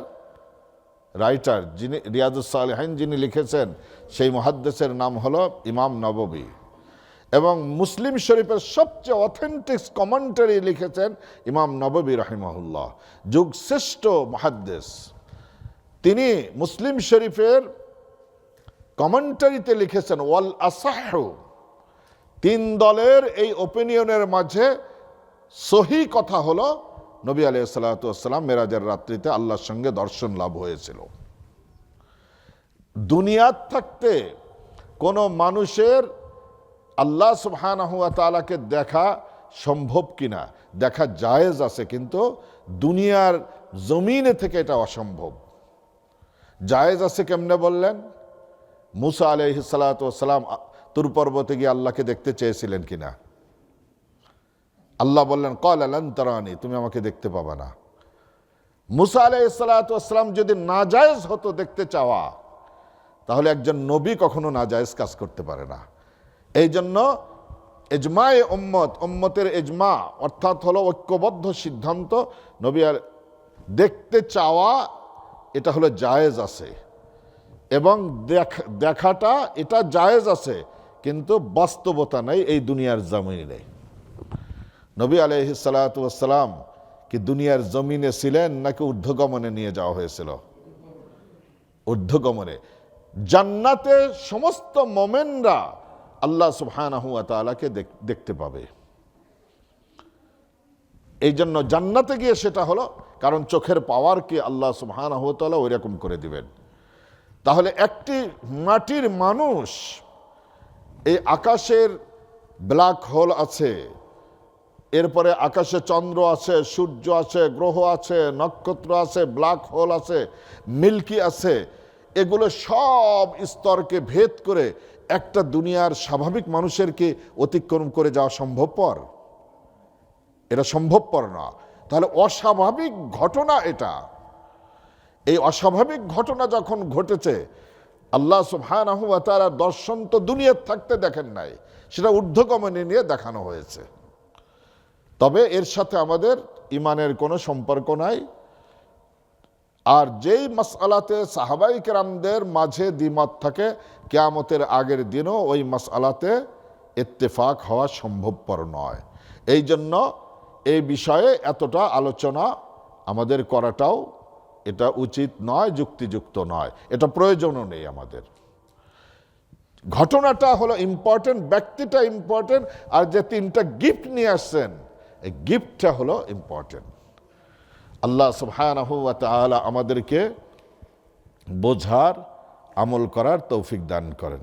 রাইটার। যিনি রিয়াজুস সালেহিন যিনি লিখেছেন, সেই মুহাদ্দিসের নাম হলো ইমাম নববী। এবং মুসলিম শরীফের সবচেয়ে অথেন্টিক কমেন্টারি লিখেছেন ইমাম নববী রাহিমাহুল্লাহ, যুগশ্রেষ্ঠ মুহাদ্দিস। তিনি মুসলিম শরীফের কমেন্টারিতে লিখেছেন ওয়াল আসাহু, তিন দলের এই ওপিনিয়নের মাঝে সহি কথা হলো নবী আলাইহিস সালাতু ওয়াস সালাম মেরাজের রাত্রিতে আল্লাহর সঙ্গে দর্শন লাভ হয়েছিল। দুনিয়ার থাকতে কোনো মানুষের আল্লাহ সুবহানাহু ওয়া তাআলাকে দেখা সম্ভব কিনা, দেখা জায়েজ আছে, কিন্তু দুনিয়ার জমিনে থেকে এটা অসম্ভব। জায়েজ আছে কেমনে বললেন? মুসা আলাইহিস সালাতু ওয়াস সালাম তুর পর্বতে গিয়ে আল্লাহকে দেখতে চেয়েছিলেন কিনা? আল্লাহ বললেন ক্বালা লান তারানি, তুমি আমাকে দেখতে পাবা না। মুসা আলাইহিস সালাতু ওয়াস সালাম যদি নাজায়েজ হতো দেখতে চাওয়া, তাহলে একজন নবী কখনো নাজায়েজ কাজ করতে পারে না। এই জন্য ইজমায়ে উম্মত, উম্মতের ইজমা অর্থাৎ হলো ঐক্যবদ্ধ সিদ্ধান্ত, নবী দেখতে চাওয়া এটা হলো জায়েজ আছে, এবং দেখাটা এটা জায়েজ আছে, কিন্তু বাস্তবতা নাই এই দুনিয়ার জমিনে। নবী আলাইহিস সালাতু ওয়াস সালাম কি দুনিয়ার জমিনে ছিলেন নাকি ঊর্ধ্বগমনে নিয়ে যাওয়া হয়েছিল? ঊর্ধ্বগমনে। জান্নাতে সমস্ত মোমেনরা আল্লাহ সুবহানাহু ওয়া তাআলাকে দেখতে পাবে। এই জন্য জান্নাতে গিয়ে সেটা হলো, কারণ চোখের পাওয়ারকে আল্লাহ সুবহানাহু ওয়া তাআলা ওই রকম করে দিবেন। তাহলে একটি মাটির মানুষ এই আকাশের ব্ল্যাক হোল আছে, এরপরে আকাশে চন্দ্র আছে, সূর্য আছে, গ্রহ আছে, নক্ষত্র আছে, ব্ল্যাক হোল আছে, মিল্কি আছে, এগুলো সব স্তরকে ভেদ করে একটা দুনিয়ার স্বাভাবিক মানুষের কি অতিক্রম করে যাওয়া সম্ভবপর? এটা সম্ভবপর না। তাহলে অস্বাভাবিক ঘটনা এটা। এই অস্বাভাবিক ঘটনা যখন ঘটেছে, আল্লাহ সুবহানাহু ওয়া তাআলার দর্শন তো দুনিয়ার থাকতে দেখেন নাই, সেটা ঊর্ধ্বগমনে নিয়ে দেখানো হয়েছে। তবে এর সাথে আমাদের ইমানের কোনো সম্পর্ক নাই। আর যেই মাসআলাতে সাহাবায়ে কেরামদের মাঝে দ্বিমত থাকে, কিয়ামতের আগের দিনও ওই মাসআলাতে ইত্তেফাক হওয়া সম্ভবপর নয়। এই জন্য এই বিষয়ে এতটা আলোচনা আমাদের করাটাও এটা উচিত নয়, যুক্তিযুক্ত নয়, এটা প্রয়োজনও নেই আমাদের। ঘটনাটা হলো ইম্পর্টেন্ট, ব্যক্তিটা ইম্পর্টেন্ট, আর যে তিনটা গিফট নিয়ে আসছেন এই গিফটটা হলো ইম্পর্টেন্ট। আল্লাহ সুবহানাহু ওয়া তাআলা আমাদেরকে বোঝার, আমল করার তৌফিক দান করেন।